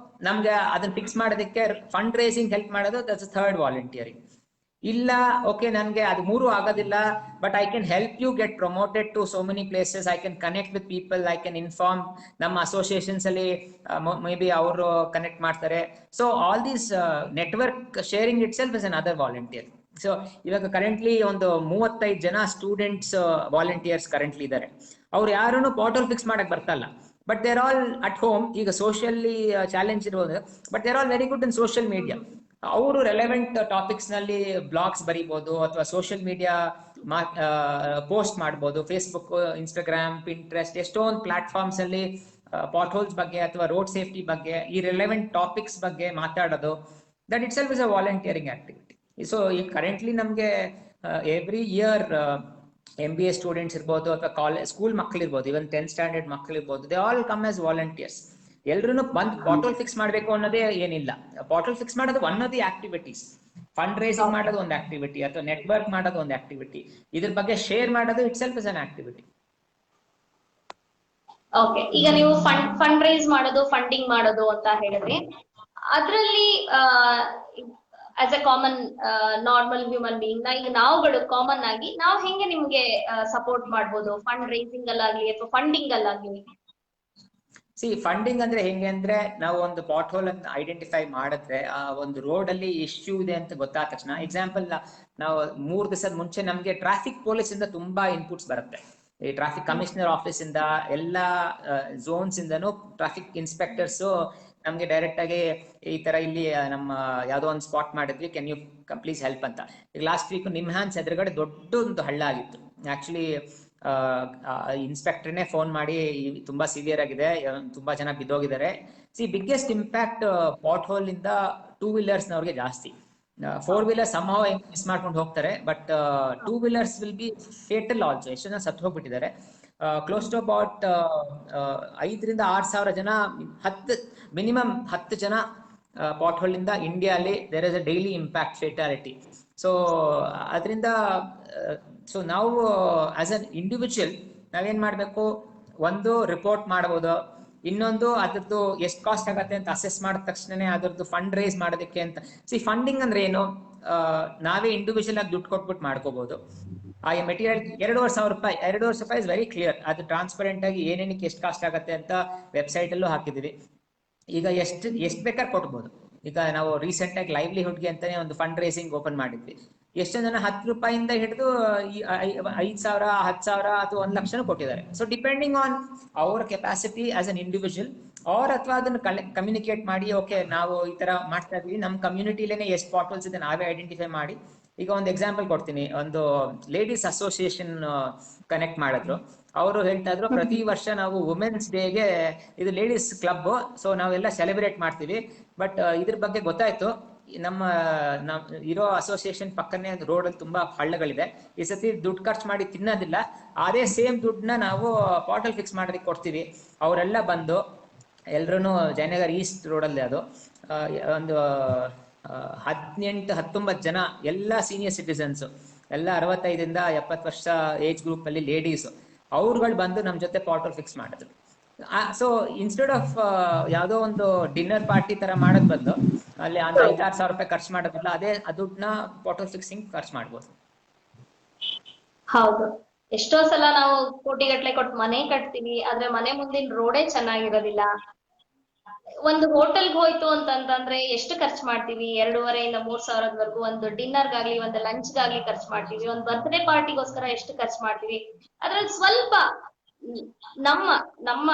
ನಮ್ಗೆ ಅದನ್ನ ಫಿಕ್ಸ್ ಮಾಡೋದಕ್ಕೆ ಫಂಡ್ ರೇಸಿಂಗ್ ಹೆಲ್ಪ್ ಮಾಡೋದು, ದಟ್ಸ್ ಥರ್ಡ್ ವಾಲಂಟಿಯರಿಂಗ್. ಇಲ್ಲ ಓಕೆ ನನ್ಗೆ ಅದು 3 ಆಗೋದಿಲ್ಲ, but I can help you get promoted to so many places, I can connect with people, I can inform. ನಮ್ಮ associations ಅಲ್ಲಿ ಮೇ ಬಿ ಅವರು ಕನೆಕ್ಟ್ ಮಾಡ್ತಾರೆ. So all these network sharing itself is another volunteer. So ಇವಾಗ currently ಒಂದು 35 ಜನ students volunteers currently ಇದ್ದಾರೆ. ಅವ್ರು ಯಾರನ್ನು ಪಾಟ್ ಹೋಲ್ ಫಿಕ್ಸ್ ಮಾಡಕ್ ಬರ್ತಲ್ಲ, but they're all at home. ಈಗ ಸೋಷಿಯಲಿ ಚಾಲೆಂಜ್ ಇರ್ಬೋದು, but they're all very good in social media. ಅವರು ರೆಲೆವೆಂಟ್ ಟಾಪಿಕ್ಸ್ ನಲ್ಲಿ ಬ್ಲಾಗ್ಸ್ ಬರೀಬಹುದು ಅಥವಾ ಸೋಷಿಯಲ್ ಮೀಡಿಯಾ ಪೋಸ್ಟ್ ಮಾಡಬಹುದು. ಫೇಸ್ಬುಕ್, ಇನ್ಸ್ಟಾಗ್ರಾಮ್, ಪಿಂಟ್ರೆಸ್ಟ್, ಎಷ್ಟೊಂದು ಪ್ಲಾಟ್ಫಾರ್ಮ್ಸ್ ಅಲ್ಲಿ ಪಾಟ್ ಹೋಲ್ಸ್ ಬಗ್ಗೆ ಅಥವಾ ರೋಡ್ ಸೇಫ್ಟಿ ಬಗ್ಗೆ ಈ ರೆಲೆವೆಂಟ್ ಟಾಪಿಕ್ಸ್ ಬಗ್ಗೆ ಮಾತಾಡೋದು. that itself is a volunteering activity. So currently ನಮಗೆ ಎವ್ರಿ ಇಯರ್ MBA ಸ್ಟೂಡೆಂಟ್ಸ್ ಇರ್ಬೋದು ಅಥವಾ ಕಾಲೇಜ್ ಸ್ಕೂಲ್ ಮಕ್ಕಳು ಇರ್ಬೋದು, ಇವನ್ 10th ಸ್ಟ್ಯಾಂಡರ್ಡ್ ಮಕ್ಕಳು ಇರ್ಬೋದು, they all come as volunteers. ಎಲ್ರು ಬಂದು ಬಾಟಲ್ ಫಿಕ್ಸ್ ಮಾಡಬೇಕು ಅನ್ನೋದೇ ಏನಿಲ್ಲ. ಬಾಟಲ್ ಫಿಕ್ಸ್ ಮಾಡೋದು one of the activities. Fund raising ಮಾಡೋದು ಒಂದು ಆಕ್ಟಿವಿಟಿ, ಅಥವಾ ನೆಟ್ವರ್ಕ್ ಮಾಡೋದು ಒಂದು ಆಕ್ಟಿವಿಟಿ, ಇದ್ರ ಬಗ್ಗೆ ಶೇರ್ ಮಾಡೋದು it self is an activity. Okay, ಈಗ ನೀವು ಫಂಡ್ ರೈಸ್ ಮಾಡೋದು, ಫಂಡಿಂಗ್ ಮಾಡೋದು ಅಂತ ಹೇಳಿದ್ರಿ. ಅದ್ರಲ್ಲಿ as A common normal human being ಈಗ ನಾವುಗಳು ಕಾಮನ್ ಆಗಿ ನಾವು ಹೆಂಗೆ ನಿಮ್ಗೆ ಸಪೋರ್ಟ್ ಮಾಡ್ಬೋದು, ಫಂಡ್ ರೈಸಿಂಗ್ ಅಲ್ಲಾಗ್ಲಿ ಅಥವಾ ಫಂಡಿಂಗ್ ಅಲ್ಲಾಗ್ಲಿ? ಫಂಡಿಂಗ್ ಅಂದ್ರೆ ಹೆಂಗೆ ಅಂದ್ರೆ, ನಾವು ಒಂದು ಪಾಟ್ ಹೋಲ್ ಅನ್ನು ಐಡೆಂಟಿಫೈ ಮಾಡಿದ್ರೆ ಆ ಒಂದು ರೋಡ್ ಅಲ್ಲಿ ಇಶ್ಯೂ ಇದೆ ಅಂತ ಗೊತ್ತಾದ ತಕ್ಷಣ, ಎಕ್ಸಾಂಪಲ್ ನಾವು 3 ದಿವಸದ ಮುಂಚೆ ನಮ್ಗೆ ಟ್ರಾಫಿಕ್ ಪೊಲೀಸ್ ಇಂದ ತುಂಬಾ ಇನ್ಪುಟ್ಸ್ ಬರುತ್ತೆ. ಈ ಟ್ರಾಫಿಕ್ ಕಮಿಷನರ್ ಆಫೀಸ್ ಇಂದ, ಎಲ್ಲಾ ಝೋನ್ಸ್ ಇಂದನೂ ಟ್ರಾಫಿಕ್ ಇನ್ಸ್ಪೆಕ್ಟರ್ಸ್ ನಮ್ಗೆ ಡೈರೆಕ್ಟ್ ಆಗಿ ಈ ತರ ಇಲ್ಲಿ ನಮ್ಮ ಯಾವ್ದೋ ಒಂದು ಸ್ಪಾಟ್ ಮಾಡಿದ್ವಿ, ಕ್ಯಾನ್ ಯು ಪ್ಲೀಸ್ ಹೆಲ್ಪ್ ಅಂತ. ಈಗ ಲಾಸ್ಟ್ ವೀಕ್ ನಿಮ್ಹಾನ್ಸ್ ಎದುರುಗಡೆ ದೊಡ್ಡ ಒಂದು ಹಳ್ಳ ಆಗಿತ್ತು. ಆಕ್ಚುಲಿ ಇನ್ಸ್ಪೆಕ್ಟರ್ನೇ ಫೋನ್ ಮಾಡಿ ತುಂಬಾ ಸಿವಿಯರ್ ಆಗಿದೆ, ತುಂಬಾ ಜನ ಬಿದ್ದೋಗಿದ್ದಾರೆ. ಬಿಗ್ಗೆಸ್ಟ್ ಇಂಪ್ಯಾಕ್ಟ್ ಪಾಟ್ ಹೋಲ್ ಇಂದ 2 ವೀಲರ್ಸ್ ನವ್ರಿಗೆ ಜಾಸ್ತಿ. 4 ವೀಲರ್ ಸಮ್ಹೌ ಮಿಸ್ ಮಾಡ್ಕೊಂಡು ಹೋಗ್ತಾರೆ, but 2 wheelers will be fatal also. ಎಷ್ಟು ಜನ ಸತ್ತು ಹೋಗ್ಬಿಟ್ಟಿದ್ದಾರೆ. ಕ್ಲೋಸ್ ಟು ಅಬೌಟ್ 5,000 to 6,000 ಜನ, ಮಿನಿಮಮ್ 10 ಜನ ಪಾಟ್ ಹೋಲ್ ಇಂದ ಇಂಡಿಯಾಲಿ there is a daily impact fatality. So ಅದರಿಂದ ಸೊ ನಾವು ಆಸ್ ಅನ್ ಇಂಡಿವಿಜುವಲ್ ನಾವೇನ್ ಮಾಡ್ಬೇಕು, ಒಂದು ರಿಪೋರ್ಟ್ ಮಾಡಬಹುದು, ಇನ್ನೊಂದು ಅದ್ರದ್ದು ಎಷ್ಟು ಕಾಸ್ಟ್ ಆಗತ್ತೆ ಅಂತ ಅಸೆಸ್ ಮಾಡಿದ ತಕ್ಷಣನೇ ಅದ್ರದ್ದು ಫಂಡ್ ರೈಸ್ ಮಾಡೋದಕ್ಕೆ ಅಂತ. ಫಂಡಿಂಗ್ ಅಂದ್ರೆ ಏನು, ನಾವೇ ಇಂಡಿವಿಜುವಲ್ ಆಗಿ ದುಡ್ಡು ಕೊಟ್ಬಿಟ್ಟು ಮಾಡ್ಕೋಬಹುದು. ಆ ಮೆಟೀರಿಯಲ್ 2,500 ರೂಪಾಯಿ, 2,500 ರೂಪಾಯಿ ಇಸ್ ವೆರಿ ಕ್ಲಿಯರ್. ಅದು ಟ್ರಾನ್ಸ್ಪರೆಂಟ್ ಆಗಿ ಏನೇನಕ್ಕೆ ಎಷ್ಟು ಕಾಸ್ಟ್ ಆಗತ್ತೆ ಅಂತ ವೆಬ್ಸೈಟ್ ಅಲ್ಲೂ ಹಾಕಿದೀವಿ. ಈಗ ಎಷ್ಟು ಬೇಕಾದ್ರೆ ಕೊಟ್ಬೋದು. ಈಗ ನಾವು ರೀಸೆಂಟ್ ಆಗಿ ಲೈವ್ಲಿಹುಡ್ಗೆ ಅಂತಾನೆ ಒಂದು ಫಂಡ್ ರೈಸಿಂಗ್ ಓಪನ್ ಮಾಡಿದ್ವಿ. ಎಷ್ಟೋ ಜನ 10 ರೂಪಾಯಿಂದ ಹಿಡಿದು 5,000, 10,000 ಅಥವಾ 1 ಲಕ್ಷನೂ ಕೊಟ್ಟಿದ್ದಾರೆ. ಸೊ ಡಿಪೆಂಡಿಂಗ್ ಆನ್ ಅವರ್ ಕೆಪಾಸಿಟಿ ಆಸ್ ಅನ್ ಇಂಡಿವಿಜುವಲ್, ಅಥವಾ ಅದನ್ನು ಕಮ್ಯುನಿಕೇಟ್ ಮಾಡಿ, ಓಕೆ ನಾವು ಈ ತರ ಮಾಡ್ತಾ ಇದೀವಿ, ನಮ್ಮ ಕಮ್ಯುನಿಟಿಲೇನೆ ಎಷ್ಟು ಬಾಟಲ್ಸ್ ಇದೆ ನಾವೇ ಐಡೆಂಟಿಫೈ ಮಾಡಿ. ಈಗ ಒಂದು ಎಕ್ಸಾಂಪಲ್ ಕೊಡ್ತೀನಿ. ಒಂದು ಲೇಡೀಸ್ ಅಸೋಸಿಯೇಷನ್ ಕನೆಕ್ಟ್ ಮಾಡಿದ್ರು. ಅವರು ಹೇಳ್ತಾ ಇದ್ರು, ಪ್ರತಿ ವರ್ಷ ನಾವು ವುಮೆನ್ಸ್ ಡೇಗೆ, ಇದು ಲೇಡೀಸ್ ಕ್ಲಬ್, ಸೊ ನಾವೆಲ್ಲ ಸೆಲೆಬ್ರೇಟ್ ಮಾಡ್ತೀವಿ. ಬಟ್ ಇದ್ರ ಬಗ್ಗೆ ಗೊತ್ತಾಯ್ತು, ನಮ್ಮ ಇರೋ ಅಸೋಸಿಯೇಷನ್ ಪಕ್ಕನೇ ರೋಡ್ ಅಲ್ಲಿ ತುಂಬಾ ಹಳ್ಳಗಳಿದೆ. ಈ ಸತಿ ದುಡ್ಡು ಖರ್ಚು ಮಾಡಿ ತಿನ್ನೋದಿಲ್ಲ, ಅದೇ ಸೇಮ್ ದುಡ್ಡನ್ನ ನಾವು ಬಾಟಲ್ ಫಿಕ್ಸ್ ಮಾಡೋದಕ್ಕೆ ಕೊಡ್ತೀವಿ. ಅವರೆಲ್ಲ ಬಂದು ಎಲ್ರು ಜಯನಗರ್ ಈಸ್ಟ್ ರೋಡ್ ಅಲ್ಲಿ, ಅದು ಒಂದು 18-19 ಜನ, ಎಲ್ಲ ಸೀನಿಯರ್ ಸಿಟಿಸನ್ಸ್, ಎಲ್ಲ 65 to 70 ವರ್ಷ ಏಜ್ ಗ್ರೂಪ್ ಅಲ್ಲಿ ಲೇಡೀಸ್, ಅವ್ರುಗಳು ಬಂದು ನಮ್ ಜೊತೆ ಬಾಟಲ್ ಫಿಕ್ಸ್ ಮಾಡಿದ್ರು. ಸೊ ಇನ್ಸ್ಟೆಡ್ ಆಫ್ ಯಾವ್ದೋ ಒಂದು ಡಿನ್ನರ್ ಪಾರ್ಟಿ ತರ ಮಾಡೋದ್ ಬದಲು ಅಲ್ಲಿ 5,000-6,000 ರೂಪಾಯಿ ಖರ್ಚು ಮಾಡೋದಿಲ್ಲ, ಅದೇ ದುಡ್ಡನ್ನ ಬಾಟಲ್ ಫಿಕ್ಸಿಂಗ್ ಖರ್ಚು ಮಾಡ್ಬೋದು. ಹೌದು, ಎಷ್ಟೋ ಸಲ ನಾವು ಕೋಟಿಗಟ್ಲೆ ಕೊಟ್ಟು ಮನೆ ಕಟ್ತೀವಿ, ಆದ್ರೆ ಮನೆ ಮುಂದಿನ ರೋಡೇ ಚೆನ್ನಾಗಿರೋದಿಲ್ಲ. ಒಂದು ಹೋಟೆಲ್ಗೆ ಹೋಯ್ತು ಅಂತಂದ್ರೆ ಎಷ್ಟು ಖರ್ಚು ಮಾಡ್ತೀವಿ, 2,500 to 3,000 ಒಂದು ಡಿನ್ನರ್ಗಾಗ್ಲಿ, ಒಂದು ಲಂಚ್ಗಾಗ್ಲಿ ಖರ್ಚು ಮಾಡ್ತೀವಿ. ಒಂದು ಬರ್ತ್ಡೇ ಪಾರ್ಟಿಗೋಸ್ಕರ ಎಷ್ಟು ಖರ್ಚು ಮಾಡ್ತೀವಿ. ಅದ್ರಲ್ಲಿ ಸ್ವಲ್ಪ ನಮ್ಮ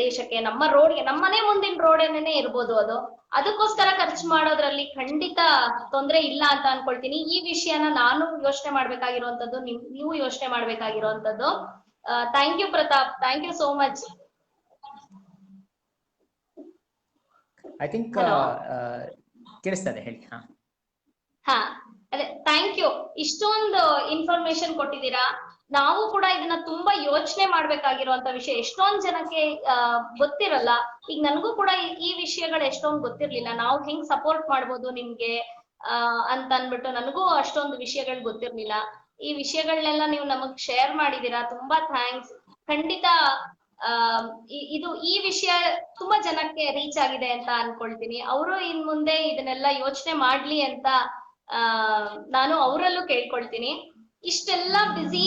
ದೇಶಕ್ಕೆ, ನಮ್ಮ ರೋಡ್ಗೆ, ನಮ್ಮ ಮನೆ ಮುಂದಿನ ರೋಡೇನೆ ಇರ್ಬೋದು, ಅದಕ್ಕೋಸ್ಕರ ಖರ್ಚು ಮಾಡೋದ್ರಲ್ಲಿ ಖಂಡಿತ ತೊಂದ್ರೆ ಇಲ್ಲ ಅಂತ ಅನ್ಕೊಳ್ತೀನಿ. ಈ ವಿಷಯನ ನಾನು ಯೋಚನೆ ಮಾಡ್ಬೇಕಾಗಿರುವಂತದ್ದು, ನೀವು ಯೋಚನೆ ಮಾಡ್ಬೇಕಾಗಿರುವಂತದ್ದು. Thank you Pratap, thank you so much. I think ಕೇಳಿಸ್ತದೆ, ಹೇಳಿ. ಹಾ, ಅದೇ ಥ್ಯಾಂಕ್ ಯು. ಇಷ್ಟೊಂದು ಇನ್ಫಾರ್ಮೇಶನ್ ಕೊಟ್ಟಿದ್ದೀರಾ. ನಾವು ಕೂಡ ಇದನ್ನ ತುಂಬಾ ಯೋಚನೆ ಮಾಡ್ಬೇಕಾಗಿರುವಂತ ವಿಷಯ. ಎಷ್ಟೊಂದ್ ಜನಕ್ಕೆ ಗೊತ್ತಿರಲ್ಲ. ಈಗ ನನಗೂ ಕೂಡ ಈ ವಿಷಯಗಳು ಎಷ್ಟೊಂದು ಗೊತ್ತಿರ್ಲಿಲ್ಲ. ನಾವು ಹೆಂಗ್ ಸಪೋರ್ಟ್ ಮಾಡ್ಬೋದು ನಿಮ್ಗೆ ಅಂತ ಅನ್ಬಿಟ್ಟು ನನಗೂ ಅಷ್ಟೊಂದು ವಿಷಯಗಳು ಗೊತ್ತಿರ್ಲಿಲ್ಲ. ಈ ವಿಷಯಗಳನ್ನೆಲ್ಲ ನೀವು ನಮಗ್ ಶೇರ್ ಮಾಡಿದೀರಾ, ತುಂಬಾ ಥ್ಯಾಂಕ್ಸ್. ಖಂಡಿತ ಈ ವಿಷಯ ತುಂಬಾ ಜನಕ್ಕೆ ರೀಚ್ ಆಗಿದೆ ಅಂತ ಅನ್ಕೊಳ್ತೀನಿ. ಅವರು ಇನ್ ಮುಂದೆ ಇದನ್ನೆಲ್ಲ ಯೋಚನೆ ಮಾಡ್ಲಿ ಅಂತ ನಾನು ಅವರಲ್ಲೂ ಕೇಳ್ಕೊಳ್ತೀನಿ. ಇಷ್ಟೆಲ್ಲ ಬ್ಯುಸಿ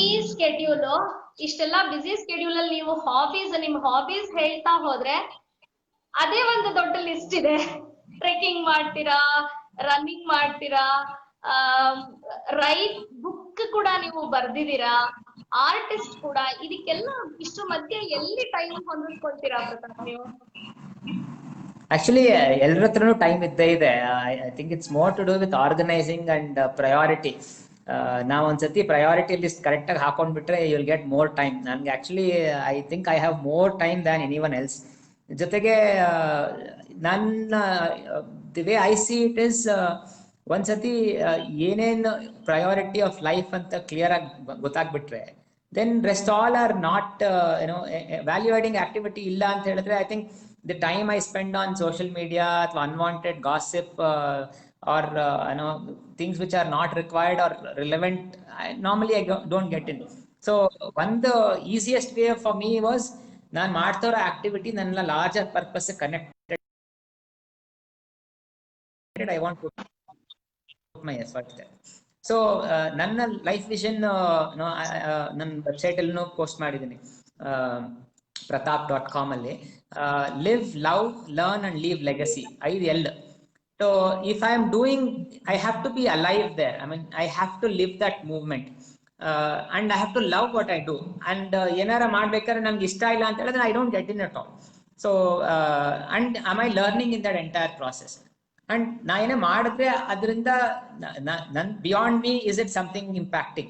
ಸ್ಕೆಡ್ಯೂಲ್ ಅಲ್ಲಿ ನೀವು ನಿಮ್ಮ ಹಾಬೀಸ್ ಹೇಳ್ತಾ ಹೋದ್ರೆ ಅದೇ ಒಂದು ದೊಡ್ಡ ಲಿಸ್ಟ್ ಇದೆ. ಟ್ರೆಕ್ಕಿಂಗ್ ಮಾಡ್ತೀರಾ, ರನ್ನಿಂಗ್ ಮಾಡ್ತೀರಾ, ಬುಕ್ ಕೂಡ ನೀವು ಬರ್ದಿದ್ದೀರಾ, ಆರ್ಟಿಸ್ಟ್ ಕೂಡ. ಇದಕ್ಕೆಲ್ಲ ಇಷ್ಟು ಮಧ್ಯೆ ಎಲ್ಲಿ ಟೈಮ್ ಹೊಂದಿಸ್ಕೊಳ್ತೀರಾ ಪ್ರತಾಪ್ ನೀವು? ಆಕ್ಚುಲಿ ಎಲ್ಲರ ಹತ್ರನೂ ಟೈಮ್ ಇದ್ದೇ ಇದೆ. I think it's more to do with organising and priority. ನಾವ್ ಒಂದ್ಸತಿ ಪ್ರಯಾರಿಟಿ ಲಿಸ್ಟ್ ಕರೆಕ್ಟ್ ಆಗಿ ಹಾಕೊಂಡ್ಬಿಟ್ರೆ you will get more time. ನನ್ಗೆ actually I think I have more time than anyone else. ಜೊತೆಗೆ ನನ್ನ the way I see it is ಒಂದ್ಸತಿ ಏನೇನು priority of life ಅಂತ ಕ್ಲಿಯರ್ ಆಗಿ ಗೊತ್ತಾಗ್ಬಿಟ್ರೆ then rest all are not value adding activity illa ant helidre I think the time I spend on social media or unwanted gossip or things which are not required or relevant, normally I don't get in. So one the easiest way for me was nan ಮಾಡ್ತಾರೋ activity ನನ್ನ larger purpose connected. I want to put my effort there. So ನನ್ನ life vision ನನ್ನ website ಅಲ್ಲೂ post ಮಾಡಿದ್ದೀನಿ, pratap.com ಅಲ್ಲಿ. Live, love, learn and leave legacy, 5 L. So if I am doing, I have to be alive there. I mean I have to live that movement and I have to love what I do. And ಏನಾರ ಮಾಡ್ಬೇಕಾದ್ರೆ ನನ್ಗೆ ಇಷ್ಟ ಇಲ್ಲ ಅಂತ ಹೇಳಿದ್ರೆ I don't get in at all. So and am I learning in that entire process. And ನಾ ಏನೇ ಮಾಡಿದ್ರೆ ಅದರಿಂದ ನನ್ beyond me is it something impacting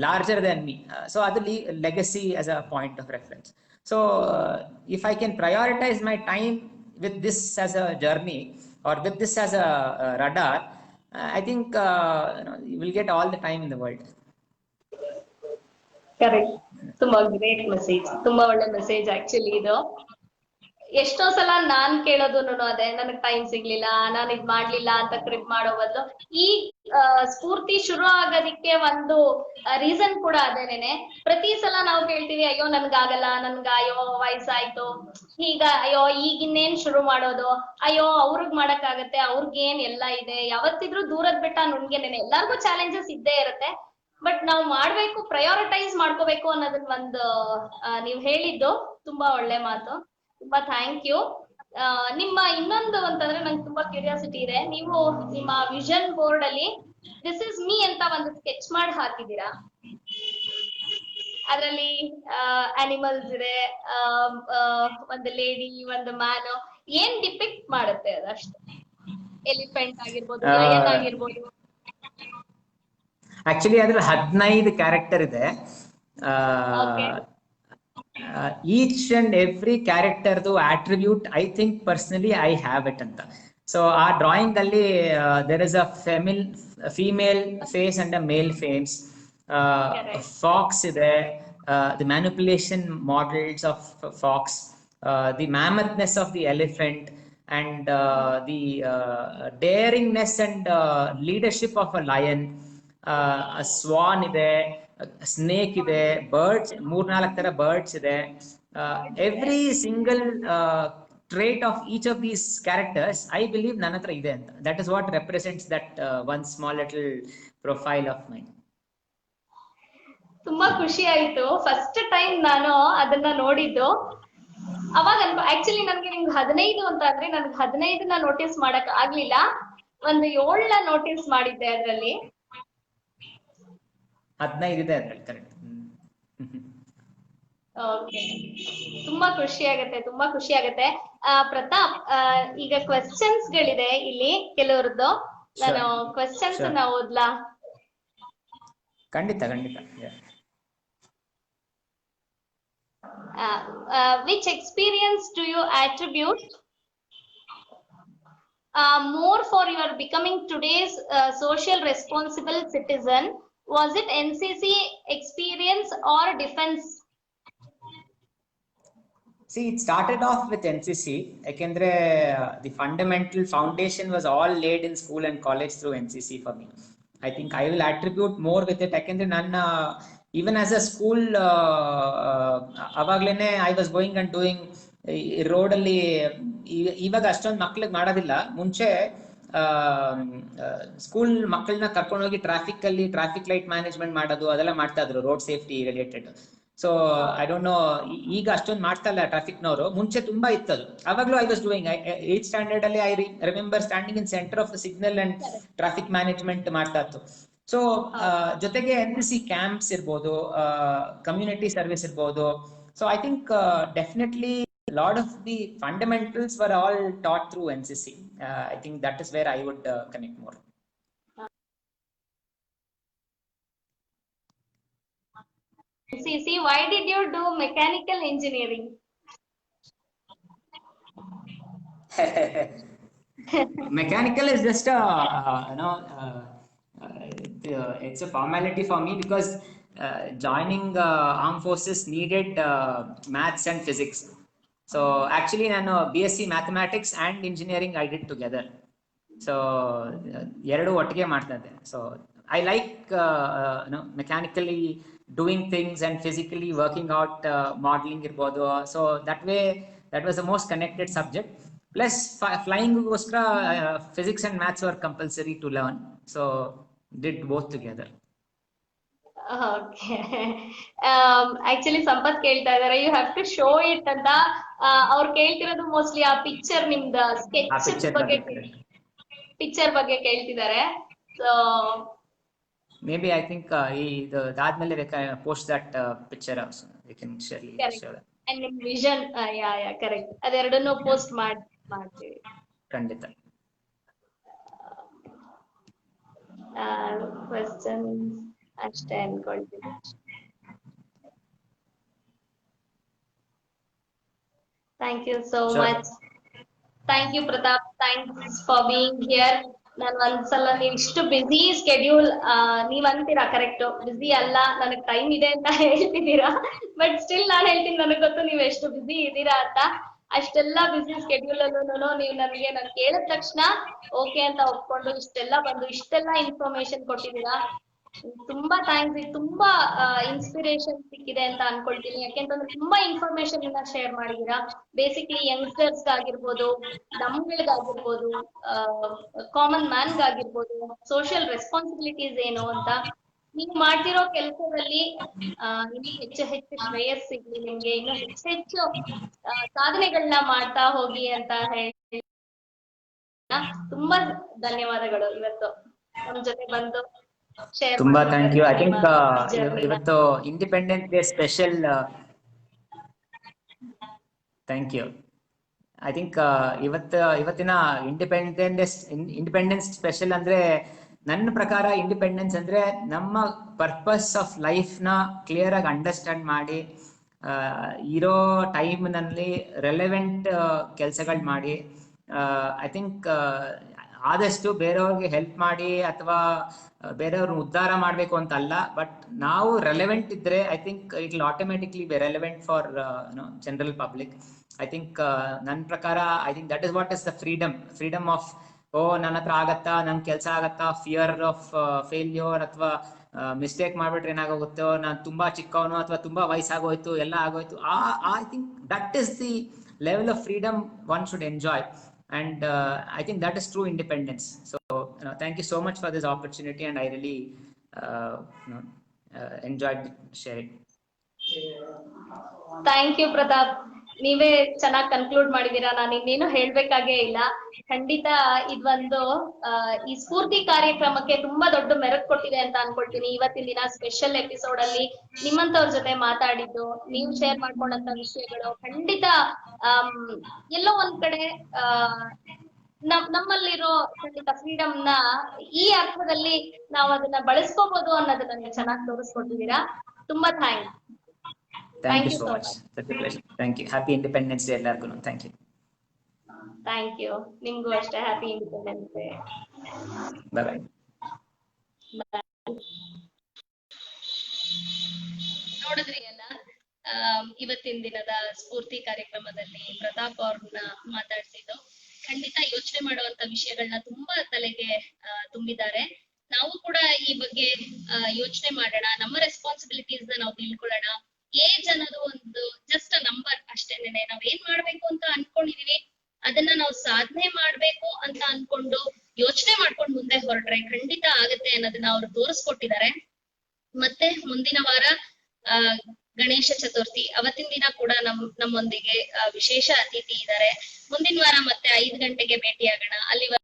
larger than me. So ಅದು legacy as a point of reference. So if I can prioritise my time with this as a journey or with this as a radar, I think you will get all the time in the world. Correct. ತುಂಬಾ great message, ತುಂಬಾ ಒಳ್ಳೆ message actually ಇದು. ಎಷ್ಟೋ ಸಲ ನಾನ್ ಕೇಳೋದುನು ಅದೇ, ನನಗ್ time ಸಿಗ್ಲಿಲ್ಲ, ನಾನ್ ಇದ್ ಮಾಡ್ಲಿಲ್ಲ ಅಂತ ಕ್ರಿಪ್ ಮಾಡೋ ಬದಲು ಈ ಸ್ಫೂರ್ತಿ ಶುರು ಆಗೋದಿಕ್ಕೆ ಒಂದು ರೀಸನ್ ಕೂಡ ಅದೇನೇನೆ. ಪ್ರತಿ ಸಲ ನಾವು ಕೇಳ್ತೀವಿ, ಅಯ್ಯೋ ನನ್ಗಾಗಲ್ಲ, ಅಯ್ಯೋ ವಯಸ್ಸಾಯ್ತು, ಈಗ ಅಯ್ಯೋ ಈಗ ಇನ್ನೇನ್ ಶುರು ಮಾಡೋದು, ಅಯ್ಯೋ ಅವ್ರಿಗ್ ಮಾಡಕ್ ಆಗತ್ತೆ, ಅವ್ರಿಗೇನ್ ಎಲ್ಲ ಇದೆ, ಯಾವತ್ತಿದ್ರು ದೂರದ್ ಬೆಟ್ಟ ನುಣ್ಗೆನೇನೆ, ಎಲ್ಲಾರ್ಗು ಚಾಲೆಂಜಸ್ ಇದ್ದೇ ಇರುತ್ತೆ. ಬಟ್ ನಾವ್ ಮಾಡ್ಬೇಕು, ಪ್ರಯಾರಿಟೈಸ್ ಮಾಡ್ಕೋಬೇಕು ಅನ್ನೋದನ್ನ ಒಂದು ನೀವ್ ಹೇಳಿದ್ದು ತುಂಬಾ ಒಳ್ಳೆ ಮಾತು. ತುಂಬಾ ಥ್ಯಾಂಕ್ ಯು. ನಿಮ್ಮ ಇನ್ನೊಂದು ಅಂತಂದ್ರೆ ನಂಗೆ ತುಂಬಾ ಕ್ಯೂರಿಯಾಸಿಟಿ ಇದೆ. ನೀವು ನಿಮ್ಮ ವಿಷನ್ ಬೋರ್ಡ್ ಅಲ್ಲಿ ದಿಸ್ ಇಸ್ ಮೀ ಅಂತ ಒಂದು ಸ್ಕೆಚ್ ಮಾಡಿ ಹಾಕಿದೀರಾ. ಅದ್ರಲ್ಲಿ ಅನಿಮಲ್ಸ್ ಇದೆ, ಒಂದು ಲೇಡಿ, ಒಂದು ಮ್ಯಾನ್, ಏನ್ ಡಿಪಿಕ್ಟ್ ಮಾಡುತ್ತೆ ಅದಷ್ಟು? ಎಲಿಫೆಂಟ್ ಆಗಿರ್ಬೋದು, ಲಯನ್ ಆಗಿರ್ಬೋದು. ಆಕ್ಚುಲಿ ಅದ್ರಲ್ಲಿ 15 ಕ್ಯಾರೆಕ್ಟರ್ ಇದೆ. Each and every character the attribute, I think personally I have it anta. So our drawing alli there is a female face and a male face. Fox ide, the manipulation models of fox, the mammotthness of the elephant, and the daringness and leadership of a lion. A swan ide, snake ಇದೆ, birds 3-4 ತರ birds ಇದೆ. Every single trait of each of these characters I believe ನನ್ನ ಹತ್ರ ಇದೆ ಅಂತ. That is what represents that one small little profile of mine. ತುಂಬಾ ಖುಷಿ ಆಯ್ತು. ಫಸ್ಟ್ ಟೈಮ್ ನಾನು ಅದನ್ನ ನೋಡಿದ್ದು ಅವಾಗ ಆಕ್ಚುಲಿ ನನ್ಗೆ ನಿಮ್ಗೆ 15 ಅಂತ ಅಂದ್ರೆ ನನ್ಗೆ 15ನ ನೋಟಿಸ್ ಮಾಡಕ್ ಆಗ್ಲಿಲ್ಲ, ಒಂದು 7ನ ನೋಟಿಸ್ ಮಾಡಿದ್ದೆ. ಅದ್ರಲ್ಲಿ 15 ಇದೆ ಅದ್ರಲ್ಲಿ, ಕರೆಕ್ಟ್. ಓಕೆ, ತುಂಬಾ ಖುಷಿ ಆಗತ್ತೆ, ತುಂಬಾ ಖುಷಿ ಆಗತ್ತೆ. ಪ್ರತಾಪ್, ಈಗ ಕ್ವೆಶ್ಚನ್ಸ್ ಗಳಿದೆ ಇಲ್ಲಿ ಕೆಲವ್ರದ್ದು. ನಾನು ಕ್ವೆಶ್ಚನ್ಸ್ ಓದ್ಲಾ? ಖಂಡಿತ ಖಂಡಿತ. Which experience do you attribute more for your becoming today's social responsible citizen? Was it NCC experience or defense? See, it started off with NCC. Ekendre the fundamental foundation was all laid in school and college through NCC for me. I think I will attribute more with it. Ekendre nanna even as a school avaglene I was going and doing road alli ivaga ashtond makklige ಮಾಡೋದಿಲ್ಲ. ಮುಂಚೆ school ಮಕ್ಕಳನ್ನ ಕರ್ಕೊಂಡು ಹೋಗಿ traffic light management ಮಾಡೋದು ಅದೆಲ್ಲ ಮಾಡ್ತಾ ಇದ್ರು, road safety related. So I don't know, ಈಗ ಅಷ್ಟೊಂದು ಮಾಡ್ತಾ ಇಲ್ಲ ಟ್ರಾಫಿಕ್ನವರು, ಮುಂಚೆ ತುಂಬಾ ಇತ್ತದು. ಅವಾಗ್ಲೂ I was doing 8th standard ಅಲ್ಲಿ I remember standing in centre of the signal and traffic management ಮಾಡ್ತಾ ಇತ್ತು. ಸೊ ಜೊತೆಗೆ NCC ಕ್ಯಾಂಪ್ಸ್ ಇರ್ಬೋದು, ಕಮ್ಯುನಿಟಿ ಸರ್ವಿಸ್ ಇರ್ಬೋದು. So I think definitely a lot of the fundamentals were all taught through NCC. I think that is where I would connect more. NCC, why did you do mechanical engineering? Mechanical is just a it's a formality for me because joining armed forces needed maths and physics. So actually ನಾನು BSc mathematics and engineering I did together. So ಎರಡು ಒಟ್ಟಿಗೆ ಮಾಡ್ತಾ ಇದ್ದೆ. So I like mechanically doing things and physically working out modeling ಇರ್ಬೋದು. So that way that was the most connected subject. Plus flying goskara physics and maths were compulsory to learn. So did both together. Okay actually Sampath ಕೇಳ್ತಾ ಇದಾರೆ you have to show it ಅಂತ. ಅವ್ರು ಕೇಳ್ತಿರೋದು mostly ಆ picture ನಿಮ್ದ picture ಬಗ್ಗೆ ಕೇಳ್ತಿದ್ದಾರೆ. So maybe I think ಇದಾದ್ಮೇಲೆ post that picture also you can share that. And ನಿಮ್ ವಿಷನ್ ಯಾ ಕರೆಕ್ಟ್ ಅದೆರಡನ್ನು ಪೋಸ್ಟ್ ಮಾಡ್ತೀವಿ ಖಂಡಿತ. ಕ್ವೆಶ್ಚನ್ಸ್ ಅಷ್ಟೇ ಅನ್ಕೊಳ್ತೀನಿ. Thank you so much. Thank you Pratap, thanks for being here. ನಾನು ಒಂದ್ಸಲ ನೀವು ಇಷ್ಟು ಬಿಸಿ ಸ್ಕೆಡ್ಯೂಲ್ ನೀವ್ ಅಂತೀರಾ ಕರೆಕ್ಟ್, ಬಿಸಿ ಅಲ್ಲ ನನಗ್ ಟೈಮ್ ಇದೆ ಅಂತ ಹೇಳ್ತಿದ್ದೀರಾ, ಬಟ್ ಸ್ಟಿಲ್ ನಾನ್ ಹೇಳ್ತೀನಿ ನನಗ್ ಗೊತ್ತು ನೀವು ಎಷ್ಟು ಬಿಸಿ ಇದ್ದೀರಾ ಅಂತ. ಅಷ್ಟೆಲ್ಲಾ ಬಿಸಿ ಸ್ಕೆಡ್ಯೂಲ್ ಅಲ್ಲೂ ನೀವು ನನಗೆ ನಾನು ಕೇಳಿದ ತಕ್ಷಣ ಓಕೆ ಅಂತ ಒಪ್ಕೊಂಡು ಇಷ್ಟೆಲ್ಲ ಬಂದು ಇಷ್ಟೆಲ್ಲ ಇನ್ಫಾರ್ಮೇಶನ್ ಕೊಟ್ಟಿದ್ದೀರಾ. ತುಂಬಾ ಥ್ಯಾಂಕ್ಸ್. ಇದು ತುಂಬಾ ಇನ್ಸ್ಪಿರೇಷನ್ ಸಿಕ್ಕಿದೆ ಅಂತ ಅನ್ಕೊಳ್ತೀನಿ. ಯಾಕೆಂತಂದ್ರೆ ತುಂಬಾ ಇನ್ಫಾರ್ಮೇಶನ್ ಇಂದ ಶೇರ್ ಮಾಡಿದೀರಾ. ಬೇಸಿಕ್ಲಿ ಯಂಗ್ಸ್ಟರ್ಸ್ ಆಗಿರ್ಬೋದು, ನಮ್ಗಳಿಗಾಗಿರ್ಬೋದು, ಕಾಮನ್ ಮ್ಯಾನ್ ಗಾಗಿರ್ಬೋದು, ಸೋಷಿಯಲ್ ರೆಸ್ಪಾನ್ಸಿಬಿಲಿಟೀಸ್ ಏನು ಅಂತ. ನೀವು ಮಾಡ್ತಿರೋ ಕೆಲಸದಲ್ಲಿ ಇನ್ನು ಹೆಚ್ಚು ಹೆಚ್ಚು ಶ್ರೇಯಸ್ ಸಿಗ್ಲಿ ನಿಮ್ಗೆ, ಇನ್ನು ಹೆಚ್ಚು ಹೆಚ್ಚು ಸಾಧನೆಗಳನ್ನ ಮಾಡ್ತಾ ಹೋಗಿ ಅಂತ ಹೇಳಿ ತುಂಬಾ ಧನ್ಯವಾದಗಳು ಇವತ್ತು ನಮ್ ಜೊತೆ ಬಂದು. ತುಂಬಾ ಥ್ಯಾಂಕ್ ಯು. ಐ ಥಿಂಕ್ ಇವತ್ತು independence day special. Thank you. I think ಇವತ್ತಿನ ಇಂಡಿಪೆಂಡೆನ್ಸ್ ಸ್ಪೆಷಲ್ ಅಂದ್ರೆ ನನ್ನ ಪ್ರಕಾರ ಇಂಡಿಪೆಂಡೆನ್ಸ್ ಅಂದ್ರೆ ನಮ್ಮ ಪರ್ಪಸ್ ಆಫ್ ಲೈಫ್ ನ ಕ್ಲಿಯರ್ ಆಗಿ ಅಂಡರ್ಸ್ಟ್ಯಾಂಡ್ ಮಾಡಿ ಇರೋ ಟೈಮ್ ನಲ್ಲಿ ರೆಲೆವೆಂಟ್ ಕೆಲಸಗಳು ಮಾಡಿ, ಐ ಥಿಂಕ್ ಆದಷ್ಟು ಬೇರೆಯವ್ರಿಗೆ ಹೆಲ್ಪ್ ಮಾಡಿ ಅಥವಾ ಬೇರೆಯವ್ರನ್ನ ಉದ್ಧಾರ ಮಾಡ್ಬೇಕು ಅಂತ ಅಲ್ಲ, ಬಟ್ ನಾವು ರೆಲೆವೆಂಟ್ ಇದ್ರೆ I think it will automatically B relevant for general public. I think ನನ್ನ ಪ್ರಕಾರ I think that is what is the freedom of ನನ್ನ ಹತ್ರ ಆಗತ್ತಾ, ನನ್ ಕೆಲಸ ಆಗತ್ತಾ, ಫಿಯರ್ ಆಫ್ ಫೇಲ್ಯೂರ್ ಅಥವಾ ಮಿಸ್ಟೇಕ್ ಮಾಡ್ಬಿಟ್ರೆ ಏನಾಗೋಗುತ್ತೋ, ನಾನು ತುಂಬಾ ಚಿಕ್ಕವನು ಅಥವಾ ತುಂಬಾ ವಯಸ್ಸಾಗೋಯ್ತು ಎಲ್ಲ ಆಗೋಯ್ತು. I think that is the level of freedom one should enjoy. And I think that is true independence. So thank you so much for this opportunity, and I really enjoyed sharing. Thank you Pratap. ನೀವೇ ಚೆನ್ನಾಗಿ conclude ಮಾಡಿದೀರಾ. ನಾನು ಇನ್ನೇನು ಹೇಳ್ಬೇಕಾಗೇ ಇಲ್ಲ. ಖಂಡಿತ ಇದೊಂದು ಈ ಸ್ಫೂರ್ತಿ ಕಾರ್ಯಕ್ರಮಕ್ಕೆ ತುಂಬಾ ದೊಡ್ಡ ಮೆರಗು ಕೊಟ್ಟಿದೆ ಅಂತ ಅನ್ಕೊಳ್ತೀನಿ. ಇವತ್ತಿನ ದಿನ ಸ್ಪೆಷಲ್ ಎಪಿಸೋಡ್ ಅಲ್ಲಿ ನಿಮ್ಮಂತವ್ರ ಜೊತೆ ಮಾತಾಡಿದ್ದು, ನೀವು ಶೇರ್ ಮಾಡ್ಕೊಂಡಂತ ವಿಷಯಗಳು ಖಂಡಿತ ಎಲ್ಲೋ ಒಂದ್ ಕಡೆ ನಮ್ಮಲ್ಲಿರೋ ಖಂಡಿತ ಫ್ರೀಡಮ್ ನ ಈ ಅರ್ಥದಲ್ಲಿ ನಾವು ಅದನ್ನ ಬಳಸ್ಕೋಬಹುದು ಅನ್ನೋದನ್ನ ನೀವು ಚೆನ್ನಾಗಿ ತೋರಿಸ್ಕೊಟ್ಟಿದ್ದೀರಾ. ತುಂಬಾ thanks. Thank you so much. Such a pleasure. Thank you. Happy Independence Day ಎಲ್ಲರಿಗೂ. Thank you. Thank you. ನಿಮ್ಗೂ ಅಷ್ಟೇ happy independence day. Bye bye. ನೋಡಿದ್ರಿ ಅಲ್ಲ, ಇವತ್ತಿನ ದಿನದ ಸ್ಫೂರ್ತಿ ಕಾರ್ಯಕ್ರಮದಲ್ಲಿ ಪ್ರತಾಪ್ ಅವ್ರನ್ನ ಮಾತಾಡ್ಸಿದ್ದು ಖಂಡಿತ ಯೋಚನೆ ಮಾಡುವಂತ ವಿಷಯಗಳನ್ನ ತುಂಬಾ ತಲೆಗೆ ತುಂಬಿದ್ದಾರೆ. ನಾವು ಕೂಡ ಈ ಬಗ್ಗೆ ಯೋಚನೆ ಮಾಡೋಣ, ನಮ್ಮ ರೆಸ್ಪಾನ್ಸಿಬಿಲಿಟೀಸ್ ನ ನಾವು ತಿಳ್ಕೊಳ್ಳೋಣ. ಏಜ್ ಅನ್ನೋದು ಒಂದು ಜಸ್ಟ್ ನಂಬರ್ ಅಷ್ಟೇನೆ. ನಾವ್ ಏನ್ ಮಾಡ್ಬೇಕು ಅಂತ ಅನ್ಕೊಂಡಿದೀವಿ ಅದನ್ನ ನಾವು ಸಾಧನೆ ಮಾಡ್ಬೇಕು ಅಂತ ಅನ್ಕೊಂಡು ಯೋಚನೆ ಮಾಡ್ಕೊಂಡು ಮುಂದೆ ಹೊರಟ್ರೆ ಖಂಡಿತ ಆಗತ್ತೆ ಅನ್ನೋದನ್ನ ಅವ್ರು ತೋರಿಸ್ಕೊಟ್ಟಿದ್ದಾರೆ. ಮತ್ತೆ ಮುಂದಿನ ವಾರ ಗಣೇಶ ಚತುರ್ಥಿ, ಅವತ್ತಿನ ದಿನ ಕೂಡ ನಮ್ಮೊಂದಿಗೆ ವಿಶೇಷ ಅತಿಥಿ ಇದ್ದಾರೆ. ಮುಂದಿನ ವಾರ ಮತ್ತೆ 5 ಗಂಟೆಗೆ ಭೇಟಿಯಾಗೋಣ. ಅಲ್ಲಿ